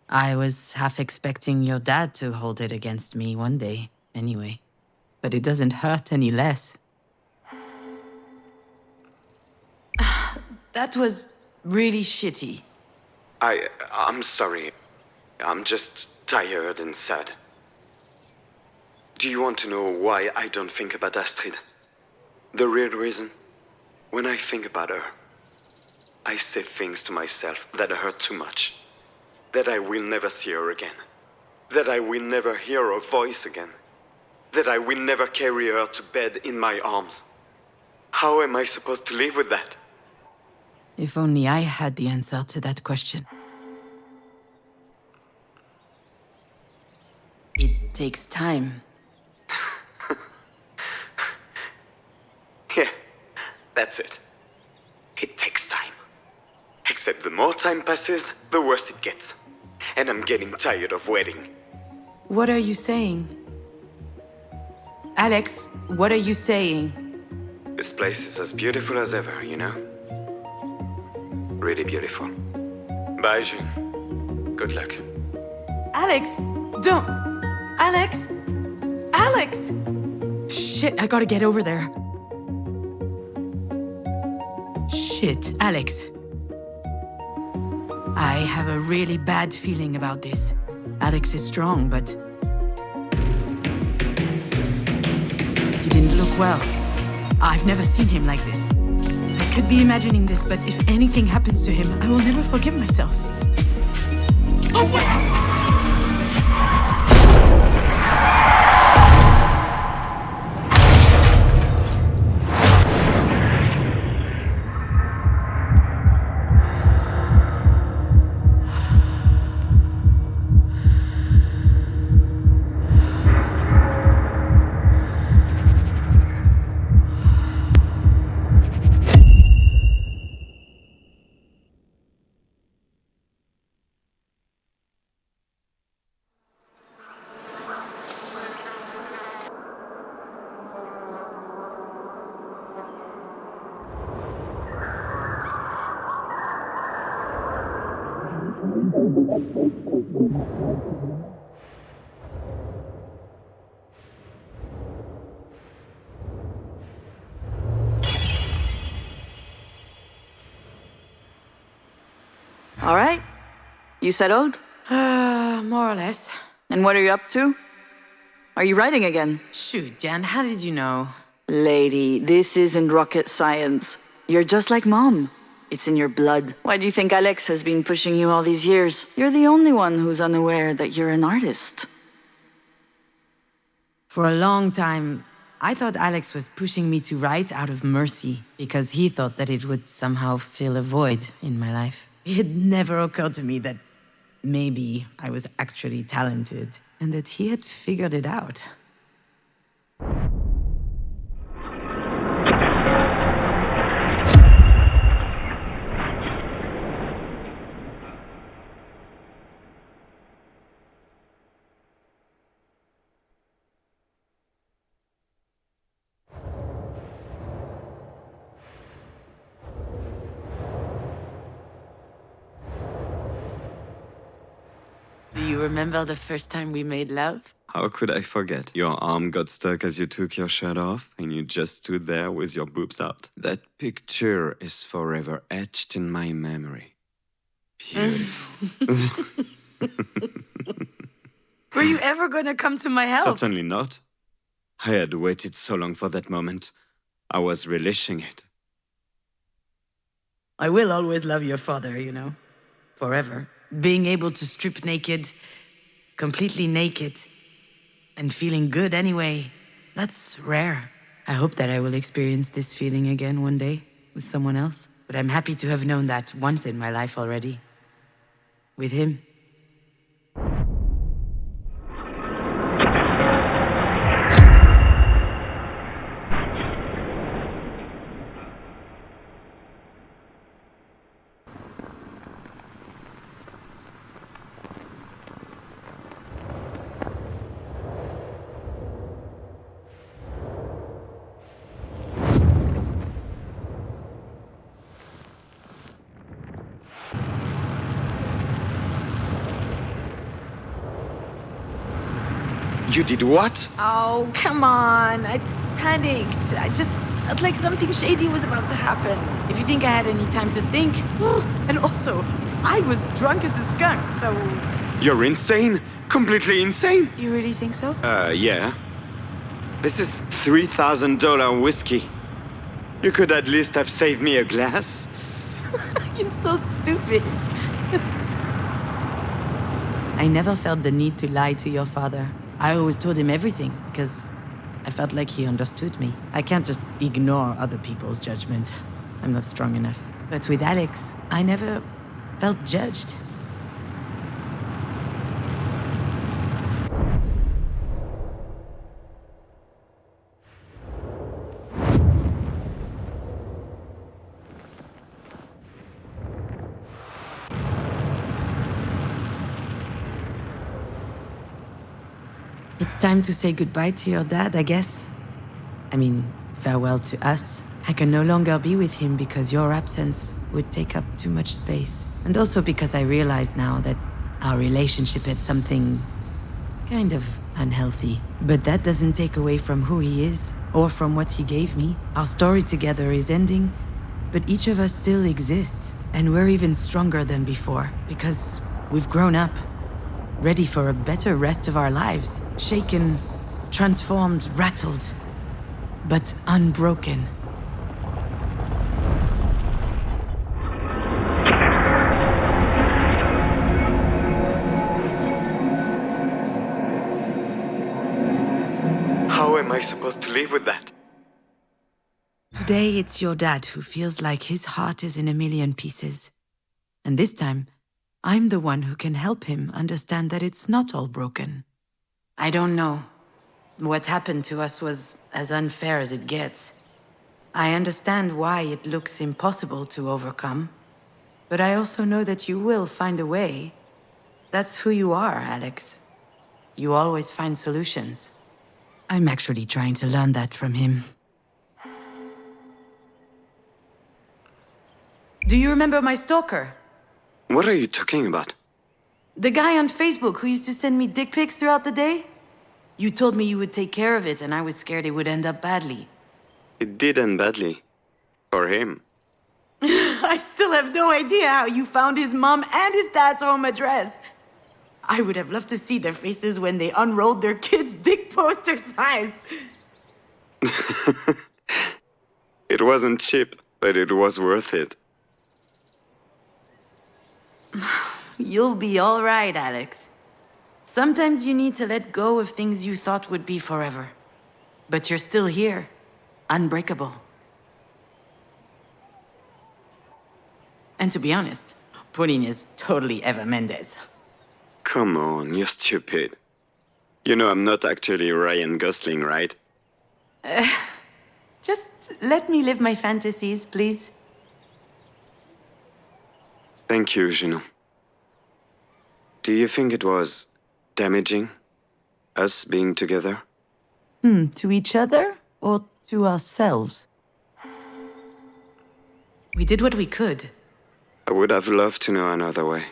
I was half expecting your dad to hold it against me one day, anyway. But it doesn't hurt any less. That was really shitty. I'm sorry. I'm just tired and sad. Do you want to know why I don't think about Astrid? The real reason? When I think about her, I say things to myself that hurt too much. That I will never see her again. That I will never hear her voice again. That I will never carry her to bed in my arms. How am I supposed to live with that? If only I had the answer to that question. It takes time. Yeah, that's it. It takes time. Except the more time passes, the worse it gets. And I'm getting tired of waiting. What are you saying? Alex, what are you saying? This place is as beautiful as ever, you know? Really beautiful. Bye, June. Good luck. Alex, don't... Alex! Alex! Shit, I gotta get over there. Shit, Alex. I have a really bad feeling about this. Alex is strong, but... he didn't look well. I've never seen him like this. I could be imagining this, but if anything happens to him, I will never forgive myself. All right. You settled? More or less. And what are you up to? Are you writing again? Shoot, Jan, how did you know? Lady, this isn't rocket science. You're just like Mom. It's in your blood. Why do you think Alex has been pushing you all these years? You're the only one who's unaware that you're an artist. For a long time, I thought Alex was pushing me to write out of mercy because he thought that it would somehow fill a void in my life. It never occurred to me that maybe I was actually talented and that he had figured it out. Do you remember the first time we made love? How could I forget? Your arm got stuck as you took your shirt off, and you just stood there with your boobs out. That picture is forever etched in my memory. Beautiful. Were you ever gonna come to my help? Certainly not. I had waited so long for that moment. I was relishing it. I will always love your father, you know. Forever. Being able to strip naked, completely naked, and feeling good anyway, that's rare. I hope that I will experience this feeling again one day with someone else. But I'm happy to have known that once in my life already. With him. You did what? Oh, come on. I panicked. I just felt like something shady was about to happen. If you think I had any time to think. And also, I was drunk as a skunk, so... You're insane? Completely insane? You really think so? Yeah. This is $3,000 whiskey. You could at least have saved me a glass. You're so stupid. I never felt the need to lie to your father. I always told him everything because I felt like he understood me. I can't just ignore other people's judgment. I'm not strong enough. But with Alex, I never felt judged. It's time to say goodbye to your dad, I guess. I mean, farewell to us. I can no longer be with him because your absence would take up too much space. And also because I realize now that our relationship had something kind of unhealthy. But that doesn't take away from who he is or from what he gave me. Our story together is ending, but each of us still exists. And we're even stronger than before because we've grown up. Ready for a better rest of our lives. Shaken, transformed, rattled, but unbroken. am I supposed to live with that? Today, it's your dad who feels like his heart is in a million pieces. And this time, I'm the one who can help him understand that it's not all broken. I don't know. What happened to us was as unfair as it gets. I understand why it looks impossible to overcome. But I also know that you will find a way. That's who you are, Alex. You always find solutions. I'm actually trying to learn that from him. Do you remember my stalker? What are you talking about? The guy on Facebook who used to send me dick pics throughout the day? You told me you would take care of it, and I was scared it would end up badly. It did end badly. For him. I still have no idea how you found his mom and his dad's home address. I would have loved to see their faces when they unrolled their kids' dick poster size. It wasn't cheap, but it was worth it. You'll be all right, Alex. Sometimes you need to let go of things you thought would be forever. But you're still here, unbreakable. And to be honest, Pauline is totally Eva Mendes. Come on, you're stupid. You know I'm not actually Ryan Gosling, right? Just let me live my fantasies, please. Thank you, Juno. Do you think it was damaging, us being together? To each other or to ourselves? We did what we could. I would have loved to know another way.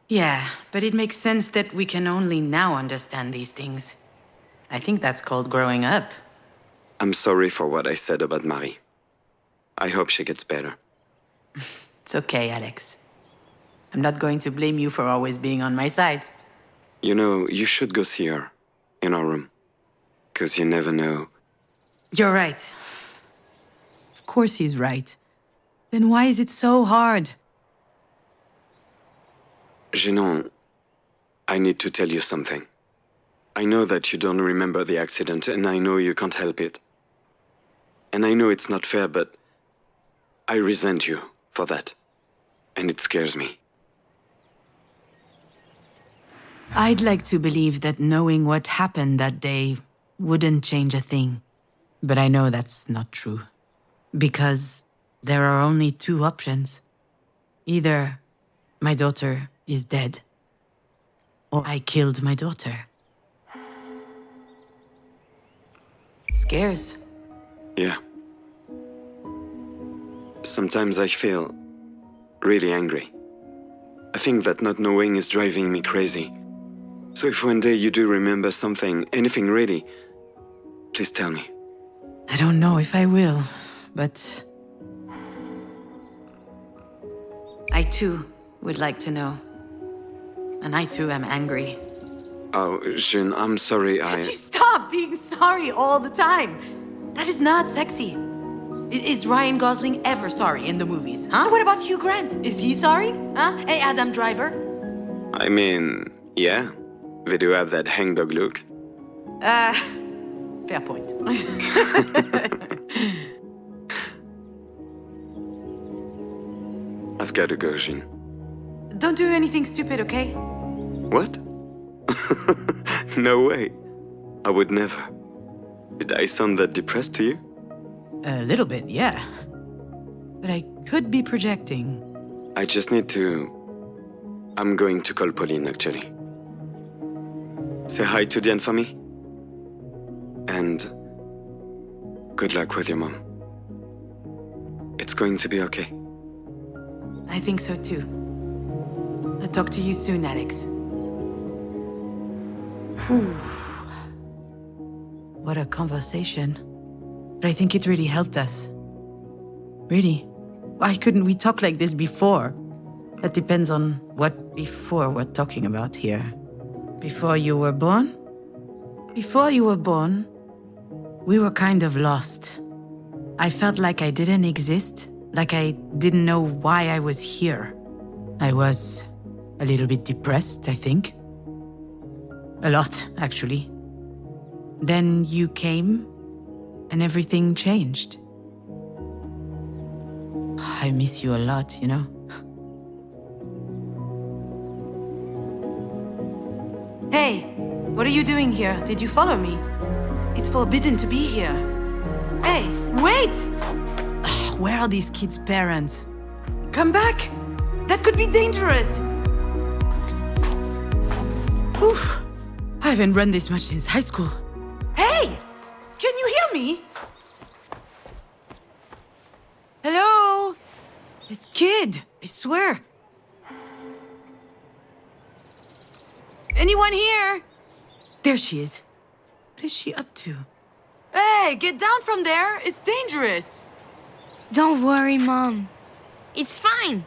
Yeah, but it makes sense that we can only now understand these things. I think that's called growing up. I'm sorry for what I said about Marie. I hope she gets better. It's okay, Alex. I'm not going to blame you for always being on my side. You know, you should go see her in our room. 'Cause you never know. You're right. Of course he's right. Then why is it so hard? Juno, I need to tell you something. I know that you don't remember the accident, and I know you can't help it. And I know it's not fair, but I resent you for that. And it scares me. I'd like to believe that knowing what happened that day wouldn't change a thing. But I know that's not true. Because there are only two options. Either my daughter is dead, or I killed my daughter. Scares. Yeah. Sometimes I feel really angry. I think that not knowing is driving me crazy. So if one day you do remember something, anything really, please tell me. I don't know if I will, but I too would like to know. And I too am angry. Oh, June, I'm sorry, Could you stop being sorry all the time? That is not sexy. Is Ryan Gosling ever sorry in the movies, huh? What about Hugh Grant? Is he sorry? Huh? Hey, Adam Driver? I mean, yeah. They do have that hangdog look. Fair point. I've got to go, June. Don't do anything stupid, okay? What? No way. I would never. Did I sound that depressed to you? A little bit, yeah. But I could be projecting. I just need to... I'm going to call Pauline, actually. Say hi to Diane for me. And good luck with your mom. It's going to be okay. I think so too. I'll talk to you soon, Alex. What a conversation. But I think it really helped us. Really? Why couldn't we talk like this before? That depends on what before we're talking about here. Before you were born? Before you were born, we were kind of lost. I felt like I didn't exist, like I didn't know why I was here. I was a little bit depressed, I think. A lot, actually. Then you came, and everything changed. I miss you a lot, you know? Hey, what are you doing here? Did you follow me? It's forbidden to be here. Hey, wait! Where are these kids' parents? Come back! That could be dangerous! Oof! I haven't run this much since high school. Hey! Can you hear me? Hello? This kid, I swear. Anyone here? There she is. What is she up to? Hey, get down from there. It's dangerous. Don't worry, Mom. It's fine.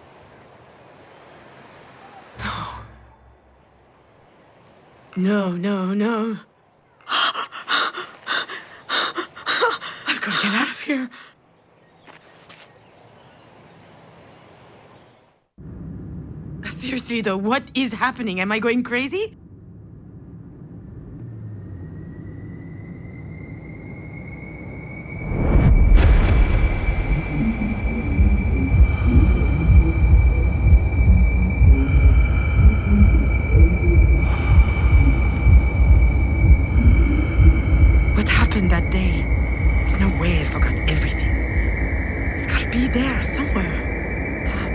No, no, no. I've got to get out of here. Seriously, though, what is happening? Am I going crazy? What happened that day? There's no way I forgot everything. It's gotta be there somewhere. But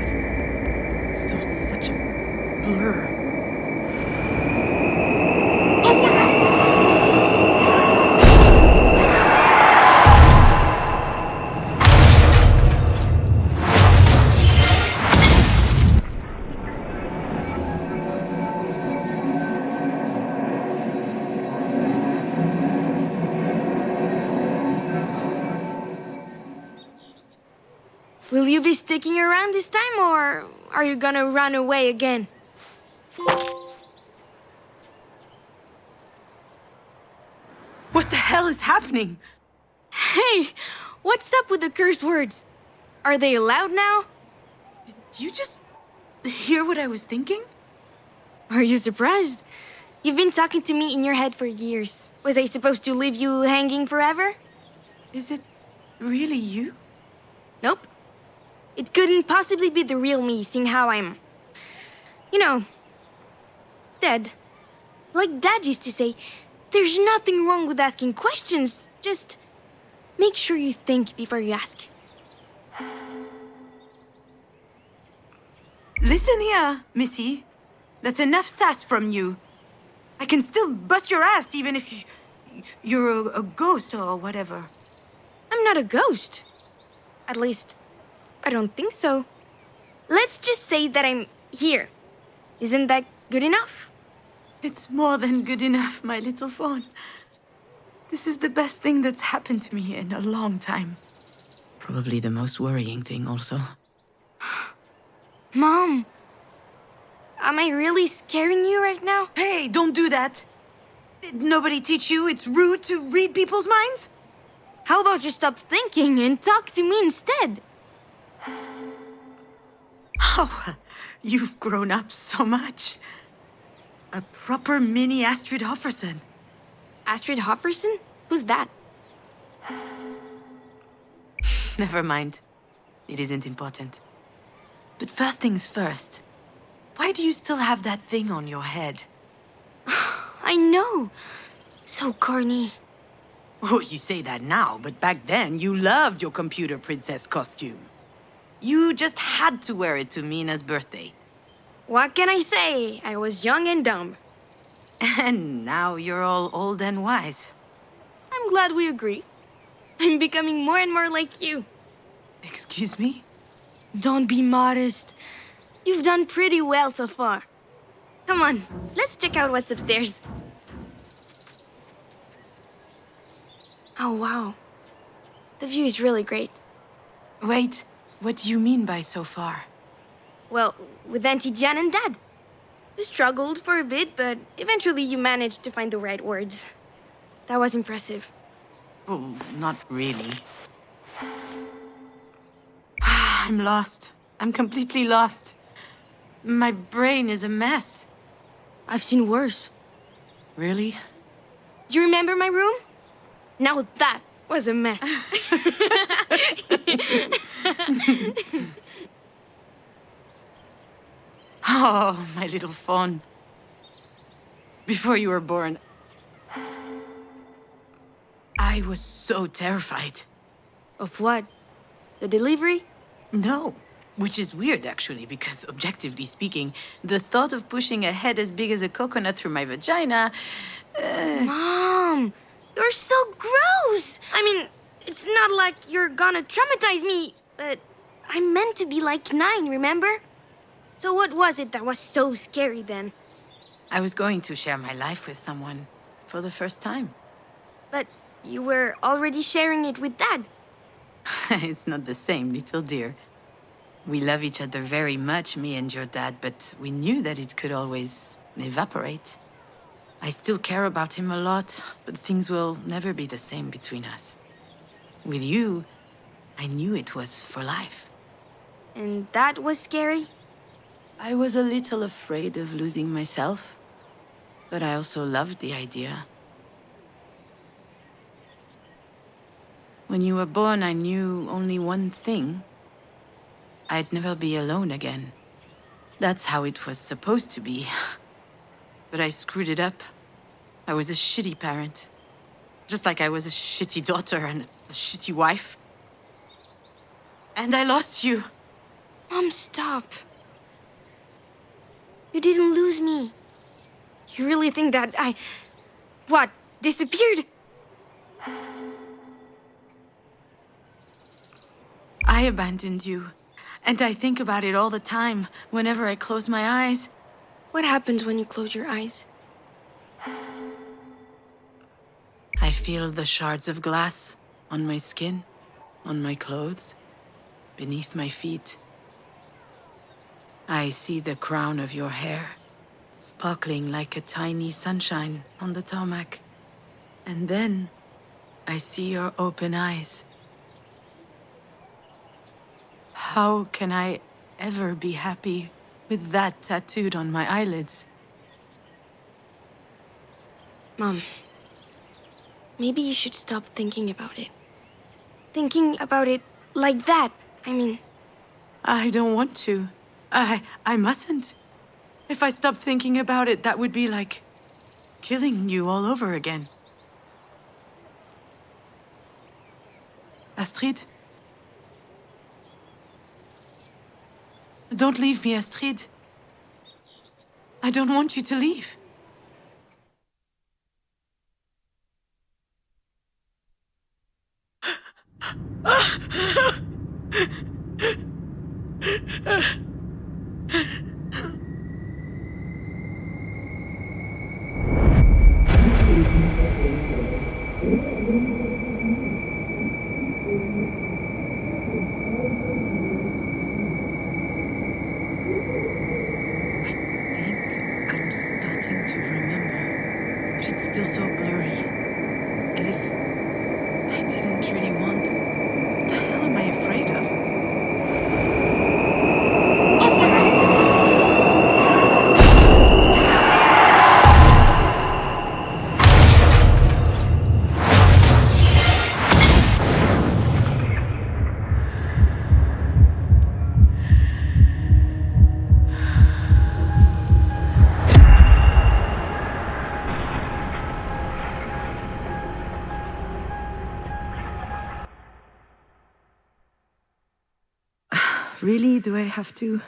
it's still such a blur. Will you be sticking around this time, or are you gonna run away again? What the hell is happening? Hey, what's up with the curse words? Are they allowed now? Did you just hear what I was thinking? Are you surprised? You've been talking to me in your head for years. Was I supposed to leave you hanging forever? Is it really you? Nope. It couldn't possibly be the real me, seeing how I'm, you know, dead. Like Dad used to say, there's nothing wrong with asking questions. Just make sure you think before you ask. Listen here, Missy. That's enough sass from you. I can still bust your ass even if you're a ghost or whatever. I'm not a ghost. At least, I don't think so. Let's just say that I'm here. Isn't that good enough? It's more than good enough, my little fawn. This is the best thing that's happened to me in a long time. Probably the most worrying thing also. Mom, am I really scaring you right now? Hey, don't do that. Did nobody teach you it's rude to read people's minds? How about you stop thinking and talk to me instead? Oh, you've grown up so much. A proper mini Astrid Hofferson. Astrid Hofferson? Who's that? Never mind. It isn't important. But first things first. Why do you still have that thing on your head? I know. So corny. Oh, you say that now, but back then you loved your computer princess costume. You just had to wear it to Mina's birthday. What can I say? I was young and dumb. And now you're all old and wise. I'm glad we agree. I'm becoming more and more like you. Excuse me? Don't be modest. You've done pretty well so far. Come on, let's check out what's upstairs. Oh, wow. The view is really great. Wait, what do you mean by so far? Well, with Auntie Jan and Dad. You struggled for a bit, but eventually you managed to find the right words. That was impressive. Oh, not really. I'm lost. I'm completely lost. My brain is a mess. I've seen worse. Really? Do you remember my room? Now that was a mess. Oh, my little fawn. Before you were born, I was so terrified. Of what? The delivery? No, which is weird actually, because objectively speaking, the thought of pushing a head as big as a coconut through my vagina... Mom, you're so gross. I mean, it's not like you're gonna traumatize me, but I'm meant to be like 9, remember? So what was it that was so scary then? I was going to share my life with someone for the first time. But you were already sharing it with Dad. It's not the same, little dear. We love each other very much, me and your dad, but we knew that it could always evaporate. I still care about him a lot, but things will never be the same between us. With you, I knew it was for life. And that was scary? I was a little afraid of losing myself, but I also loved the idea. When you were born, I knew only one thing. I'd never be alone again. That's how it was supposed to be. But I screwed it up. I was a shitty parent. Just like I was a shitty daughter and a shitty wife. And I lost you. Mom, stop. You didn't lose me. You really think that I... what, disappeared? I abandoned you. And I think about it all the time, whenever I close my eyes. What happens when you close your eyes? I feel the shards of glass on my skin, on my clothes, beneath my feet. I see the crown of your hair, sparkling like a tiny sunshine on the tarmac. And then I see your open eyes. How can I ever be happy with that tattooed on my eyelids? Mom, maybe you should stop thinking about it. Thinking about it like that, I mean. I don't want to. I mustn't. If I stopped thinking about it, that would be like killing you all over again. Astrid? Don't leave me, Astrid. I don't want you to leave. I'm starting to remember, but it's still so blurry. As if I didn't really want. What the hell am I afraid of? Really? Do I have to?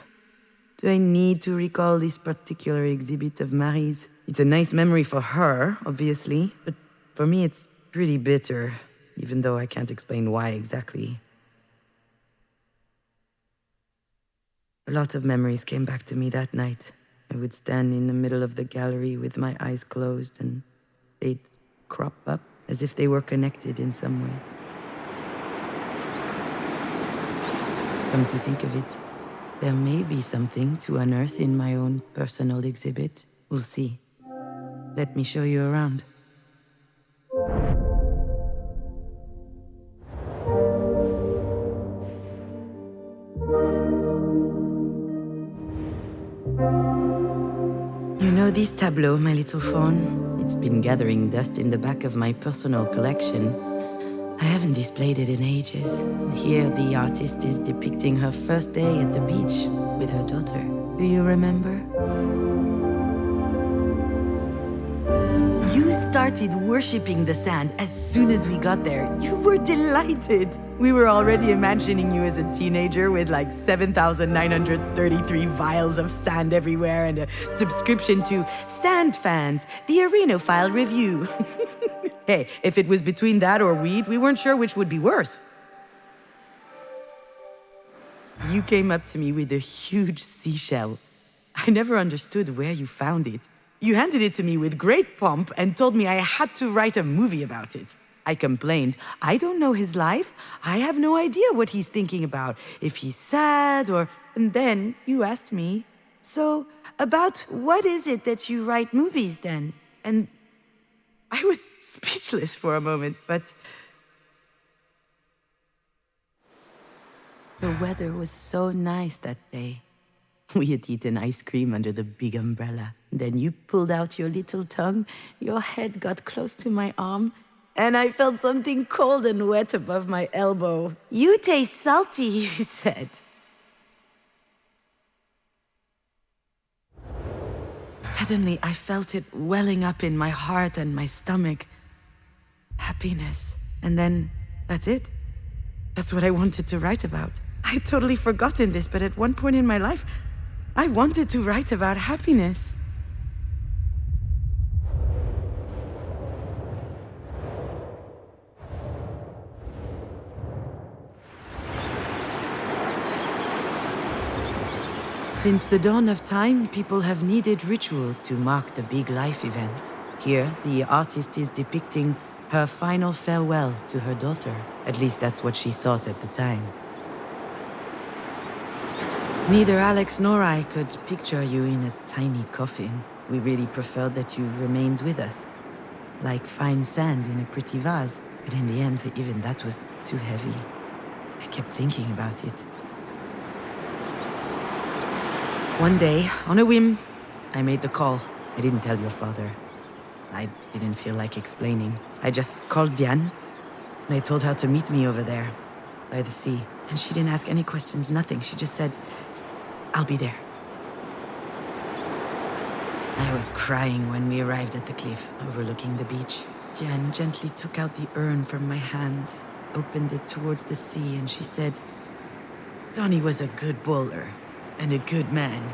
Do I need to recall this particular exhibit of Marie's? It's a nice memory for her, obviously, but for me it's pretty bitter, even though I can't explain why exactly. A lot of memories came back to me that night. I would stand in the middle of the gallery with my eyes closed and they'd crop up as if they were connected in some way. Come to think of it, there may be something to unearth in my own personal exhibit. We'll see. Let me show you around. You know this tableau, my little fawn? It's been gathering dust in the back of my personal collection. I haven't displayed it in ages. Here, the artist is depicting her first day at the beach with her daughter. Do you remember? You started worshipping the sand as soon as we got there. You were delighted. We were already imagining you as a teenager with like 7,933 vials of sand everywhere and a subscription to Sand Fans, the Arenophile Review. Hey, if it was between that or weed, we weren't sure which would be worse. You came up to me with a huge seashell. I never understood where you found it. You handed it to me with great pomp and told me I had to write a movie about it. I complained, I don't know his life. I have no idea what he's thinking about, if he's sad or... And then you asked me, so about what is it that you write movies then? And I was speechless for a moment, but... The weather was so nice that day. We had eaten ice cream under the big umbrella. Then you pulled out your little tongue, your head got close to my arm, and I felt something cold and wet above my elbow. You taste salty, you said. Suddenly, I felt it welling up in my heart and my stomach. Happiness. And then, that's it. That's what I wanted to write about. I'd totally forgotten this, but at one point in my life, I wanted to write about happiness. Since the dawn of time, people have needed rituals to mark the big life events. Here, the artist is depicting her final farewell to her daughter. At least that's what she thought at the time. Neither Alex nor I could picture you in a tiny coffin. We really preferred that you remained with us, like fine sand in a pretty vase. But in the end, even that was too heavy. I kept thinking about it. One day, on a whim, I made the call. I didn't tell your father. I didn't feel like explaining. I just called Diane, and I told her to meet me over there, by the sea. And she didn't ask any questions, nothing. She just said, I'll be there. I was crying when we arrived at the cliff overlooking the beach. Diane gently took out the urn from my hands, opened it towards the sea, and she said, Donnie was a good bowler and a good man.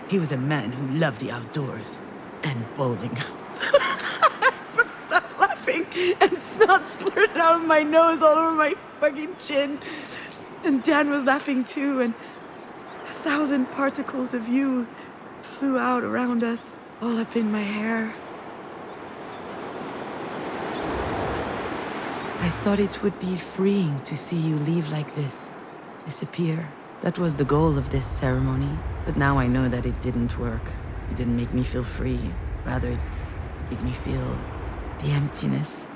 He was a man who loved the outdoors and bowling. I burst out laughing and snot splurted out of my nose all over my fucking chin. And Dan was laughing too, and 1,000 particles of you flew out around us, all up in my hair. I thought it would be freeing to see you leave like this, disappear. That was the goal of this ceremony, but now I know that it didn't work. It didn't make me feel free. Rather, it made me feel the emptiness.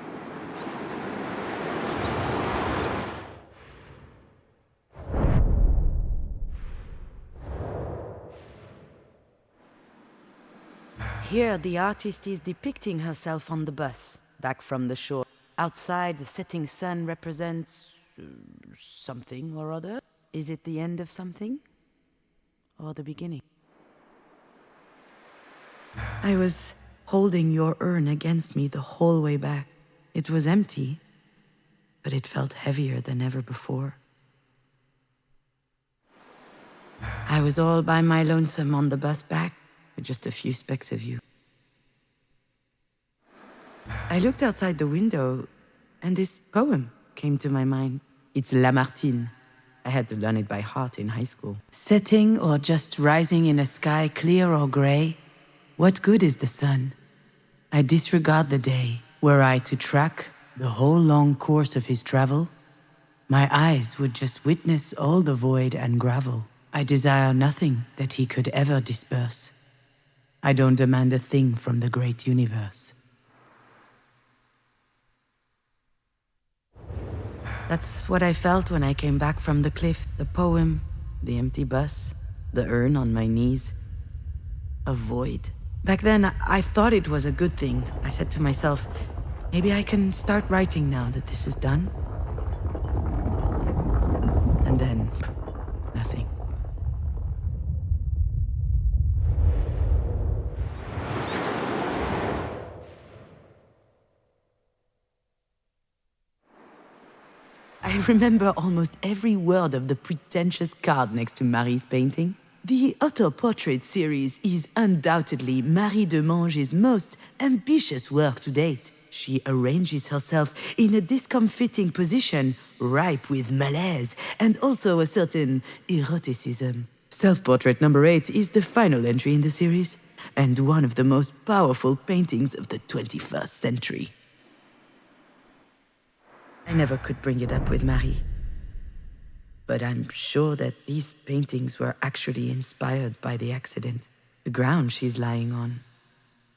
Here, the artist is depicting herself on the bus, back from the shore. Outside, the setting sun represents something or other. Is it the end of something? Or the beginning? I was holding your urn against me the whole way back. It was empty, but it felt heavier than ever before. I was all by my lonesome on the bus back, with just a few specks of you. I looked outside the window, and this poem came to my mind. It's Lamartine. I had to learn it by heart in high school. Setting or just rising in a sky clear or gray, what good is the sun? I disregard the day. Were I to track the whole long course of his travel, my eyes would just witness all the void and gravel. I desire nothing that he could ever disperse. I don't demand a thing from the great universe. That's what I felt when I came back from the cliff. The poem, the empty bus, the urn on my knees. A void. Back then, I thought it was a good thing. I said to myself, maybe I can start writing now that this is done. And then, nothing. I remember almost every word of the pretentious card next to Marie's painting. The auto-portrait series is undoubtedly Marie de Mange's most ambitious work to date. She arranges herself in a discomfiting position, ripe with malaise and also a certain eroticism. Self-portrait number 8 is the final entry in the series, and one of the most powerful paintings of the 21st century. I never could bring it up with Marie. But I'm sure that these paintings were actually inspired by the accident. The ground she's lying on.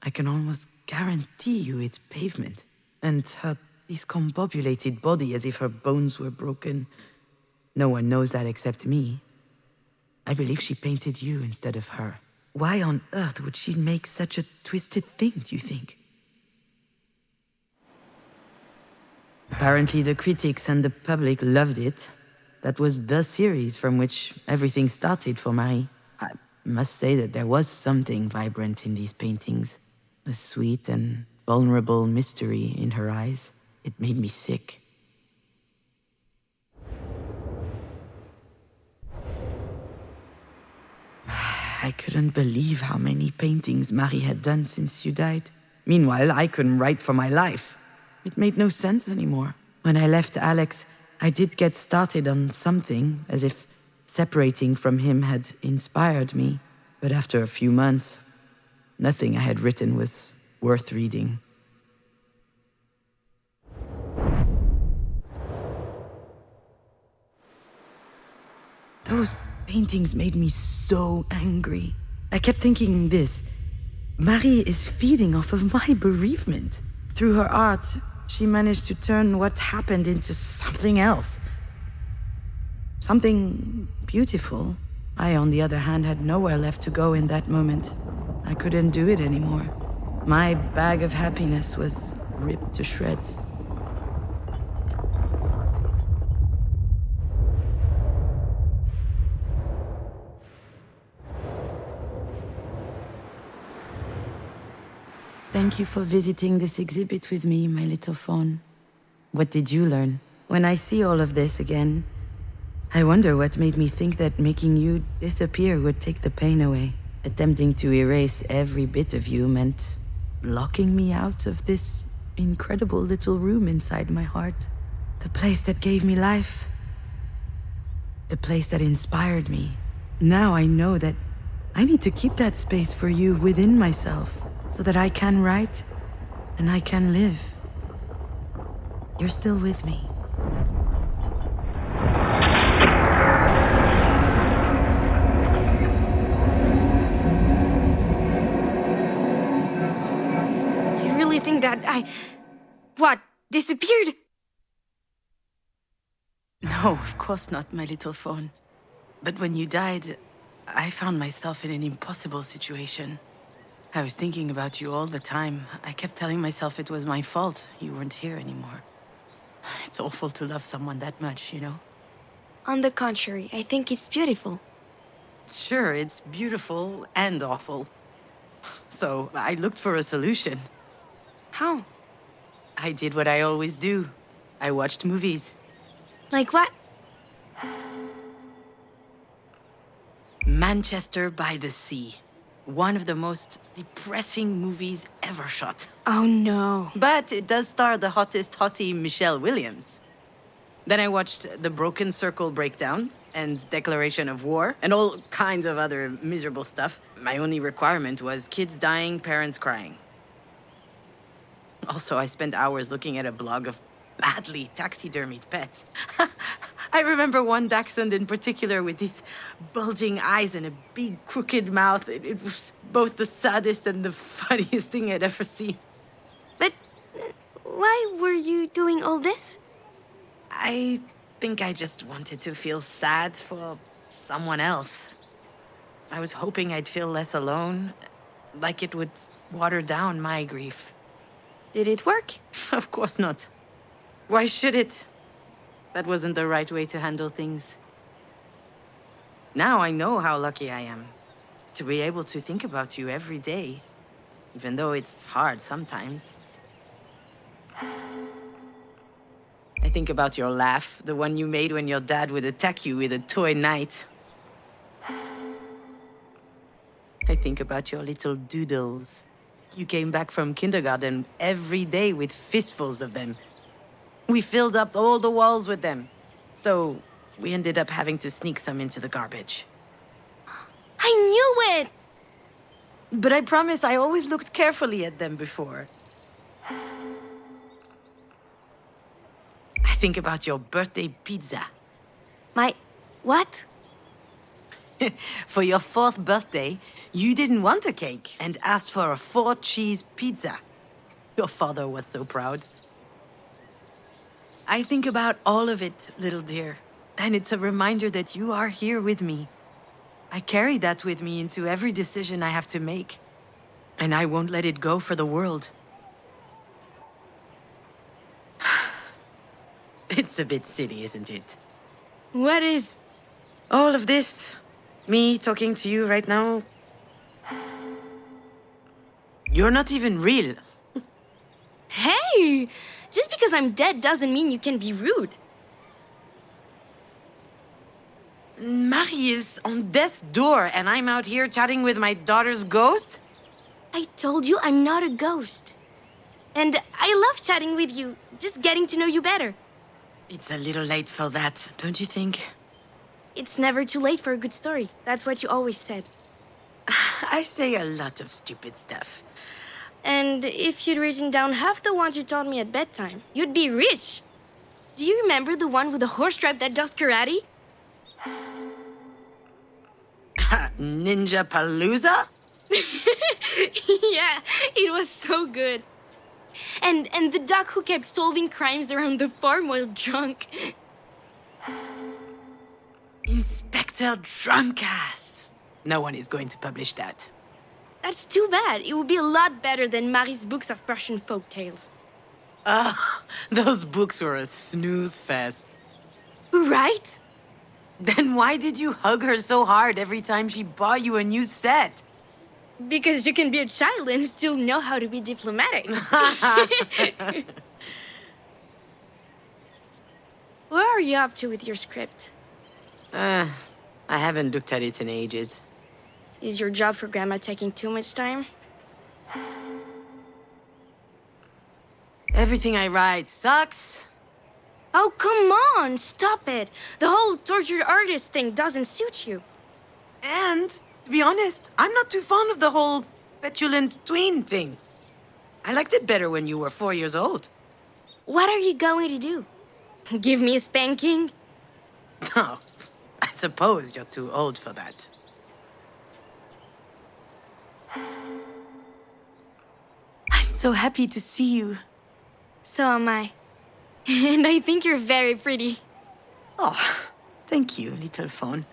I can almost guarantee you it's pavement. And her discombobulated body as if her bones were broken. No one knows that except me. I believe she painted you instead of her. Why on earth would she make such a twisted thing, do you think? Apparently the critics and the public loved it. That was the series from which everything started for Marie. I must say that there was something vibrant in these paintings. A sweet and vulnerable mystery in her eyes. It made me sick. I couldn't believe how many paintings Marie had done since you died. Meanwhile, I couldn't write for my life. It made no sense anymore. When I left Alex, I did get started on something, as if separating from him had inspired me. But after a few months, nothing I had written was worth reading. Those paintings made me so angry. I kept thinking this. Marie is feeding off of my bereavement. Through her art, she managed to turn what happened into something else. Something beautiful. I, on the other hand, had nowhere left to go in that moment. I couldn't do it anymore. My bag of happiness was ripped to shreds. Thank you for visiting this exhibit with me, my little fawn. What did you learn? When I see all of this again, I wonder what made me think that making you disappear would take the pain away. Attempting to erase every bit of you meant locking me out of this incredible little room inside my heart. The place that gave me life. The place that inspired me. Now I know that I need to keep that space for you within myself, so that I can write and I can live. You're still with me. You really think that what, disappeared? No, of course not, my little fawn. But when you died, I found myself in an impossible situation. I was thinking about you all the time. I kept telling myself it was my fault you weren't here anymore. It's awful to love someone that much, you know? On the contrary, I think it's beautiful. Sure, it's beautiful and awful. So I looked for a solution. How? I did what I always do. I watched movies. Like what? Manchester by the Sea. One of the most depressing movies ever shot. Oh no. But it does star the hottest hottie Michelle Williams. Then I watched The Broken Circle Breakdown and Declaration of War and all kinds of other miserable stuff. My only requirement was kids dying, parents crying. Also, I spent hours looking at a blog of badly taxidermied pets. I remember one dachshund in particular with these bulging eyes and a big crooked mouth. It was both the saddest and the funniest thing I'd ever seen. But why were you doing all this? I think I just wanted to feel sad for someone else. I was hoping I'd feel less alone Like it would water down my grief. Did it work? Of course not. Why should it? That wasn't the right way to handle things. Now I know how lucky I am to be able to think about you every day, even though it's hard sometimes. I think about your laugh, the one you made when your dad would attack you with a toy knight. I think about your little doodles. You came back from kindergarten every day with fistfuls of them. We filled up all the walls with them. So we ended up having to sneak some into the garbage. I knew it! But I promise I always looked carefully at them before. I think about your birthday pizza. My... what? For your 4th birthday, you didn't want a cake and asked for a 4-cheese pizza. Your father was so proud. I think about all of it, little dear. And it's a reminder that you are here with me. I carry that with me into every decision I have to make. And I won't let it go for the world. It's a bit silly, isn't it? What is... All of this. Me talking to you right now. You're not even real. Hey! Just because I'm dead doesn't mean you can be rude. Marie is on death's door and I'm out here chatting with my daughter's ghost? I told you I'm not a ghost. And I love chatting with you, just getting to know you better. It's a little late for that, don't you think? It's never too late for a good story. That's what you always said. I say a lot of stupid stuff. And if you'd written down half the ones you taught me at bedtime, you'd be rich. Do you remember the one with the horse tribe that does karate? Ninja Palooza? Yeah, it was so good. And the duck who kept solving crimes around the farm while drunk. Inspector Drunkass. No one is going to publish that. That's too bad. It would be a lot better than Marie's books of Russian folk tales. Those books were a snooze fest. Right? Then why did you hug her so hard every time she bought you a new set? Because you can be a child and still know how to be diplomatic. Where are you up to with your script? I haven't looked at it in ages. Is your job for Grandma taking too much time? Everything I write sucks. Oh, come on! Stop it! The whole tortured artist thing doesn't suit you. And, to be honest, I'm not too fond of the whole petulant tween thing. I liked it better when you were 4 years old. What are you going to do? Give me a spanking? Oh, I suppose you're too old for that. I'm so happy to see you. So am I. And I think you're very pretty. Oh, thank you, little phone.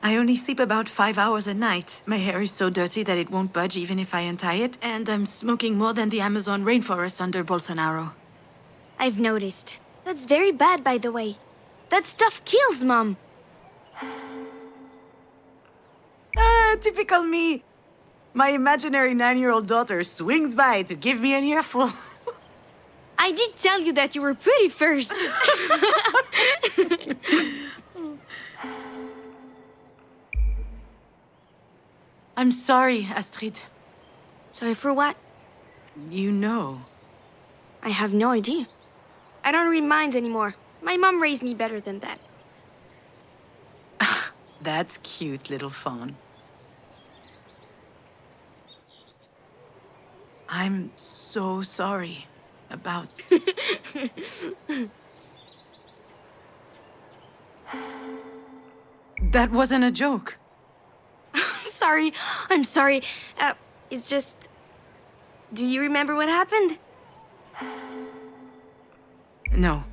I only sleep about 5 hours a night. My hair is so dirty that it won't budge even if I untie it, and I'm smoking more than the Amazon rainforest under Bolsonaro. I've noticed. That's very bad, by the way. That stuff kills, Mom. Typical me. My imaginary 9-year-old daughter swings by to give me an earful. I did tell you that you were pretty first. I'm sorry, Astrid. Sorry for what? You know. I have no idea. I don't read minds anymore. My mom raised me better than that. That's cute, little phone. I'm so sorry about... That wasn't a joke. Sorry, I'm sorry. It's just... Do you remember what happened? No.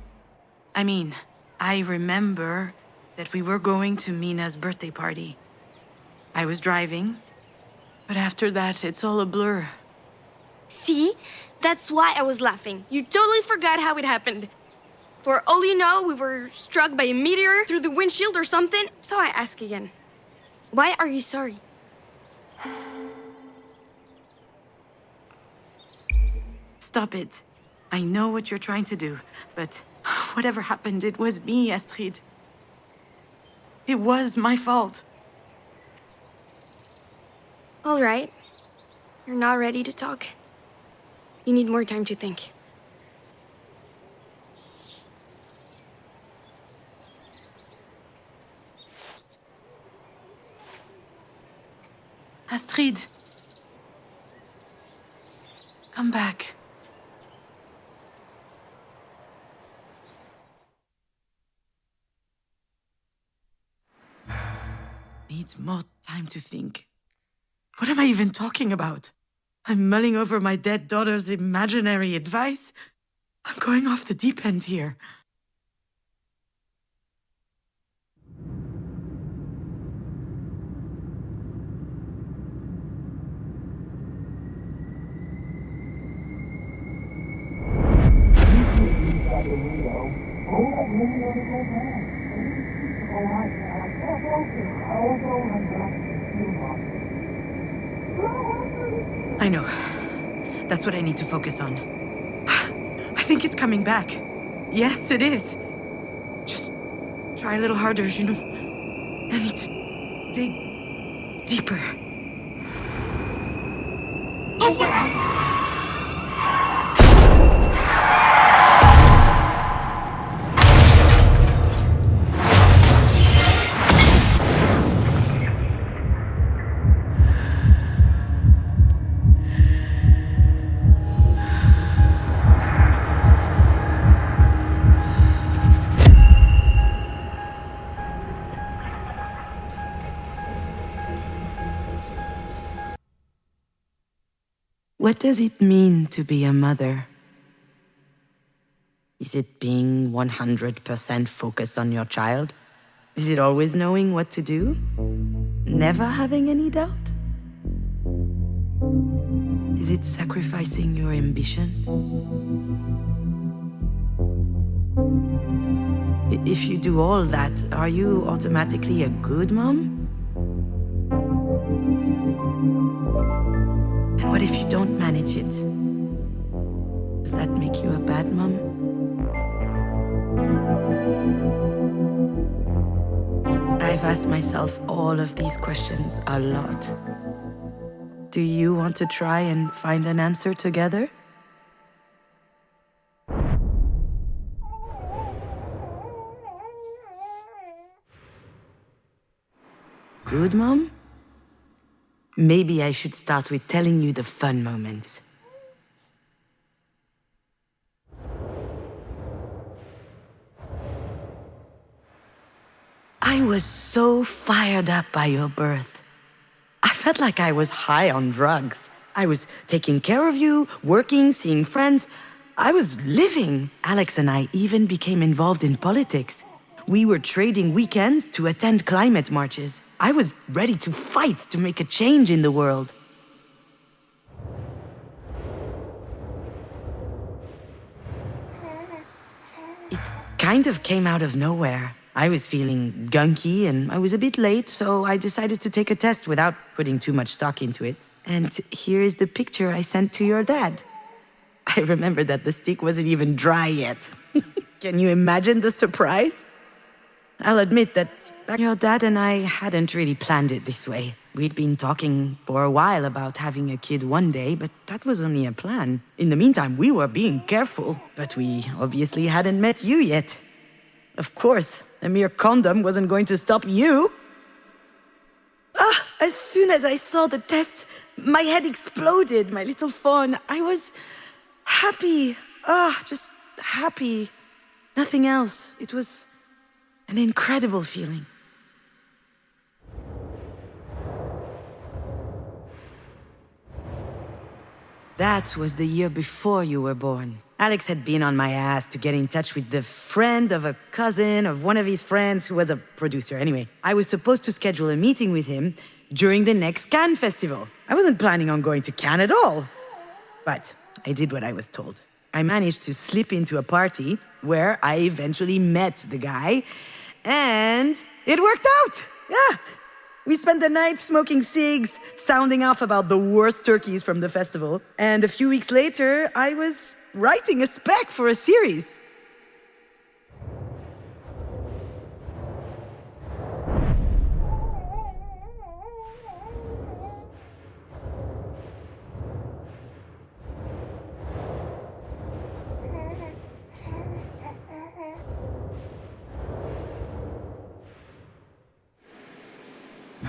I mean, I remember that we were going to Mina's birthday party. I was driving. But after that, it's all a blur. See? That's why I was laughing. You totally forgot how it happened. For all you know, we were struck by a meteor through the windshield or something. So I ask again, why are you sorry? Stop it. I know what you're trying to do, but whatever happened, it was me, Astrid. It was my fault. All right. You're not ready to talk. You need more time to think. Astrid. Come back. Needs more time to think. What am I even talking about? I'm mulling over my dead daughter's imaginary advice. I'm going off the deep end here. I know. That's what I need to focus on. I think it's coming back. Yes, it is. Just try a little harder, you know. I need to dig deeper. What does it mean to be a mother? Is it being 100% focused on your child? Is it always knowing what to do? Never having any doubt? Is it sacrificing your ambitions? If you do all that, are you automatically a good mom? And what if you don't manage it? Does that make you a bad mom? I've asked myself all of these questions a lot. Do you want to try and find an answer together? Good mom? Maybe I should start with telling you the fun moments. I was so fired up by your birth. I felt like I was high on drugs. I was taking care of you, working, seeing friends. I was living. Alex and I even became involved in politics. We were trading weekends to attend climate marches. I was ready to fight to make a change in the world. It kind of came out of nowhere. I was feeling gunky and I was a bit late, so I decided to take a test without putting too much stock into it. And here is the picture I sent to your dad. I remember that the stick wasn't even dry yet. Can you imagine the surprise? I'll admit that your dad and I hadn't really planned it this way. We'd been talking for a while about having a kid one day, but that was only a plan. In the meantime, we were being careful, but we obviously hadn't met you yet. Of course, a mere condom wasn't going to stop you. As soon as I saw the test, my head exploded, my little fawn. I was happy. Just happy. Nothing else. It was an incredible feeling. That was the year before you were born. Alex had been on my ass to get in touch with the friend of a cousin of one of his friends who was a producer. Anyway, I was supposed to schedule a meeting with him during the next Cannes festival. I wasn't planning on going to Cannes at all. But I did what I was told. I managed to slip into a party where I eventually met the guy, and it worked out. Yeah. We spent the night smoking cigs, sounding off about the worst turkeys from the festival. And a few weeks later, I was writing a spec for a series.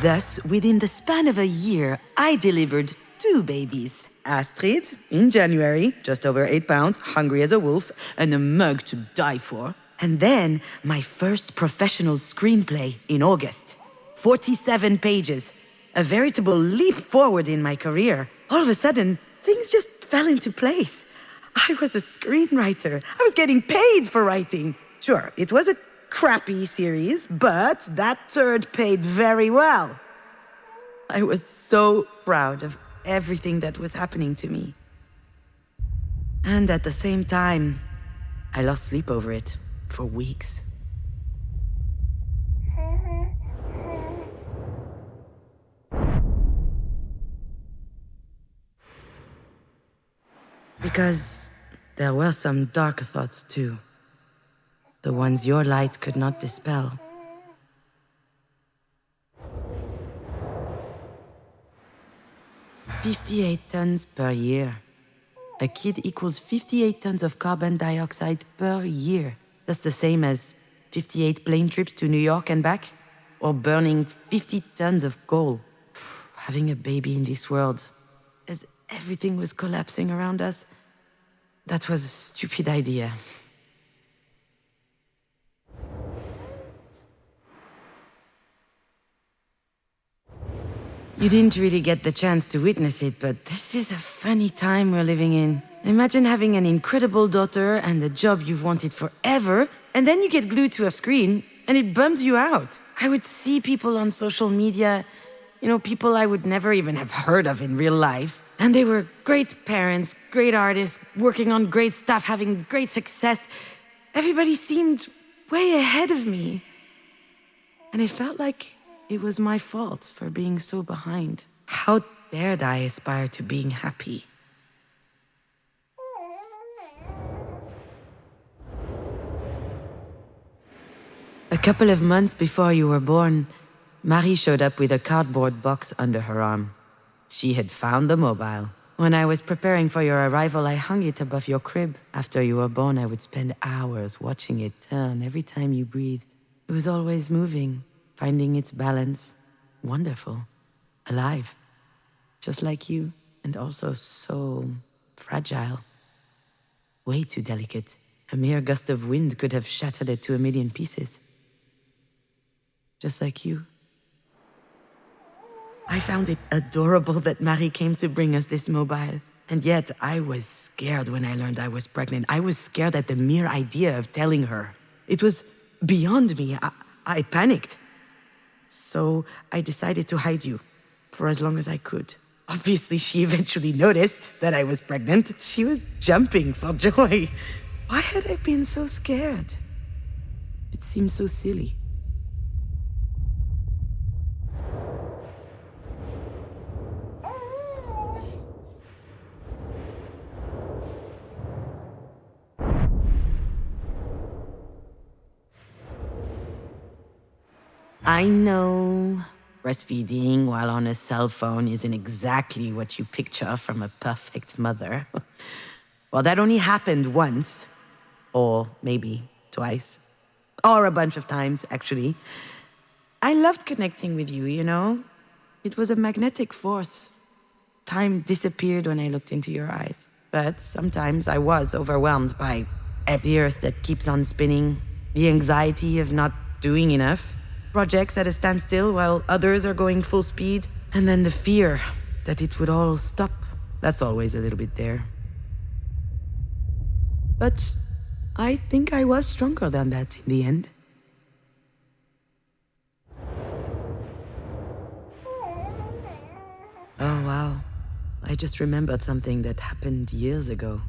Thus, within the span of a year, I delivered 2 babies. Astrid, in January, just over 8 pounds, hungry as a wolf, and a mug to die for. And then, my first professional screenplay in August. 47 pages. A veritable leap forward in my career. All of a sudden, things just fell into place. I was a screenwriter. I was getting paid for writing. Sure, it was a crappy series, but that turd paid very well. I was so proud of everything that was happening to me. And at the same time, I lost sleep over it for weeks. Because there were some dark thoughts too. The ones your light could not dispel. "58 tons per year. A kid equals 58 tons of carbon dioxide per year. That's the same as 58 plane trips to New York and back, or burning 50 tons of coal. Having a baby in this world, as everything was collapsing around us, that was a stupid idea. You didn't really get the chance to witness it, but this is a funny time we're living in. Imagine having an incredible daughter and a job you've wanted forever, and then you get glued to a screen, and it bums you out. I would see people on social media, people I would never even have heard of in real life, and they were great parents, great artists, working on great stuff, having great success. Everybody seemed way ahead of me. And it felt like it was my fault for being so behind. How dared I aspire to being happy? A couple of months before you were born, Marie showed up with a cardboard box under her arm. She had found the mobile. When I was preparing for your arrival, I hung it above your crib. After you were born, I would spend hours watching it turn every time you breathed. It was always moving, finding its balance. Wonderful. Alive. Just like you, and also so fragile. Way too delicate. A mere gust of wind could have shattered it to a million pieces. Just like you. I found it adorable that Marie came to bring us this mobile. And yet, I was scared when I learned I was pregnant. I was scared at the mere idea of telling her. It was beyond me. I panicked. So I decided to hide you for as long as I could. Obviously, she eventually noticed that I was pregnant. She was jumping for joy. Why had I been so scared? It seemed so silly. I know breastfeeding while on a cell phone isn't exactly what you picture from a perfect mother. Well, that only happened once, or maybe twice, or a bunch of times, actually. I loved connecting with you, It was a magnetic force. Time disappeared when I looked into your eyes. But sometimes I was overwhelmed by the earth that keeps on spinning, the anxiety of not doing enough, projects at a standstill while others are going full speed, and then the fear that it would all stop. That's always a little bit there. But I think I was stronger than that in the end. Oh, wow. I just remembered something that happened years ago.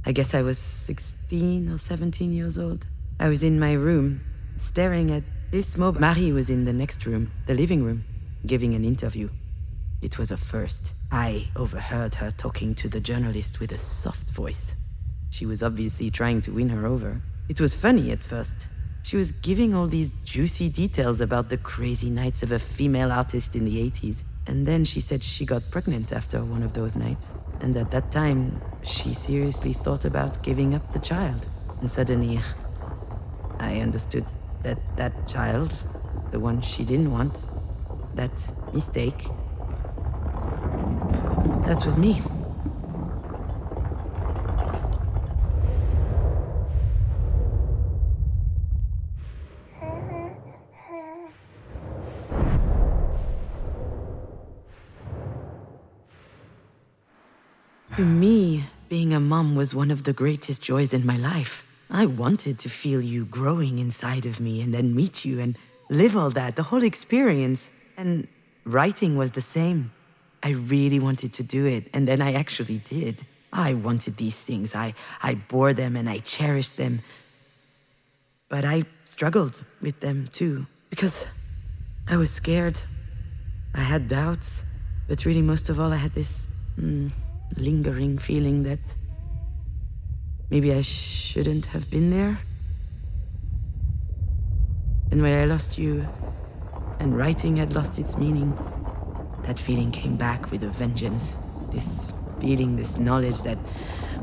I guess I was 16 or 17 years old. I was in my room, staring at this mobile. Marie was in the next room, the living room, giving an interview. It was a first. I overheard her talking to the journalist with a soft voice. She was obviously trying to win her over. It was funny at first. She was giving all these juicy details about the crazy nights of a female artist in the 80s. And then she said she got pregnant after one of those nights. And at that time, she seriously thought about giving up the child. And suddenly, I understood that that child, the one she didn't want, that mistake, that was me. To me, being a mom was one of the greatest joys in my life. I wanted to feel you growing inside of me and then meet you and live all that, the whole experience. And writing was the same. I really wanted to do it, and then I actually did. I wanted these things. I bore them and I cherished them. But I struggled with them too, because I was scared. I had doubts, but really most of all I had this lingering feeling that maybe I shouldn't have been there. And when I lost you, and writing had lost its meaning, that feeling came back with a vengeance. This feeling, this knowledge that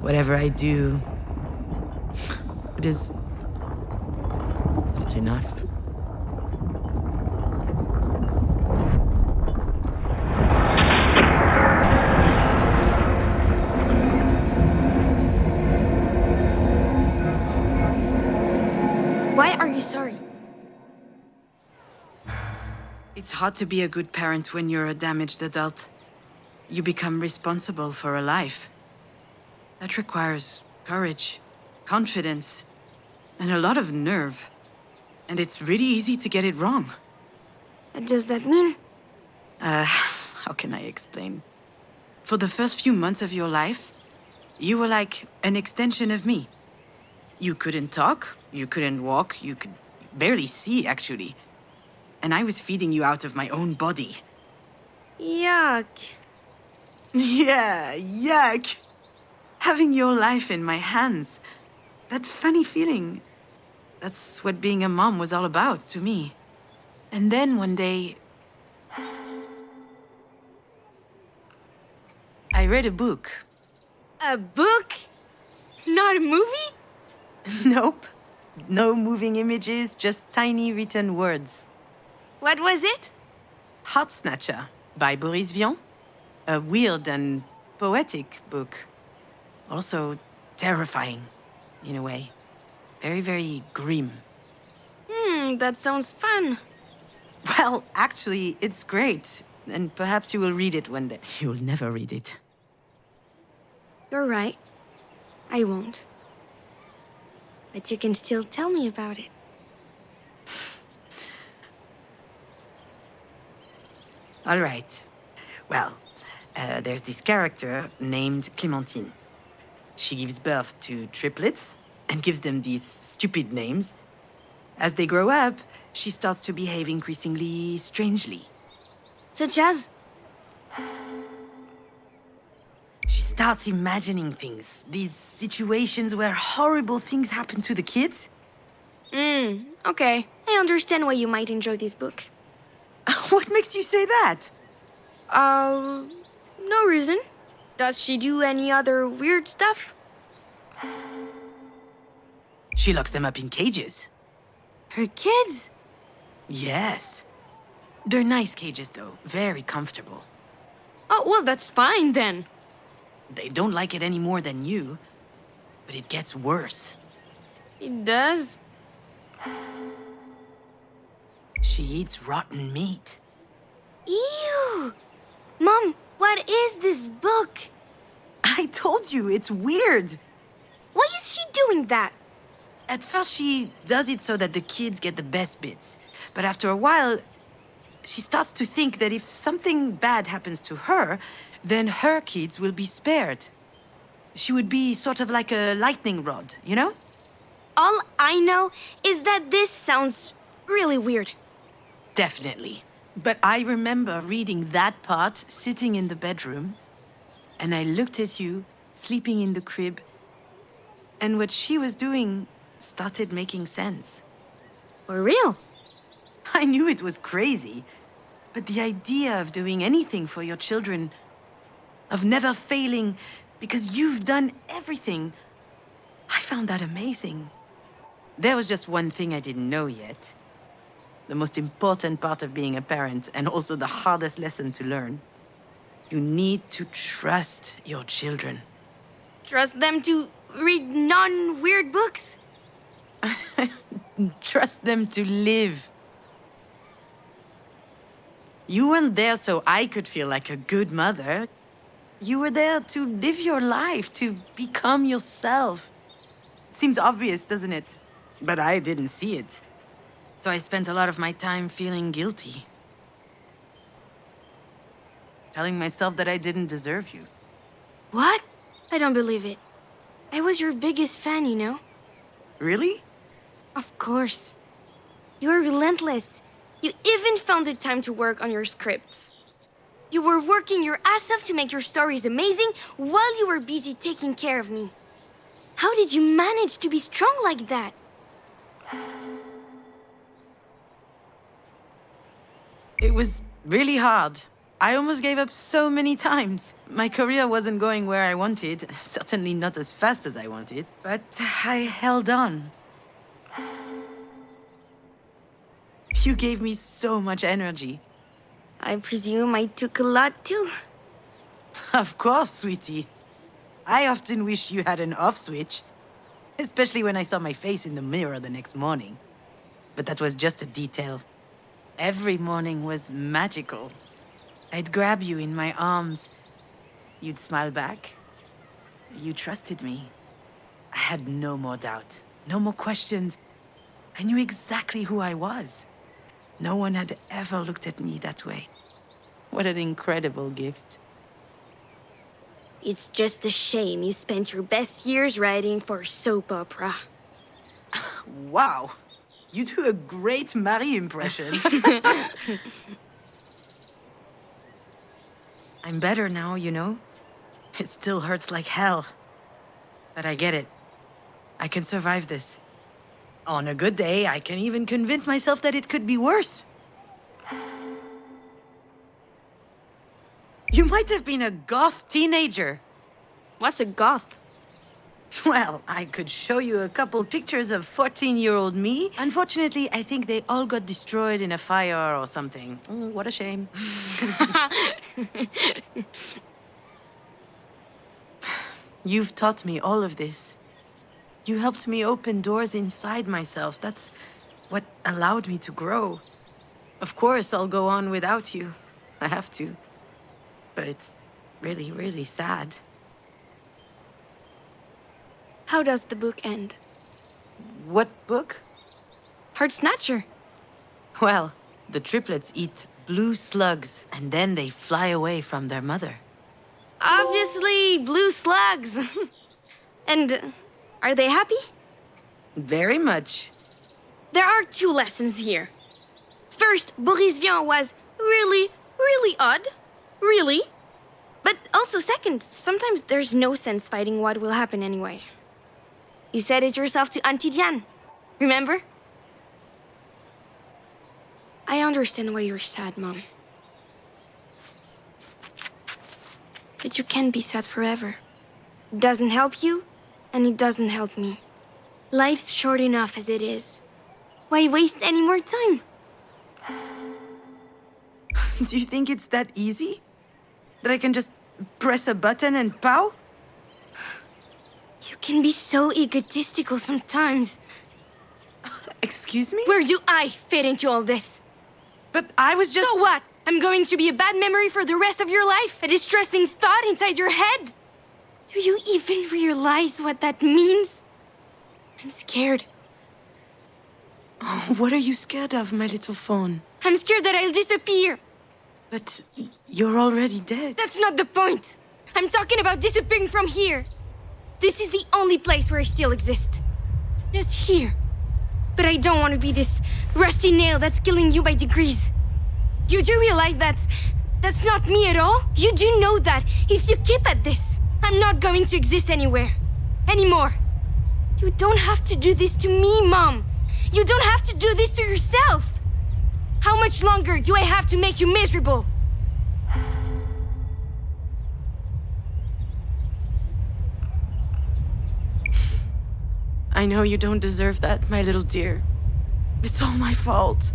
whatever I do, it is not enough. Why are you sorry? It's hard to be a good parent when you're a damaged adult. You become responsible for a life. That requires courage, confidence, and a lot of nerve. And it's really easy to get it wrong. What does that mean? How can I explain? For the first few months of your life, you were like an extension of me. You couldn't talk, you couldn't walk, you could barely see, actually. And I was feeding you out of my own body. Yuck. Yeah, yuck! Having your life in my hands. That funny feeling. That's what being a mom was all about to me. And then one day, I read a book. A book? Not a movie? Nope. No moving images, just tiny written words. What was it? Heartsnatcher by Boris Vian. A weird and poetic book. Also terrifying, in a way. Very, very grim. That sounds fun. Well, actually, it's great. And perhaps you will read it one day. You'll never read it. You're right. I won't. But you can still tell me about it. All right. Well, there's this character named Clémentine. She gives birth to triplets and gives them these stupid names. As they grow up, she starts to behave increasingly strangely. Such as? She starts imagining things, these situations where horrible things happen to the kids. Okay. I understand why you might enjoy this book. What makes you say that? No reason. Does she do any other weird stuff? She locks them up in cages. Her kids? Yes. They're nice cages, though. Very comfortable. Oh, well, that's fine then. They don't like it any more than you, but it gets worse. It does? She eats rotten meat. Ew! Mom, what is this book? I told you, it's weird. Why is she doing that? At first, she does it so that the kids get the best bits. But after a while, she starts to think that if something bad happens to her, then her kids will be spared. She would be sort of like a lightning rod, you know? All I know is that this sounds really weird. Definitely. But I remember reading that part sitting in the bedroom, and I looked at you sleeping in the crib, and what she was doing started making sense. For real? I knew it was crazy, but the idea of doing anything for your children, of never failing because you've done everything, I found that amazing. There was just one thing I didn't know yet. The most important part of being a parent, and also the hardest lesson to learn. You need to trust your children. Trust them to read non-weird books? Trust them to live. You weren't there so I could feel like a good mother. You were there to live your life, to become yourself. It seems obvious, doesn't it? But I didn't see it. So I spent a lot of my time feeling guilty. Telling myself that I didn't deserve you. What? I don't believe it. I was your biggest fan, you know? Really? Of course. You were relentless. You even found the time to work on your scripts. You were working your ass off to make your stories amazing while you were busy taking care of me. How did you manage to be strong like that? It was really hard. I almost gave up so many times. My career wasn't going where I wanted, certainly not as fast as I wanted, but I held on. You gave me so much energy. I presume I took a lot too. Of course, sweetie. I often wish you had an off switch, especially when I saw my face in the mirror the next morning. But that was just a detail. Every morning was magical. I'd grab you in my arms. You'd smile back. You trusted me. I had no more doubt, no more questions. I knew exactly who I was. No one had ever looked at me that way. What an incredible gift. It's just a shame you spent your best years writing for soap opera. Wow! You do a great Marie impression. I'm better now, you know? It still hurts like hell. But I get it. I can survive this. On a good day, I can even convince myself that it could be worse. You might have been a goth teenager. What's a goth? Well, I could show you a couple pictures of 14-year-old me. Unfortunately, I think they all got destroyed in a fire or something. What a shame. You've taught me all of this. You helped me open doors inside myself. That's what allowed me to grow. Of course, I'll go on without you. I have to. But it's really, really sad. How does the book end? What book? Heartsnatcher. Well, the triplets eat blue slugs, and then they fly away from their mother. Obviously, blue slugs. And are they happy? Very much. There are two lessons here. First, Boris Vian was really, really odd. Really. But also second, sometimes there's no sense fighting what will happen anyway. You said it yourself to Auntie Diane. Remember? I understand why you're sad, Mom. But you can't be sad forever. It doesn't help you, and it doesn't help me. Life's short enough as it is. Why waste any more time? Do you think it's that easy? That I can just press a button and pow? You can be so egotistical sometimes. Excuse me? Where do I fit into all this? But I was just... So what? I'm going to be a bad memory for the rest of your life? A distressing thought inside your head? Do you even realize what that means? I'm scared. Oh, what are you scared of, my little fawn? I'm scared that I'll disappear. But you're already dead. That's not the point. I'm talking about disappearing from here. This is the only place where I still exist. Just here. But I don't want to be this rusty nail that's killing you by degrees. You do realize that's not me at all? You do know that if you keep at this, I'm not going to exist anywhere. Anymore. You don't have to do this to me, Mom. You don't have to do this to yourself. How much longer do I have to make you miserable? I know you don't deserve that, my little dear. It's all my fault.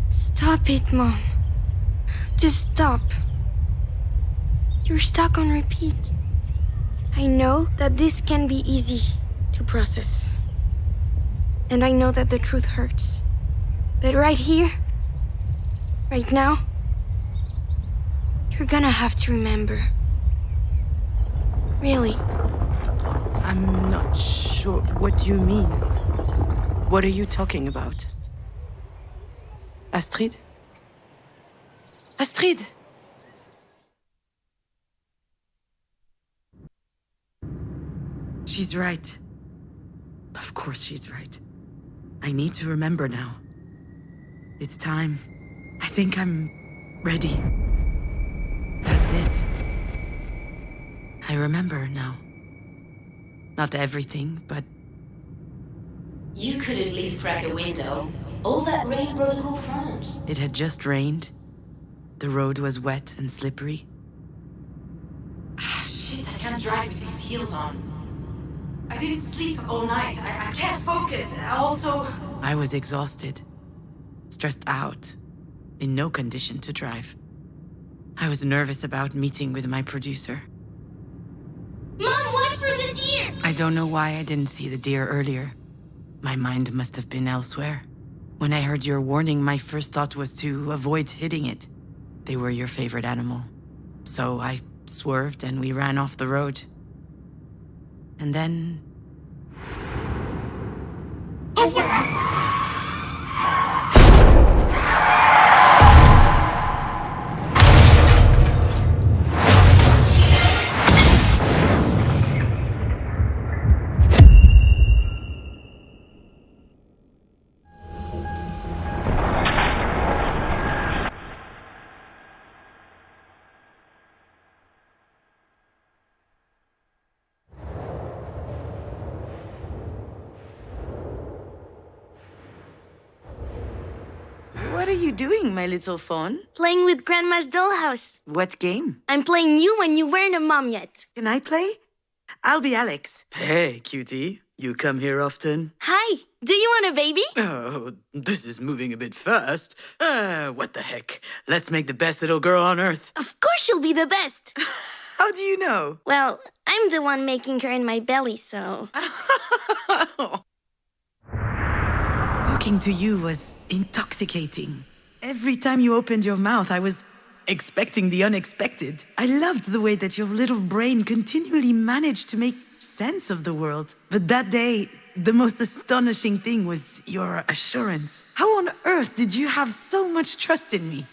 Stop it, Mom. Just stop. You're stuck on repeat. I know that this can be easy to process. And I know that the truth hurts. But right here, right now, you're gonna have to remember. Really. I'm not sure. What do you mean? What are you talking about? Astrid? Astrid! She's right. Of course she's right. I need to remember now. It's time. I think I'm ready. That's it. I remember now. Not everything, but... You could at least crack a window. All that rain brought a cool front. It had just rained. The road was wet and slippery. Ah, shit, I can't drive with these heels on. I didn't sleep all night. I can't focus. Also... I was exhausted. Stressed out. In no condition to drive. I was nervous about meeting with my producer. Mom, watch for the deer! I don't know why I didn't see the deer earlier. My mind must have been elsewhere. When I heard your warning, my first thought was to avoid hitting it. They were your favorite animal. So I swerved and we ran off the road. And then... What are you doing, my little fawn? Playing with Grandma's dollhouse. What game? I'm playing you when you weren't a mom yet. Can I play? I'll be Alex. Hey, cutie. You come here often? Hi, do you want a baby? Oh, this is moving a bit fast. What the heck? Let's make the best little girl on Earth. Of course she'll be the best. How do you know? Well, I'm the one making her in my belly, so... Talking to you was intoxicating. Every time you opened your mouth, I was expecting the unexpected. I loved the way that your little brain continually managed to make sense of the world. But that day, the most astonishing thing was your assurance. How on earth did you have so much trust in me?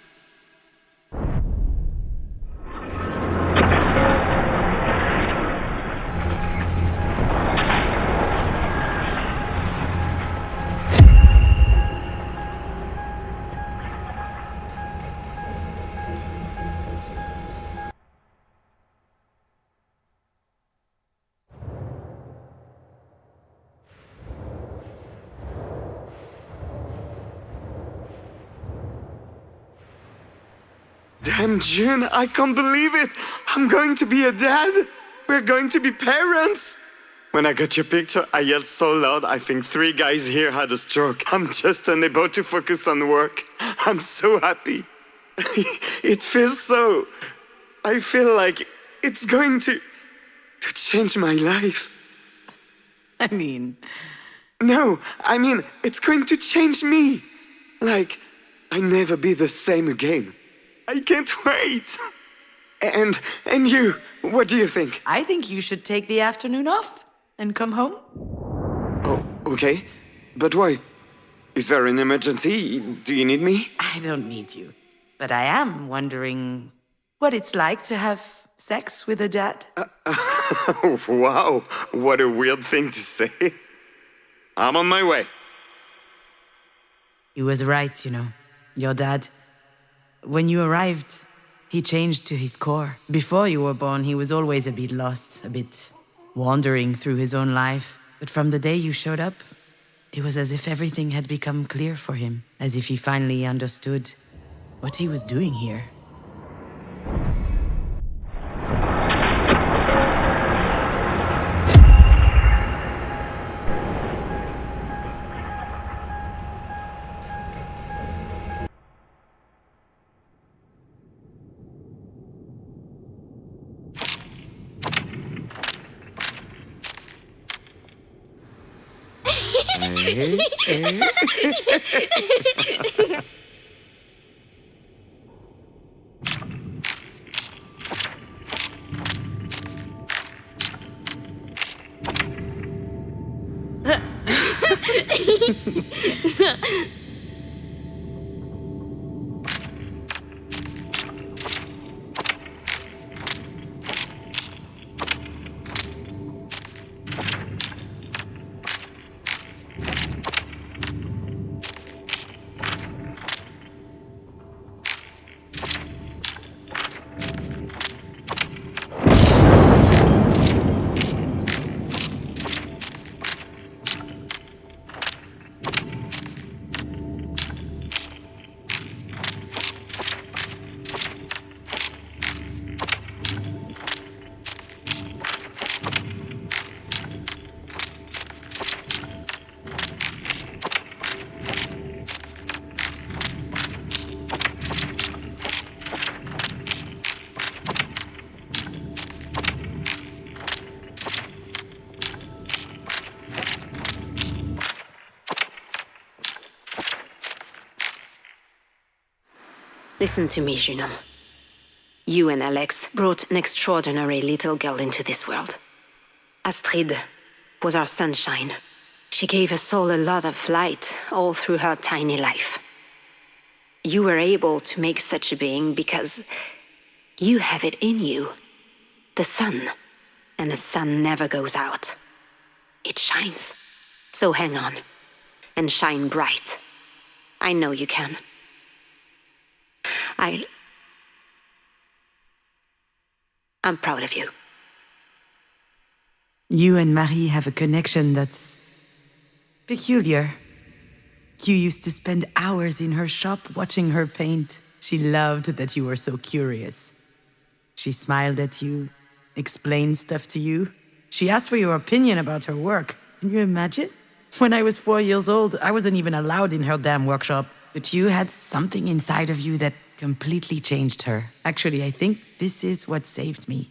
Damn, June, I can't believe it. I'm going to be a dad. We're going to be parents. When I got your picture, I yelled so loud, I think 3 guys here had a stroke. I'm just unable to focus on work. I'm so happy. It feels so... I feel like it's going to change my life. I mean... No, I mean, it's going to change me. Like, I'll never be the same again. I can't wait. And you, what do you think? I think you should take the afternoon off and come home. Oh, okay. But why? Is there an emergency? Do you need me? I don't need you. But I am wondering what it's like to have sex with a dad. Wow, what a weird thing to say. I'm on my way. He was right, you know. Your dad. When you arrived, he changed to his core. Before you were born, he was always a bit lost, a bit wandering through his own life. But from the day you showed up, it was as if everything had become clear for him, as if he finally understood what he was doing here. Listen to me, Juno. You and Alex brought an extraordinary little girl into this world. Astrid was our sunshine. She gave us all a lot of light all through her tiny life. You were able to make such a being because you have it in you. The sun. And the sun never goes out. It shines. So hang on. And shine bright. I know you can. I'm proud of you. You and Marie have a connection that's peculiar. You used to spend hours in her shop watching her paint. She loved that you were so curious. She smiled at you, explained stuff to you. She asked for your opinion about her work. Can you imagine? When I was 4 years old, I wasn't even allowed in her damn workshop. But you had something inside of you that completely changed her. Actually, I think this is what saved me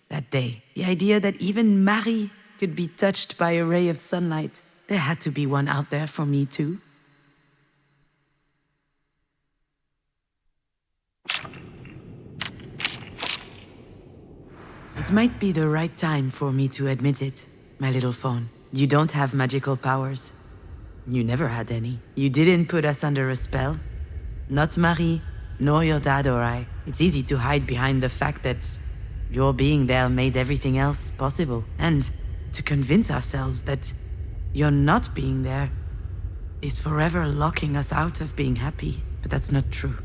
that day. The idea that even Marie could be touched by a ray of sunlight. There had to be one out there for me too. It might be the right time for me to admit it, my little fawn. You don't have magical powers. You never had any. You didn't put us under a spell. Not Marie, nor your dad or I. It's easy to hide behind the fact that your being there made everything else possible. And to convince ourselves that your not being there is forever locking us out of being happy. But that's not true.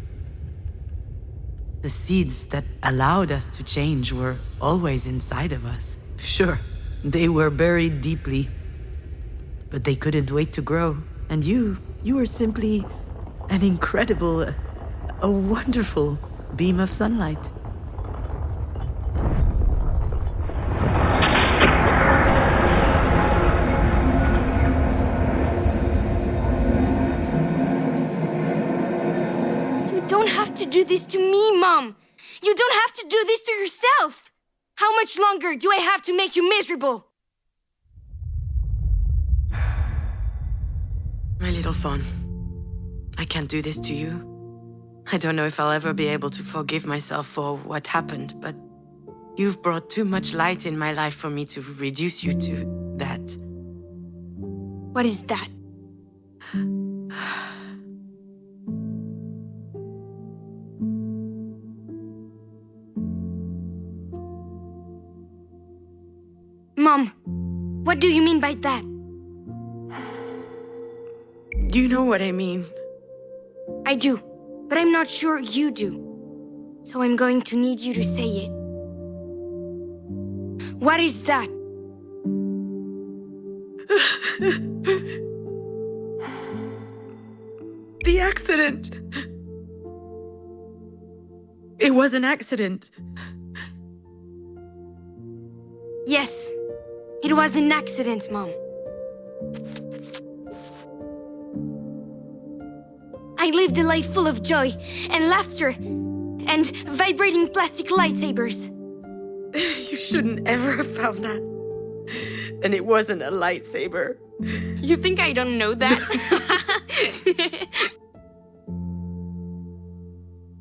The seeds that allowed us to change were always inside of us. Sure, they were buried deeply, but they couldn't wait to grow. And you were simply an incredible, a wonderful beam of sunlight. You don't have to do this to me, Mom. You don't have to do this to yourself. How much longer do I have to make you miserable? My little fawn, I can't do this to you. I don't know if I'll ever be able to forgive myself for what happened, but you've brought too much light in my life for me to reduce you to that. What is that? Mom, what do you mean by that? You know what I mean. I do, but I'm not sure you do. So I'm going to need you to say it. What is that? The accident. It was an accident. Yes, it was an accident, Mom. I lived a life full of joy and laughter and vibrating plastic lightsabers. You shouldn't ever have found that. And it wasn't a lightsaber. You think I don't know that?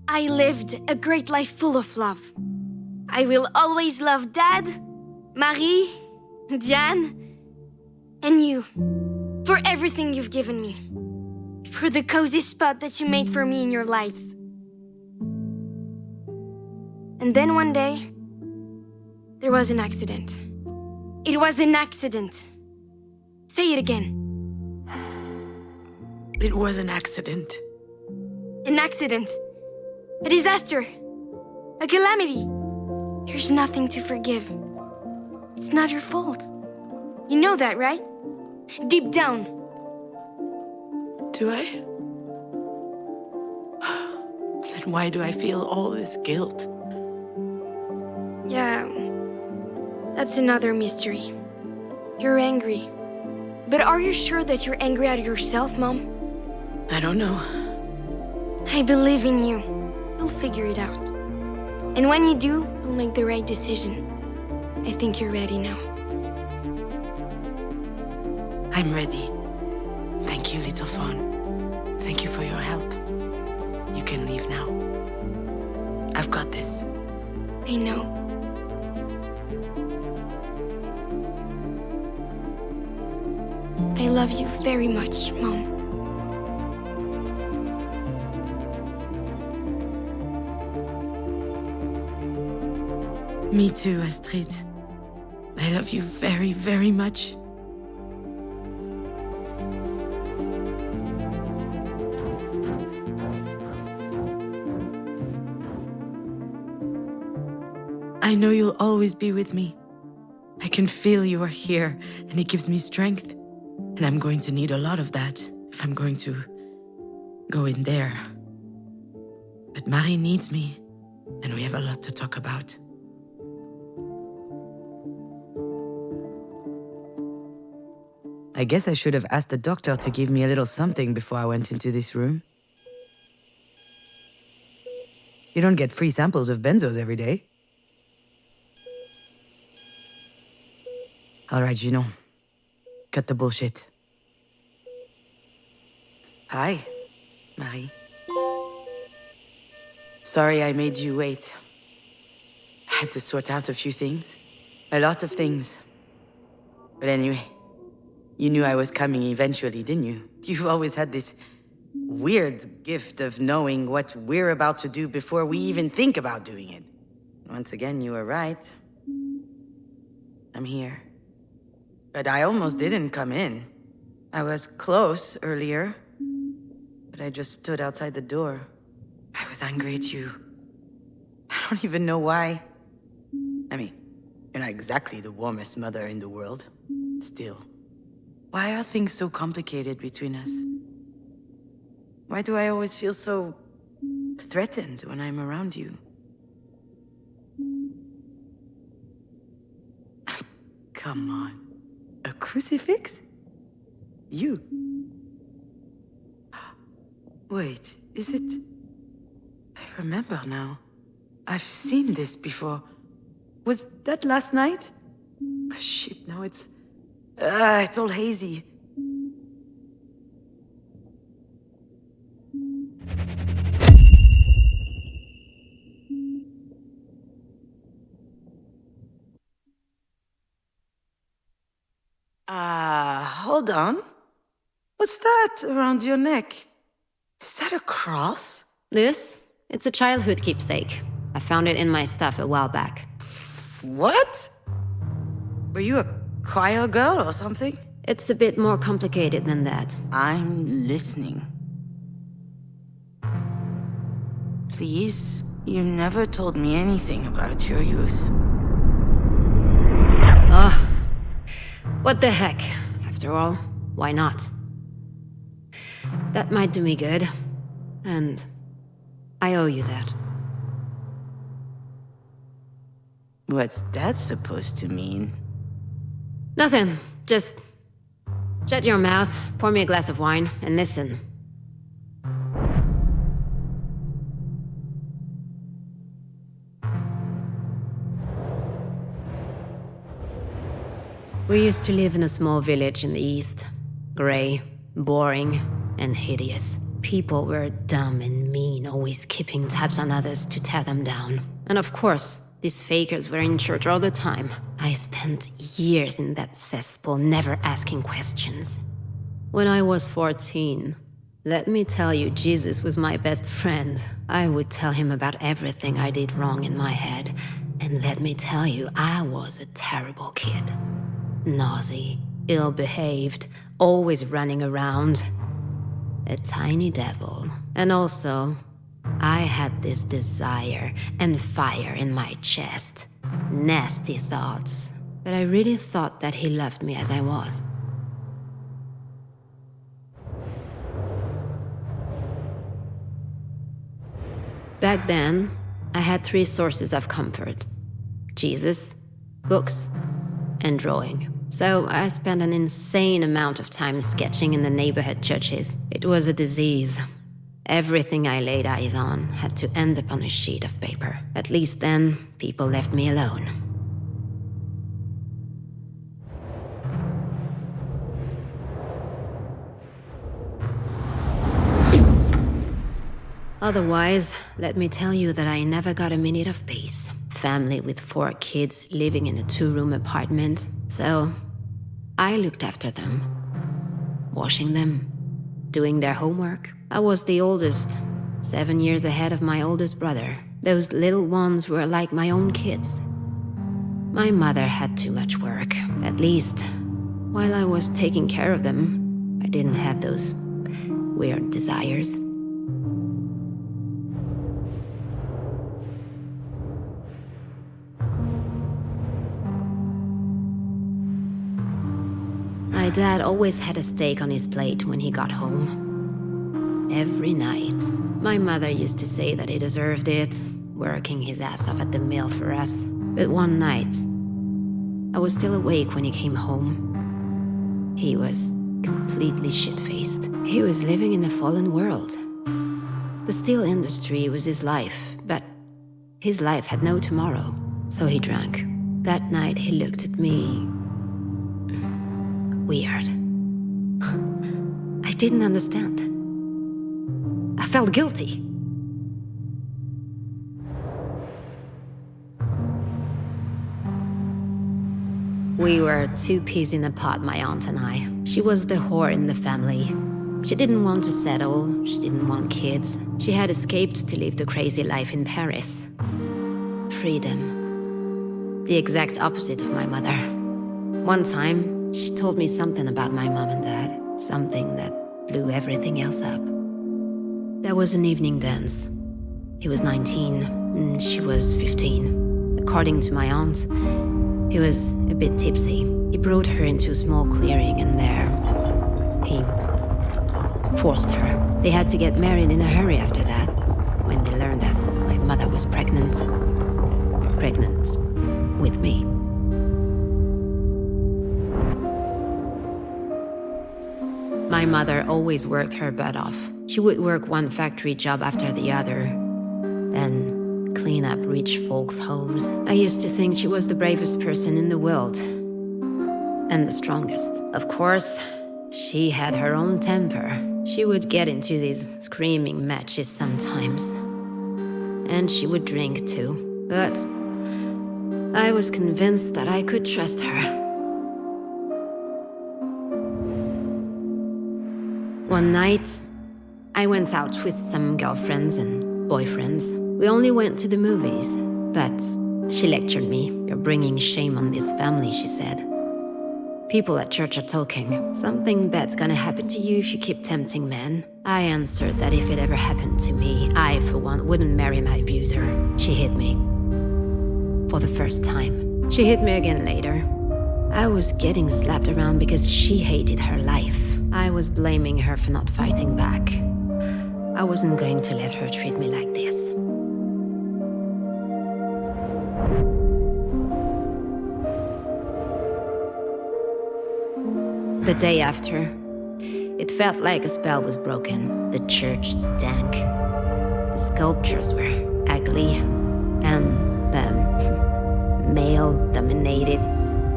I lived a great life full of love. I will always love Dad, Marie, Diane, and you for everything you've given me. For the cozy spot that you made for me in your lives. And then one day, there was an accident. It was an accident. Say it again. It was an accident. An accident. A disaster. A calamity. There's nothing to forgive. It's not your fault. You know that, right? Deep down. Do I? Then why do I feel all this guilt? Yeah, that's another mystery. You're angry. But are you sure that you're angry at yourself, Mom? I don't know. I believe in you. You'll figure it out. And when you do, you'll make the right decision. I think you're ready now. I'm ready. Thank you, little fawn. Thank you for your help. You can leave now. I've got this. I know. I love you very much, Mom. Me too, Astrid. I love you very, very much. I know you'll always be with me. I can feel you are here, and it gives me strength. And I'm going to need a lot of that if I'm going to go in there. But Marie needs me, and we have a lot to talk about. I guess I should have asked the doctor to give me a little something before I went into this room. You don't get free samples of benzos every day. All right, Juno. Cut the bullshit. Hi, Marie. Sorry I made you wait. I had to sort out a few things. A lot of things. But anyway, you knew I was coming eventually, didn't you? You've always had this weird gift of knowing what we're about to do before we even think about doing it. Once again, you were right. I'm here. But I almost didn't come in. I was close earlier, but I just stood outside the door. I was angry at you. I don't even know why. I mean, you're not exactly the warmest mother in the world. Still, why are things so complicated between us? Why do I always feel so threatened when I'm around you? Come on. A crucifix? You? Wait, is it... I remember now. I've seen this before. Was that last night? Oh, shit, now it's all hazy. Hold on. What's that around your neck? Is that a cross? This? It's a childhood keepsake. I found it in my stuff a while back. What? Were you a choir girl or something? It's a bit more complicated than that. I'm listening. Please, you never told me anything about your youth. Ugh. What the heck? After all, why not? That might do me good. And I owe you that. What's that supposed to mean? Nothing. Just shut your mouth, pour me a glass of wine, and listen. We used to live in a small village in the east. Grey, boring, and hideous. People were dumb and mean, always keeping tabs on others to tear them down. And of course, these fakers were in church all the time. I spent years in that cesspool, never asking questions. When I was 14, let me tell you, Jesus was my best friend. I would tell him about everything I did wrong in my head. And let me tell you, I was a terrible kid. Nosy, ill-behaved, always running around. A tiny devil. And also, I had this desire and fire in my chest. Nasty thoughts. But I really thought that he loved me as I was. Back then, I had 3 sources of comfort. Jesus, books, and drawing. So I spent an insane amount of time sketching in the neighborhood churches. It was a disease. Everything I laid eyes on had to end up on a sheet of paper. At least then, people left me alone. Otherwise, let me tell you that I never got a minute of peace. Family with 4 kids living in a 2-room apartment. So, I looked after them. Washing them. Doing their homework. I was the oldest. 7 years ahead of my oldest brother. Those little ones were like my own kids. My mother had too much work. At least, while I was taking care of them, I didn't have those weird desires. My dad always had a steak on his plate when he got home. Every night. My mother used to say that he deserved it, working his ass off at the mill for us. But one night, I was still awake when he came home. He was completely shit-faced. He was living in a fallen world. The steel industry was his life, but his life had no tomorrow. So he drank. That night he looked at me weird. I didn't understand. I felt guilty. We were 2 peas in a pod, my aunt and I. She was the whore in the family. She didn't want to settle, she didn't want kids. She had escaped to live the crazy life in Paris. Freedom. The exact opposite of my mother. One time, she told me something about my mom and dad. Something that blew everything else up. There was an evening dance. He was 19, and she was 15. According to my aunt, he was a bit tipsy. He brought her into a small clearing, and there, he forced her. They had to get married in a hurry after that, when they learned that my mother was pregnant. Pregnant with me. My mother always worked her butt off. She would work one factory job after the other, then clean up rich folks' homes. I used to think she was the bravest person in the world. And the strongest. Of course, she had her own temper. She would get into these screaming matches sometimes. And she would drink too. But I was convinced that I could trust her. One night, I went out with some girlfriends and boyfriends. We only went to the movies, but she lectured me. You're bringing shame on this family, she said. People at church are talking. Something bad's gonna happen to you if you keep tempting men. I answered that if it ever happened to me, I, for one, wouldn't marry my abuser. She hit me. For the first time. She hit me again later. I was getting slapped around because she hated her life. I was blaming her for not fighting back. I wasn't going to let her treat me like this. The day after, it felt like a spell was broken. The church stank. The sculptures were ugly. And the male-dominated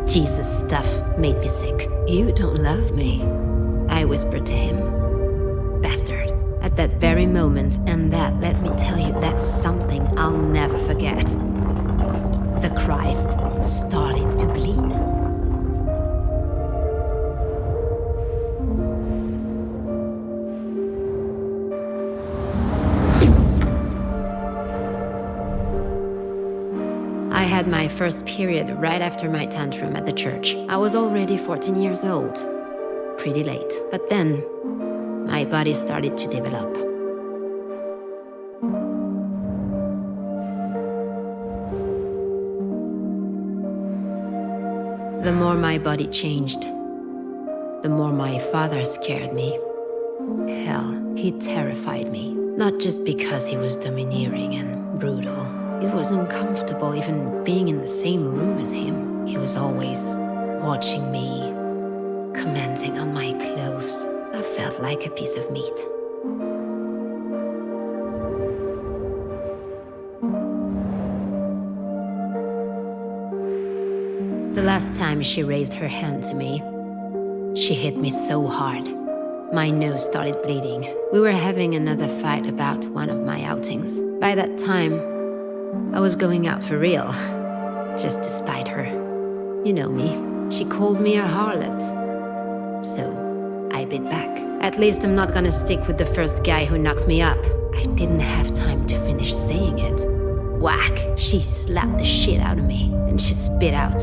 Jesus stuff made me sick. You don't love me, I whispered to him. Bastard. At that very moment, and that, let me tell you, that's something I'll never forget. The Christ started to bleed. I had my first period right after my tantrum at the church. I was already 14 years old. Pretty late. But then, my body started to develop. The more my body changed, the more my father scared me. Hell, he terrified me. Not just because he was domineering and brutal. It was uncomfortable even being in the same room as him. He was always watching me, commenting on my clothes. I felt like a piece of meat. The last time she raised her hand to me, she hit me so hard. My nose started bleeding. We were having another fight about one of my outings. By that time, I was going out for real, just to spite her. You know me. She called me a harlot. So, I bit back. At least I'm not gonna stick with the first guy who knocks me up. I didn't have time to finish saying it. Whack! She slapped the shit out of me, and she spit out.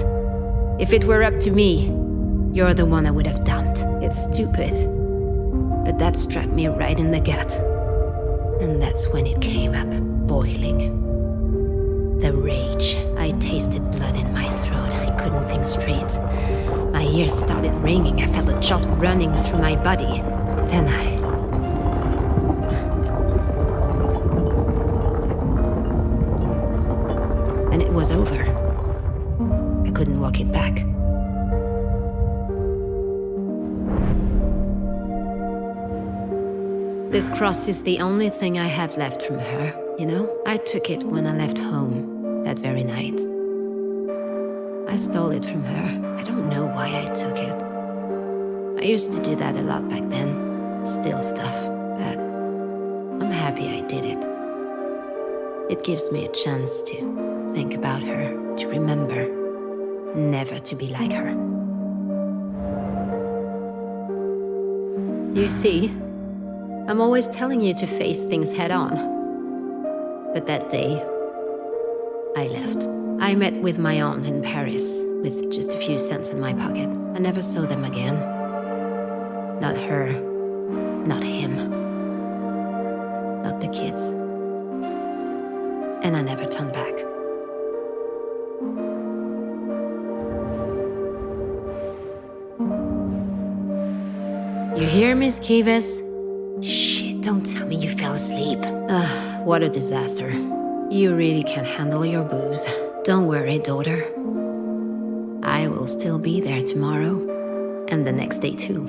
If it were up to me, you're the one I would have dumped. It's stupid. But that struck me right in the gut. And that's when it came up, boiling. The rage. I tasted blood in my throat. I couldn't think straight. My ears started ringing. I felt a jolt running through my body. Then it was over. I couldn't walk it back. This cross is the only thing I have left from her, you know? I took it when I left home that very night. I stole it from her. I don't know why I took it. I used to do that a lot back then, steal stuff, but I'm happy I did it. It gives me a chance to think about her, to remember, never to be like her. You see, I'm always telling you to face things head on. But that day, I left. I met with my aunt in Paris, with just a few cents in my pocket. I never saw them again. Not her, not him, not the kids. And I never turned back. You hear, Miss Kivas? Shit, don't tell me you fell asleep. What a disaster. You really can't handle your booze. Don't worry, daughter. I will still be there tomorrow, and the next day too.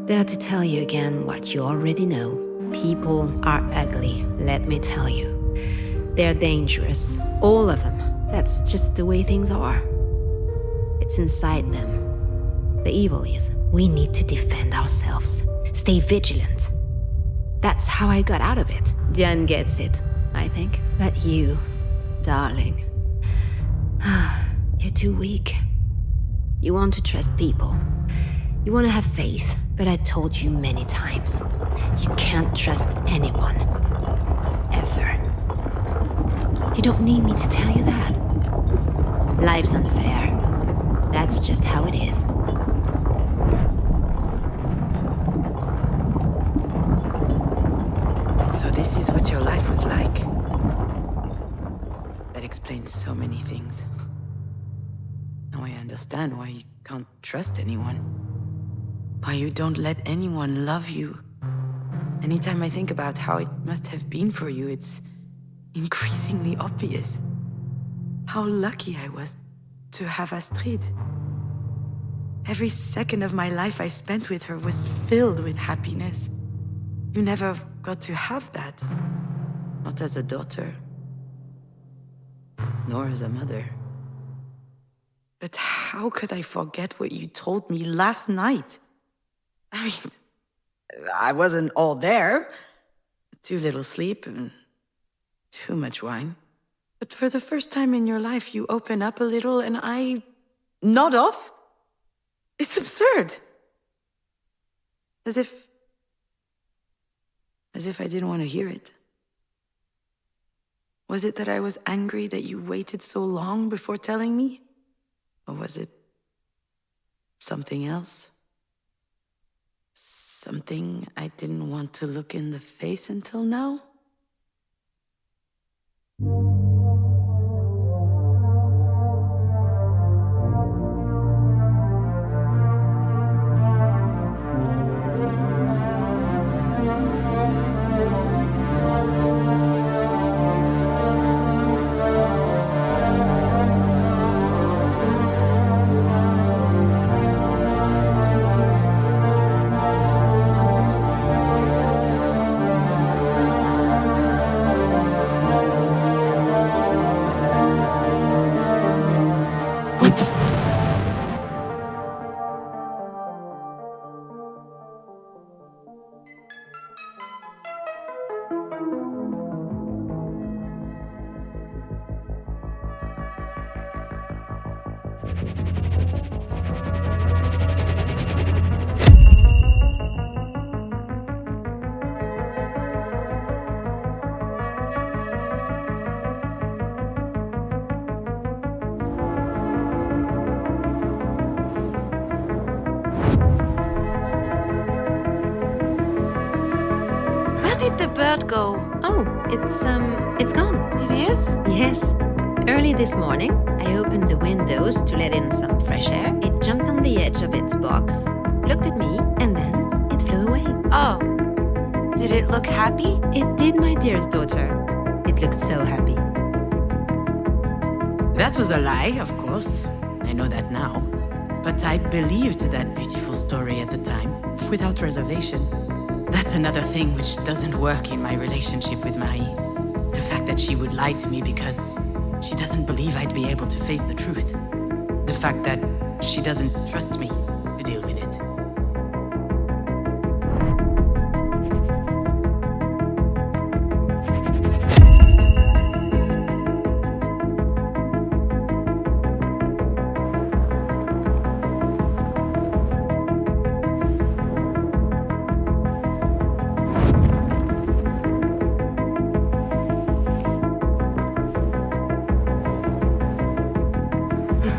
There to tell you again what you already know. People are ugly, let me tell you. They're dangerous, all of them. That's just the way things are. It's inside them. The evil is, we need to defend ourselves. Stay vigilant. That's how I got out of it. Diane gets it, I think. But you, darling, you're too weak. You want to trust people. You want to have faith, but I told you many times. You can't trust anyone. Ever. You don't need me to tell you that. Life's unfair. That's just how it is. understand why you can't trust anyone. Why you don't let anyone love you. Anytime I think about how it must have been for you, it's increasingly obvious. How lucky I was to have Astrid. Every second of my life I spent with her was filled with happiness. You never got to have that. Not as a daughter. Nor as a mother. But how could I forget what you told me last night? I mean, I wasn't all there. Too little sleep and too much wine. But for the first time in your life, you open up a little and I nod off? It's absurd. As if I didn't want to hear it. Was it that I was angry that you waited so long before telling me? Or was it something else? Something I didn't want to look in the face until now? Where did the bird go? Oh, it's gone. It is? Yes. Early this morning, I opened the windows to let in some fresh air. It jumped on the edge of its box, looked at me, and then it flew away. Oh. Did it look happy? It did, my dearest daughter. It looked so happy. That was a lie, of course. I know that now. But I believed that beautiful story at the time, without reservation. That's another thing which doesn't work in my relationship with Marie. The fact that she would lie to me because she doesn't believe I'd be able to face the truth. The fact that she doesn't trust me to deal with it.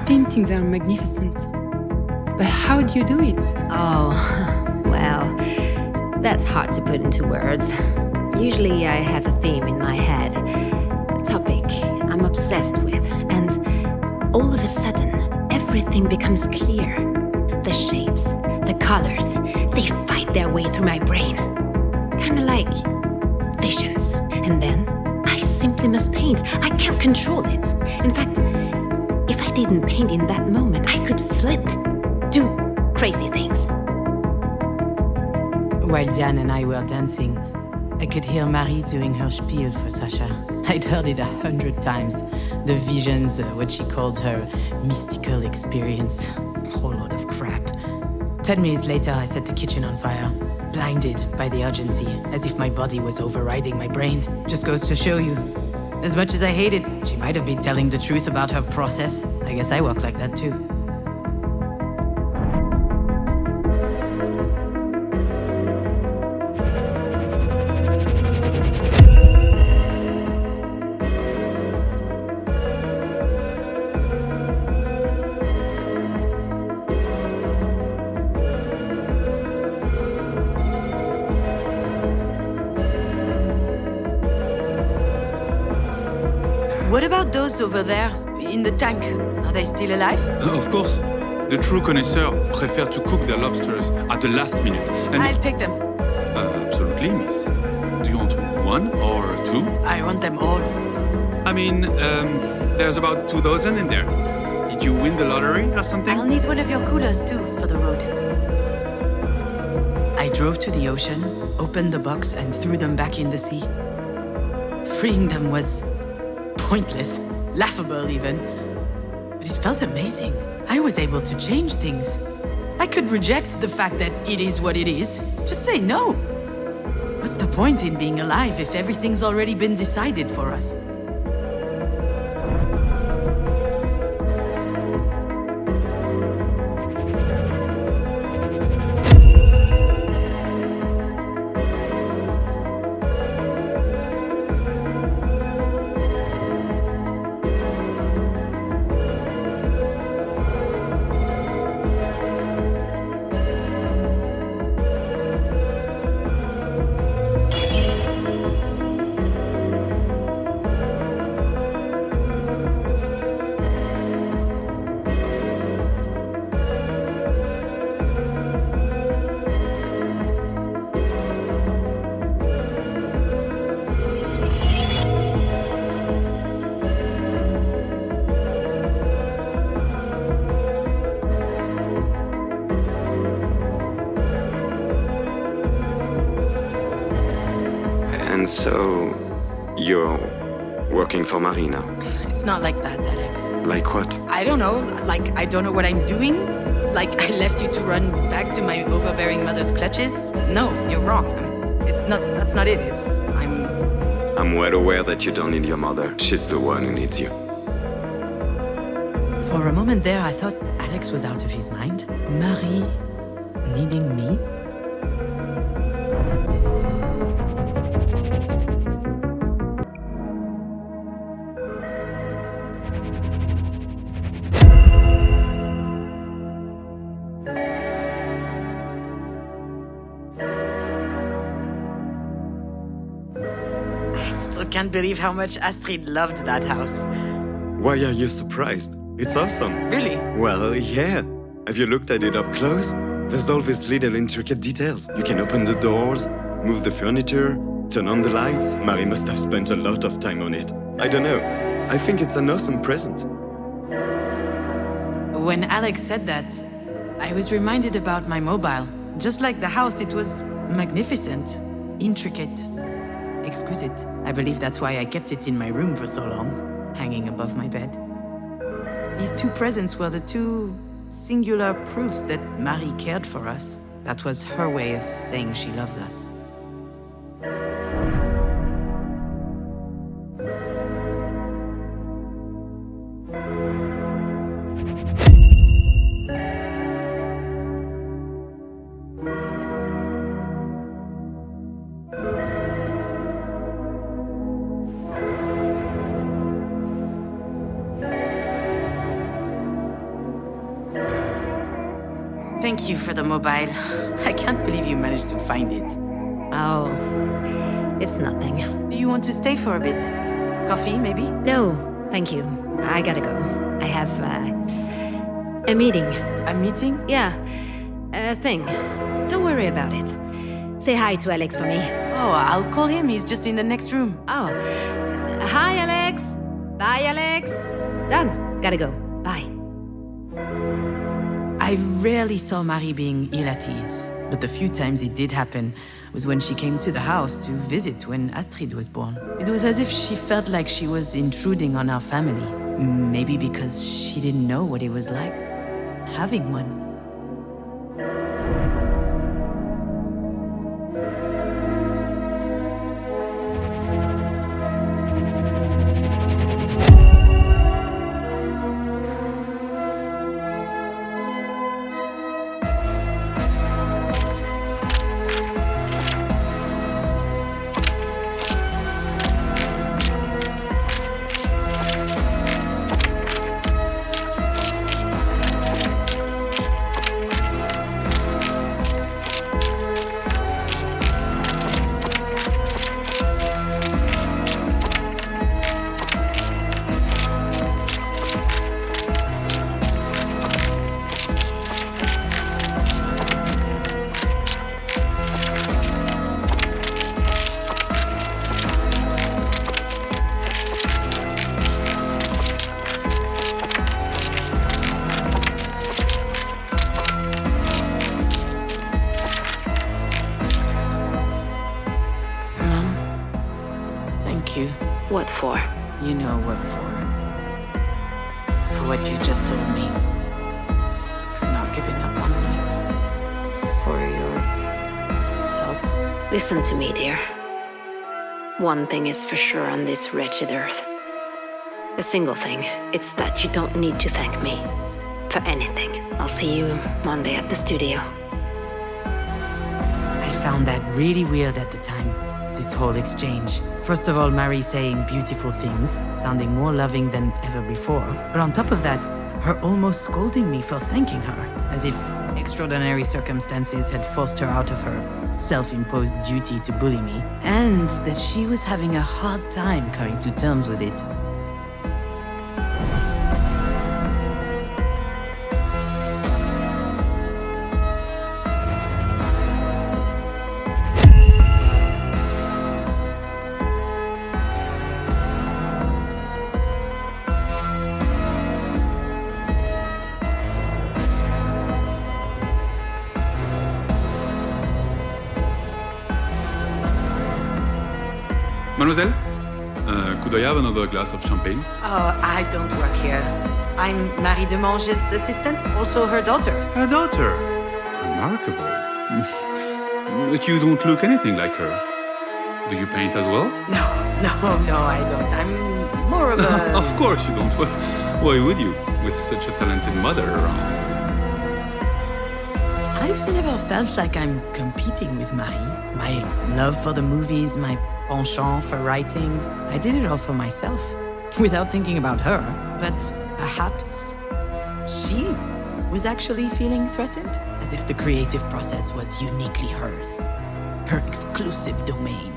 Paintings are magnificent. But how do you do it? Oh, well, that's hard to put into words. Usually I have a theme in my head, a topic I'm obsessed with, and all of a sudden, everything becomes clear. The shapes, the colors, they fight their way through my brain. Kinda like visions. And then I simply must paint. I can't control it. In fact, if I didn't paint in that moment, I could flip, do crazy things. While Diane and I were dancing, I could hear Marie doing her spiel for Sasha. I'd heard it 100 times. The visions, what she called her mystical experience. A whole lot of crap. 10 minutes later, I set the kitchen on fire, blinded by the urgency, as if my body was overriding my brain. Just goes to show you. As much as I hate it, she might have been telling the truth about her process. I guess I work like that too. What about those over there, in the tank? Are they still alive? Of course. The true connoisseur prefer to cook their lobsters at the last minute. And I'll take them. Absolutely, miss. Do you want one or two? I want them all. I mean, there's about 2,000 in there. Did you win the lottery or something? I'll need one of your coolers too for the road. I drove to the ocean, opened the box, and threw them back in the sea. Freeing them was pointless, laughable even. But it felt amazing. I was able to change things. I could reject the fact that it is what it is. Just say no. What's the point in being alive if everything's already been decided for us? And so, you're working for Marie now? It's not like that, Alex. Like what? I don't know. Like, I don't know what I'm doing. Like, I left you to run back to my overbearing mother's clutches. No, you're wrong. That's not it. I'm well aware that you don't need your mother. She's the one who needs you. For a moment there, I thought Alex was out of his mind. Marie needing me? I can't believe how much Astrid loved that house. Why are you surprised? It's awesome. Really? Well, yeah. Have you looked at it up close? There's all these little intricate details. You can open the doors, move the furniture, turn on the lights. Marie must have spent a lot of time on it. I don't know. I think it's an awesome present. When Alex said that, I was reminded about my mobile. Just like the house, it was magnificent, intricate, exquisite. I believe that's why I kept it in my room for so long, hanging above my bed. These two presents were the two singular proofs that Marie cared for us. That was her way of saying she loves us. Thank you for the mobile. I can't believe you managed to find it. Oh, it's nothing. Do you want to stay for a bit? Coffee, maybe? No, thank you. I gotta go. I have, a meeting. A meeting? Yeah, a thing. Don't worry about it. Say hi to Alex for me. Oh, I'll call him. He's just in the next room. Oh, hi, Alex. Bye, Alex. Done. Gotta go. Bye. I rarely saw Marie being ill at ease, but the few times it did happen was when she came to the house to visit when Astrid was born. It was as if she felt like she was intruding on our family. Maybe because she didn't know what it was like having one. What for? You know what for. For what you just told me. For not giving up on me. For your help. Listen to me, dear. One thing is for sure on this wretched earth. A single thing. It's that you don't need to thank me for anything. I'll see you Monday at the studio. I found that really weird at the time, this whole exchange. First of all, Marie saying beautiful things, sounding more loving than ever before. But on top of that, her almost scolding me for thanking her, as if extraordinary circumstances had forced her out of her self-imposed duty to bully me, and that she was having a hard time coming to terms with it. Mademoiselle, could I have another glass of champagne? Oh, I don't work here. I'm Marie Demange's assistant, also her daughter. Her daughter? Remarkable. But you don't look anything like her. Do you paint as well? No, I don't. I'm more of a... Of course you don't. Why would you, with such a talented mother around? I've never felt like I'm competing with Marie. My love for the movies, my penchant for writing, I did it all for myself, without thinking about her. But perhaps she was actually feeling threatened, as if the creative process was uniquely hers, her exclusive domain.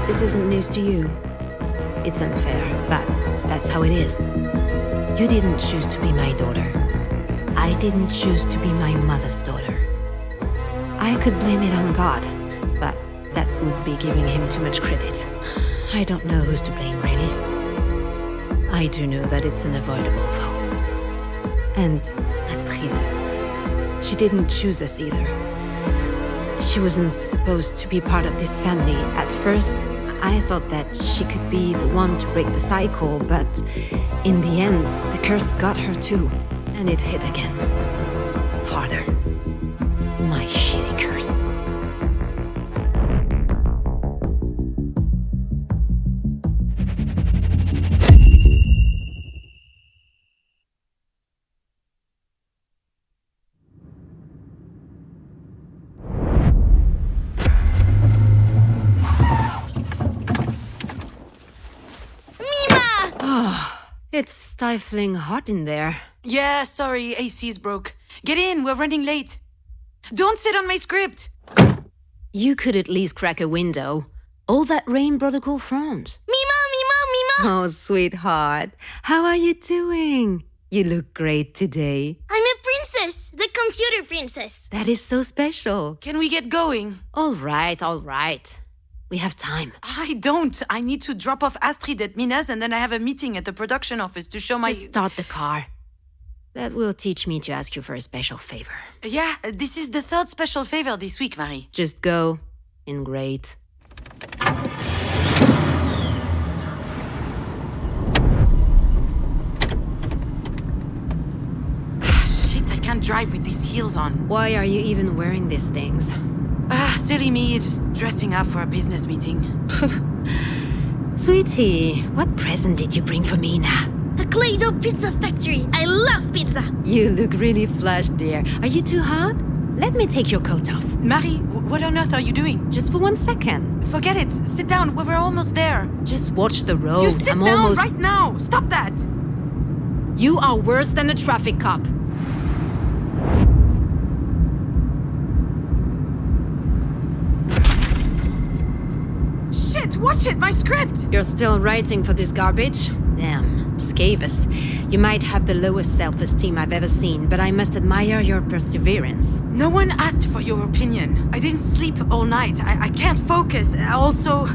This isn't news to you. It's unfair, but that's how it is. You didn't choose to be my daughter. I didn't choose to be my mother's daughter. I could blame it on God, but that would be giving him too much credit. I don't know who's to blame, really. I do know that it's unavoidable, though. And Astrid, she didn't choose us either. She wasn't supposed to be part of this family. At first, I thought that she could be the one to break the cycle, but in the end, the curse got her too. And it hit again. Harder. My shitty curse. It's stifling hot in there. Yeah, sorry, AC's broke. Get in, we're running late. Don't sit on my script. You could at least crack a window. All that rain brought a cool front. Mima! Oh, sweetheart. How are you doing? You look great today. I'm a princess, the computer princess. That is so special. Can we get going? All right. We have time. I don't. I need to drop off Astrid at Mina's and then I have a meeting at the production office to show my... Just start the car. That will teach me to ask you for a special favor. Yeah, this is the third special favor this week, Marie. Just go. In great. Shit, I can't drive with these heels on. Why are you even wearing these things? Silly me, just dressing up for a business meeting. Sweetie, what present did you bring for me now? A clay dough pizza factory. I love pizza. You look really flushed, dear. Are you too hot? Let me take your coat off. Marie, what on earth are you doing? Just for 1 second. Forget it. Sit down. We're almost there. Just watch the road. You sit down right now. Stop that. You are worse than a traffic cop. watch it, my script! You're still writing for this garbage? Damn, Scavis. You might have the lowest self-esteem I've ever seen, but I must admire your perseverance. No one asked for your opinion. I didn't sleep all night. I can't focus. Also,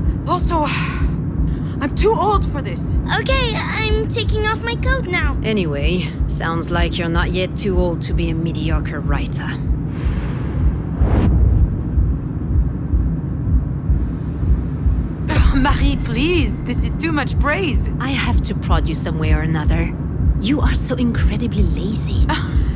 I'm too old for this. Okay, I'm taking off my coat now. Anyway, sounds like you're not yet too old to be a mediocre writer. Marie, please. This is too much praise. I have to prod you some way or another. You are so incredibly lazy.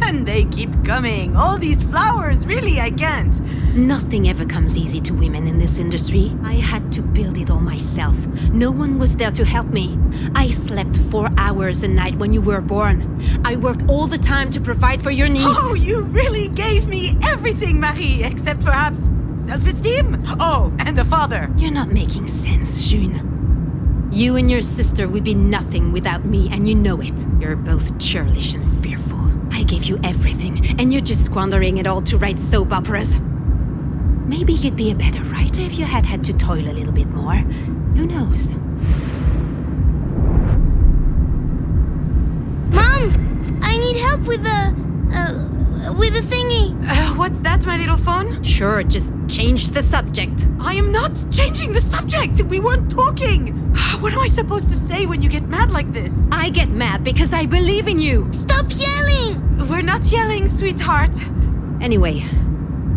And they keep coming. All these flowers. Really, I can't. Nothing ever comes easy to women in this industry. I had to build it all myself. No one was there to help me. I slept 4 hours a night when you were born. I worked all the time to provide for your needs. Oh, you really gave me everything, Marie, except perhaps self-esteem. Oh, and a father. You're not making sense, June. You and your sister would be nothing without me, and you know it. You're both churlish and fearful. I gave you everything, and you're just squandering it all to write soap operas. Maybe you'd be a better writer if you had to toil a little bit more. Who knows? Mom, I need help with the thingy. What's that, my little phone? Sure, just change the subject. I am not changing the subject. We weren't talking. What am I supposed to say when you get mad like this? I get mad because I believe in you. Stop yelling! We're not yelling, sweetheart. Anyway,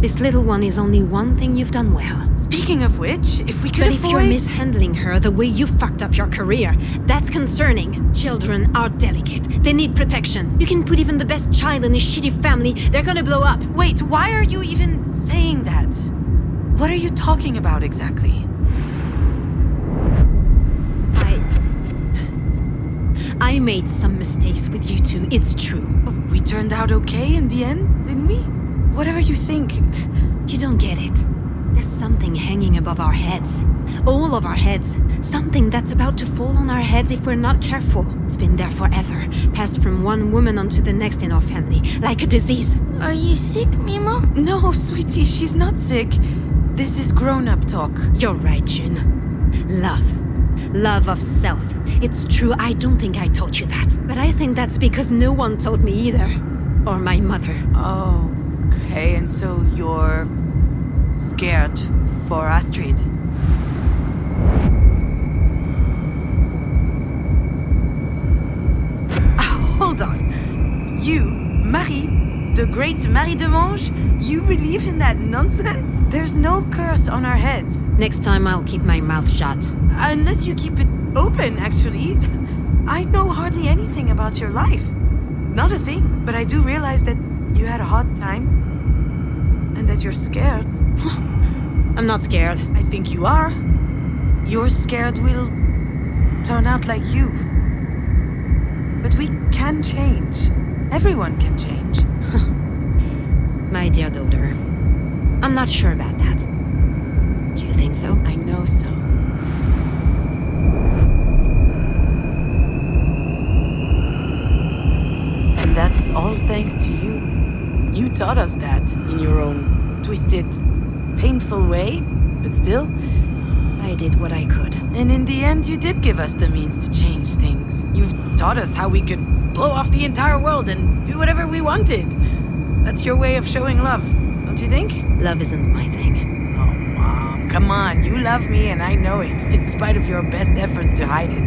this little one is only one thing you've done well. Speaking of which, if we could But avoid... if you're mishandling her the way you fucked up your career, that's concerning. Children are delicate. They need protection. You can put even the best child in a shitty family, they're gonna blow up. Wait, why are you even saying that? What are you talking about exactly? I made some mistakes with you two, it's true. We turned out okay in the end, didn't we? Whatever you think. You don't get it. There's something hanging above our heads. All of our heads. Something that's about to fall on our heads if we're not careful. It's been there forever, passed from one woman onto the next in our family, like a disease. Are you sick, Mimo? No, sweetie, she's not sick. This is grown-up talk. You're right, June. Love. Love of self. It's true, I don't think I taught you that. But I think that's because no one taught me either. Or my mother. Oh, okay, and so you're... scared for Astrid. Hold on. You, Marie, the great Marie de Mange, you believe in that nonsense? There's no curse on our heads. Next time I'll keep my mouth shut. Unless you keep it open, actually. I know hardly anything about your life. Not a thing. But I do realize that you had a hard time. And that you're scared. I'm not scared. I think you are. You're scared we'll turn out like you. But we can change. Everyone can change. My dear daughter, I'm not sure about that. Do you think so? I know so. And that's all thanks to you. You taught us that in your own twisted, painful way, but still. I did what I could. And in the end, you did give us the means to change things. You've taught us how we could blow off the entire world and do whatever we wanted. That's your way of showing love, don't you think? Love isn't my thing. Oh, Mom, come on. You love me and I know it, in spite of your best efforts to hide it.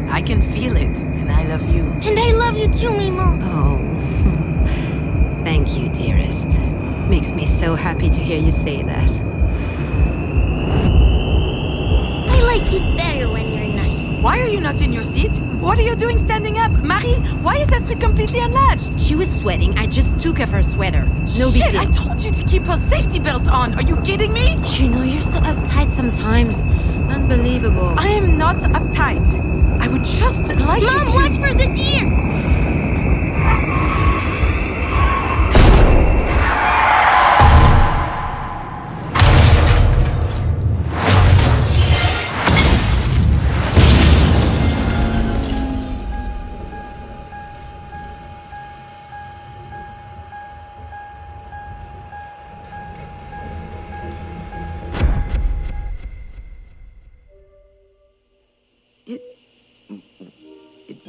I can feel it, and I love you. And I love you too, Mimo. Oh, thank you, dearest. Makes me so happy to hear you say that. I like it better when you're nice. Why are you not in your seat? What are you doing standing up? Marie, why is Astrid completely unlatched? She was sweating. I just took off her sweater. No big Shit, deal. I told you to keep her safety belt on. Are you kidding me? You know, you're so uptight sometimes. Unbelievable. I am not uptight. I would just like Mom, you to... watch for the deer!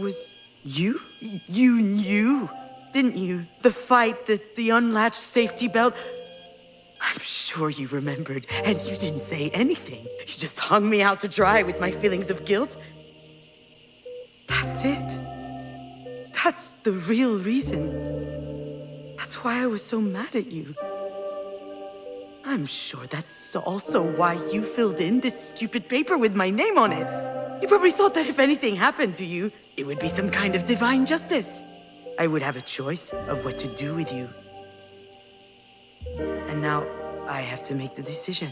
was you? You knew, didn't you? The fight, the unlatched safety belt. I'm sure you remembered, and you didn't say anything. You just hung me out to dry with my feelings of guilt. That's it. That's the real reason. That's why I was so mad at you. I'm sure that's also why you filled in this stupid paper with my name on it. You probably thought that if anything happened to you, it would be some kind of divine justice. I would have a choice of what to do with you. And now I have to make the decision.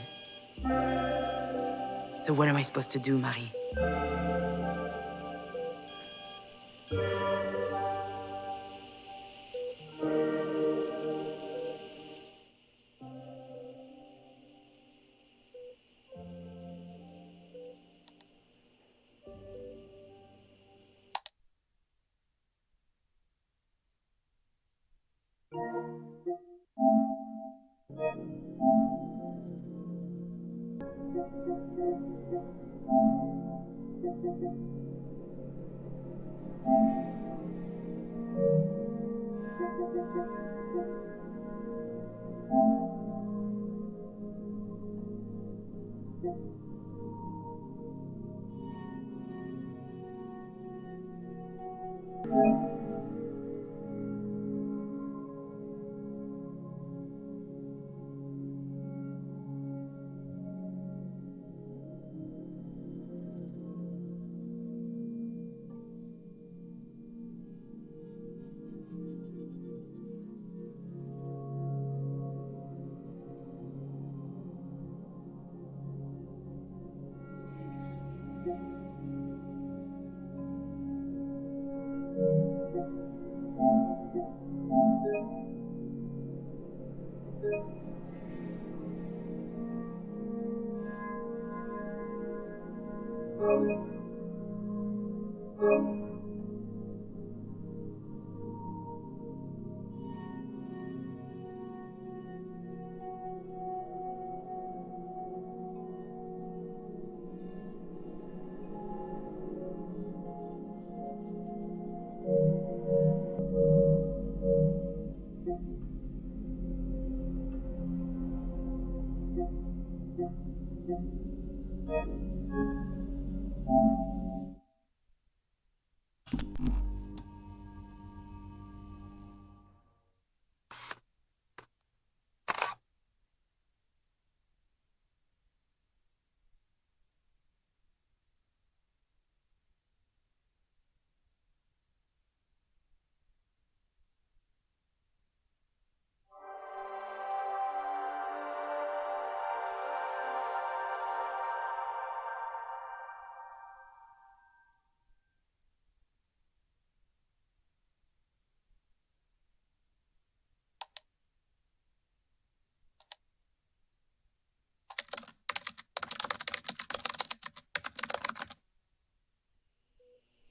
So what am I supposed to do, Marie?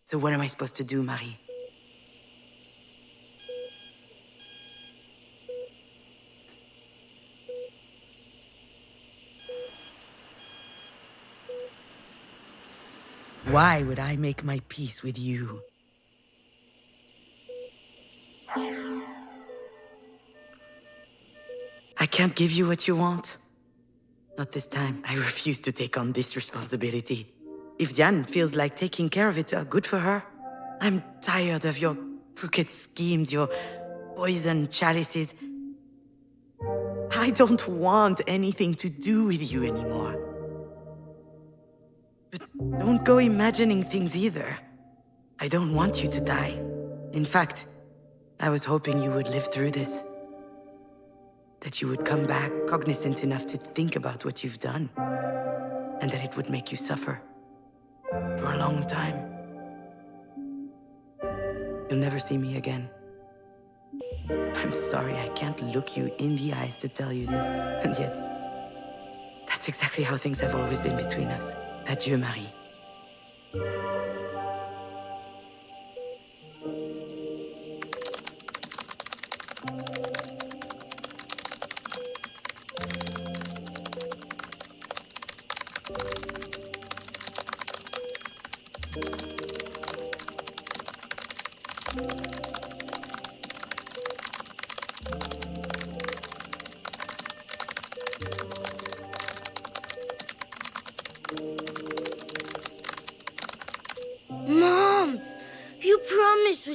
So what am I supposed to do, Marie? Why would I make my peace with you? I can't give you what you want. Not this time. I refuse to take on this responsibility. If Diane feels like taking care of it, good for her. I'm tired of your crooked schemes, your poison chalices. I don't want anything to do with you anymore. But don't go imagining things either. I don't want you to die. In fact, I was hoping you would live through this. That you would come back cognizant enough to think about what you've done. And that it would make you suffer. For a long time. You'll never see me again. I'm sorry I can't look you in the eyes to tell you this. And yet, that's exactly how things have always been between us. Adieu, Marie.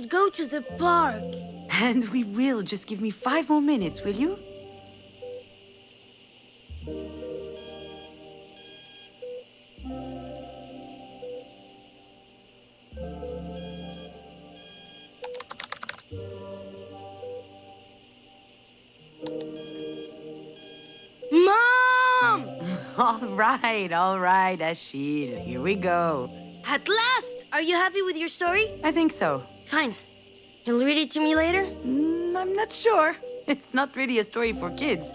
should go to the park. And we will. Just give me 5 more minutes, will you? Mom! All right, Achille. Here we go. At last! Are you happy with your story? I think so. Fine. You'll read it to me later? I'm not sure. It's not really a story for kids.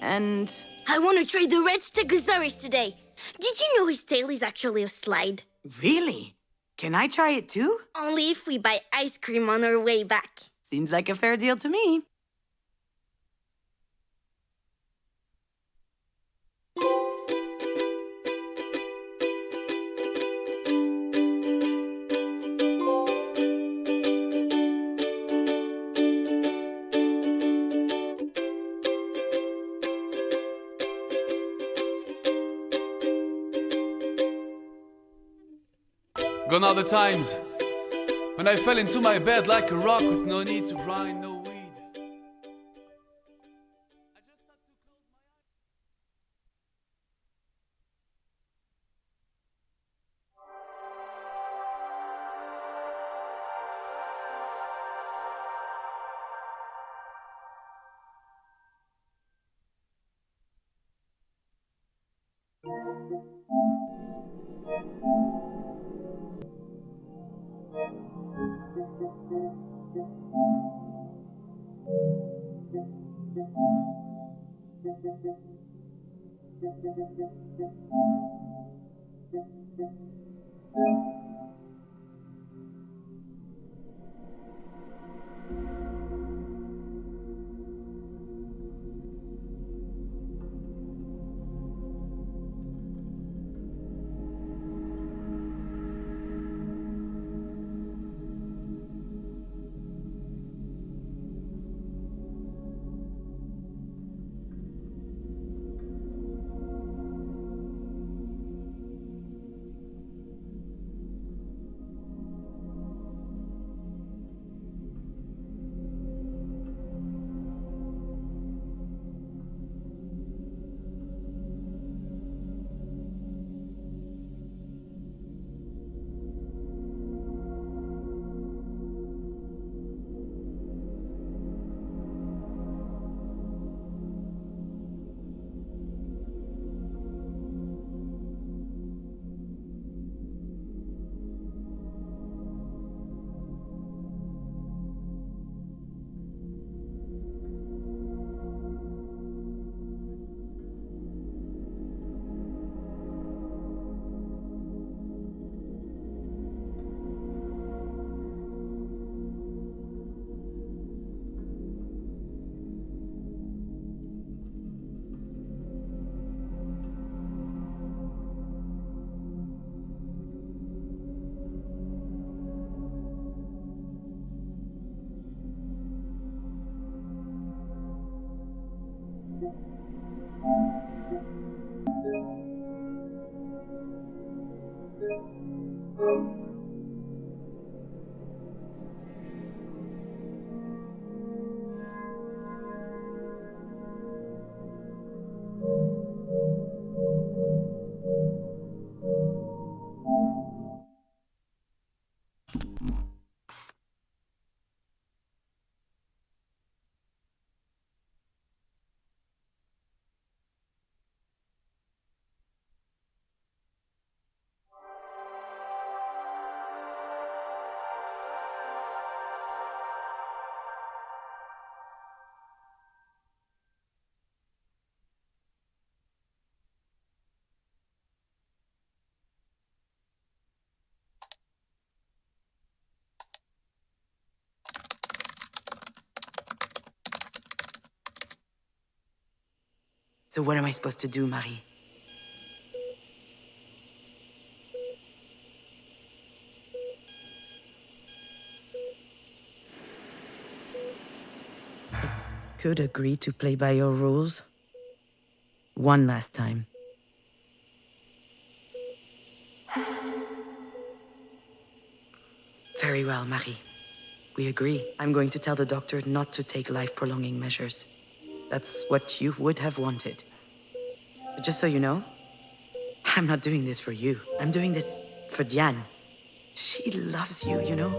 And... I want to try the red Stegosaurus today. Did you know his tail is actually a slide? Really? Can I try it too? Only if we buy ice cream on our way back. Seems like a fair deal to me. Gone are the times when I fell into my bed like a rock with no need to grind, no weed. So what am I supposed to do, Marie? Could agree to play by your rules. One last time. Very well, Marie. we agree. I'm going to tell the doctor not to take life-prolonging measures. That's what you would have wanted. But just so you know, I'm not doing this for you. I'm doing this for Diane. She loves you, you know?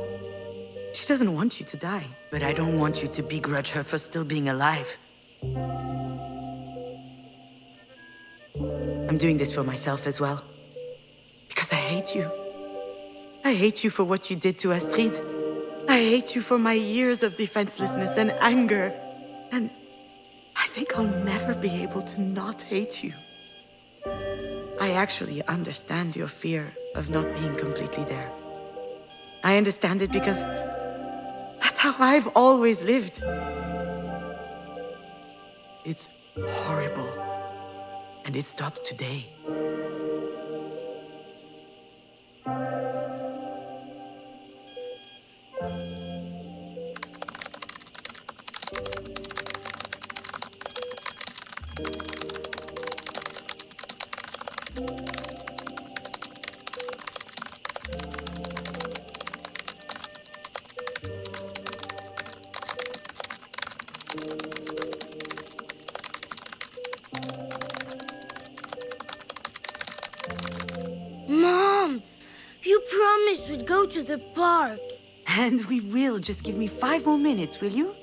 She doesn't want you to die. But I don't want you to begrudge her for still being alive. I'm doing this for myself as well. Because I hate you. I hate you for what you did to Astrid. I hate you for my years of defenselessness and anger. And I think I'll never be able to not hate you. I actually understand your fear of not being completely there. I understand it because that's how I've always lived. It's horrible. And it stops today. Mom, you promised we'd go to the park. And we will. Just give me 5 more minutes, will you?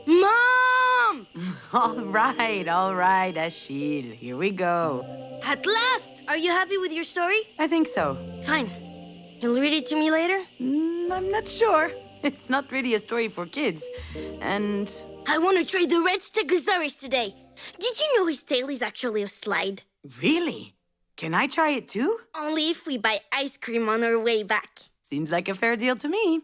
Mom! All right, Achille. Here we go. At last! Are you happy with your story? I think so. Fine. You'll read it to me later? I'm not sure. It's not really a story for kids. And I want to try the red Stegosaurus today. Did you know his tail is actually a slide? really? Can I try it too? Only if we buy ice cream on our way back. Seems like a fair deal to me.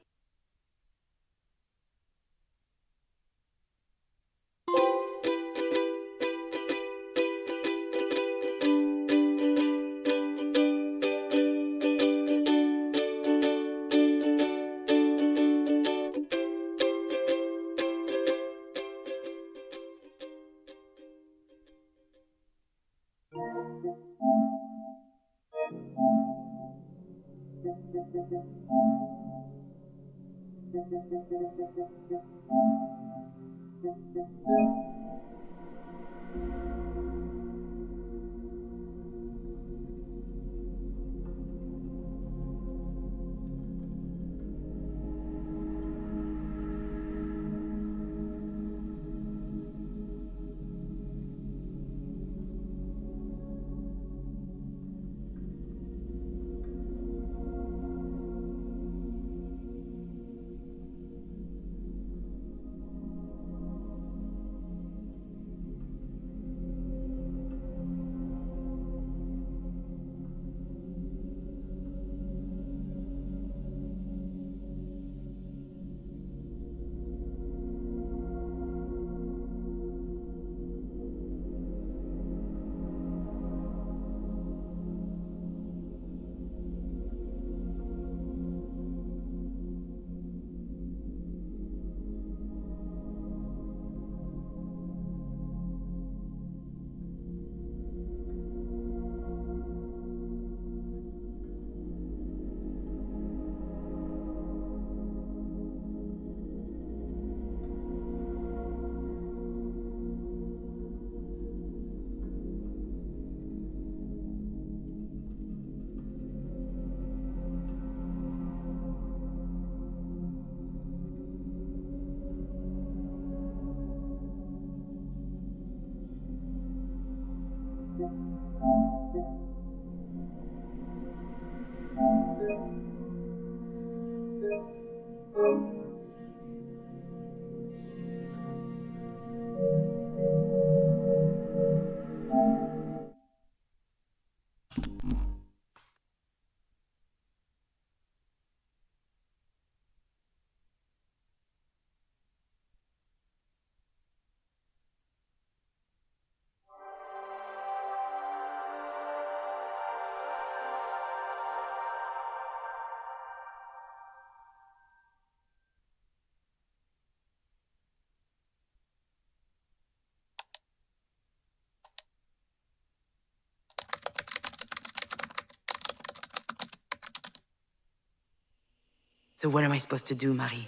So what am I supposed to do, Marie?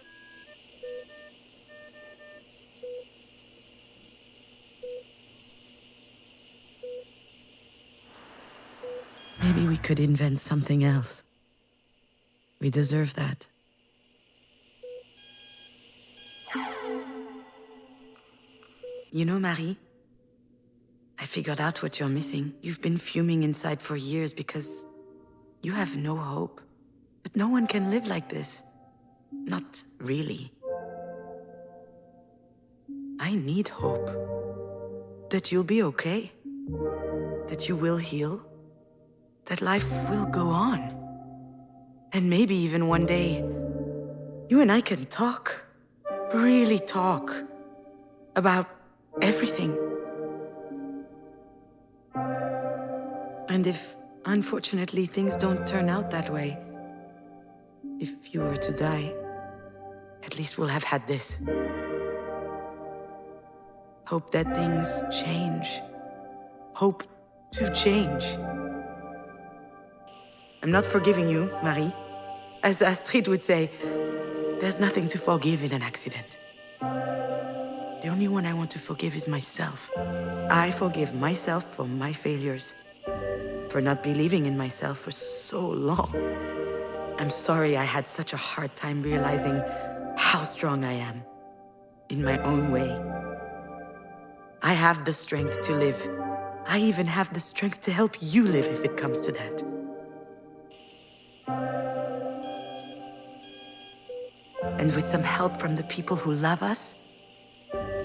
Maybe we could invent something else. We deserve that. You know, Marie, I figured out what you're missing. You've been fuming inside for years because you have no hope. But no one can live like this. Not really. I need hope. That you'll be okay. That you will heal. That life will go on. And maybe even one day, you and I can talk. Really talk. About everything. And if, unfortunately, things don't turn out that way, if you were to die, at least we'll have had this. Hope that things change. Hope to change. I'm not forgiving you, Marie. As Astrid would say, there's nothing to forgive in an accident. The only one I want to forgive is myself. I forgive myself for my failures, for not believing in myself for so long. I'm sorry I had such a hard time realizing how strong I am, in my own way. I have the strength to live. I even have the strength to help you live if it comes to that. And with some help from the people who love us,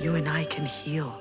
you and I can heal.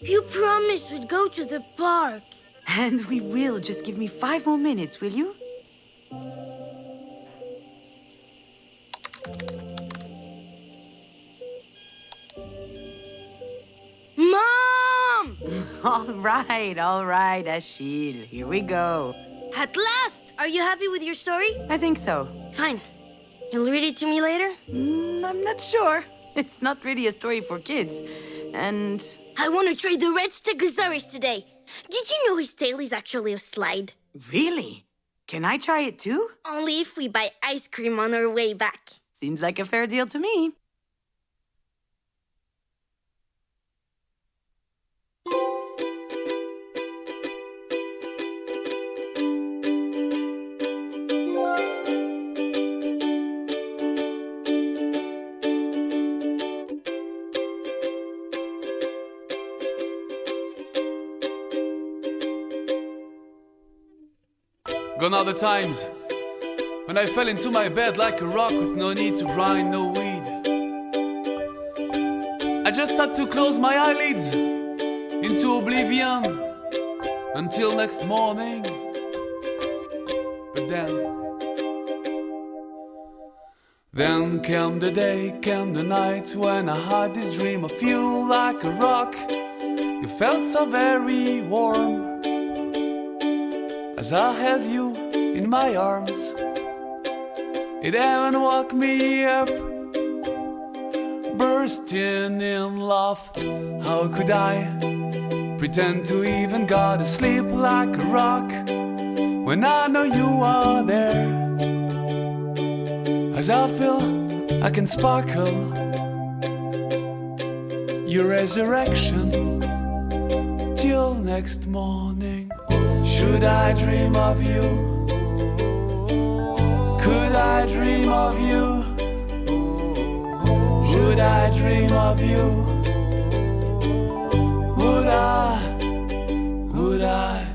You promised we'd go to the park. And we will. Just give me 5 more minutes, will you? Mom! All right, Achille. Here we go. At last! Are you happy with your story? I think so. Fine. You'll read it to me later? I'm not sure. It's not really a story for kids. And... I want to try the red Stegosaurus today. Did you know his tail is actually a slide? Really? Can I try it too? Only if we buy ice cream on our way back. Seems like a fair deal to me. Gone are the times when I fell into my bed like a rock with no need to grind, no weed. I just had to close my eyelids into oblivion until next morning. But then came the day, came the night when I had this dream of you like a rock. You felt so very warm as I held you in my arms. It even woke me up, bursting in love. How could I pretend to even go to sleep like a rock when I know you are there? As I feel I can sparkle your resurrection till next morning. Should I dream of you? Could I dream of you? Would I dream of you? Would I?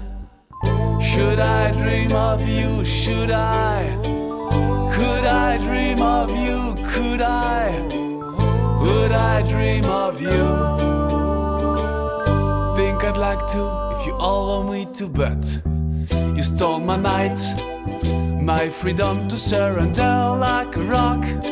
Should I dream of you? Should I? Could I dream of you? Could I? Would I dream of you? Think I'd like to if you allow me to, but You stole my night, my freedom to surrender like a rock.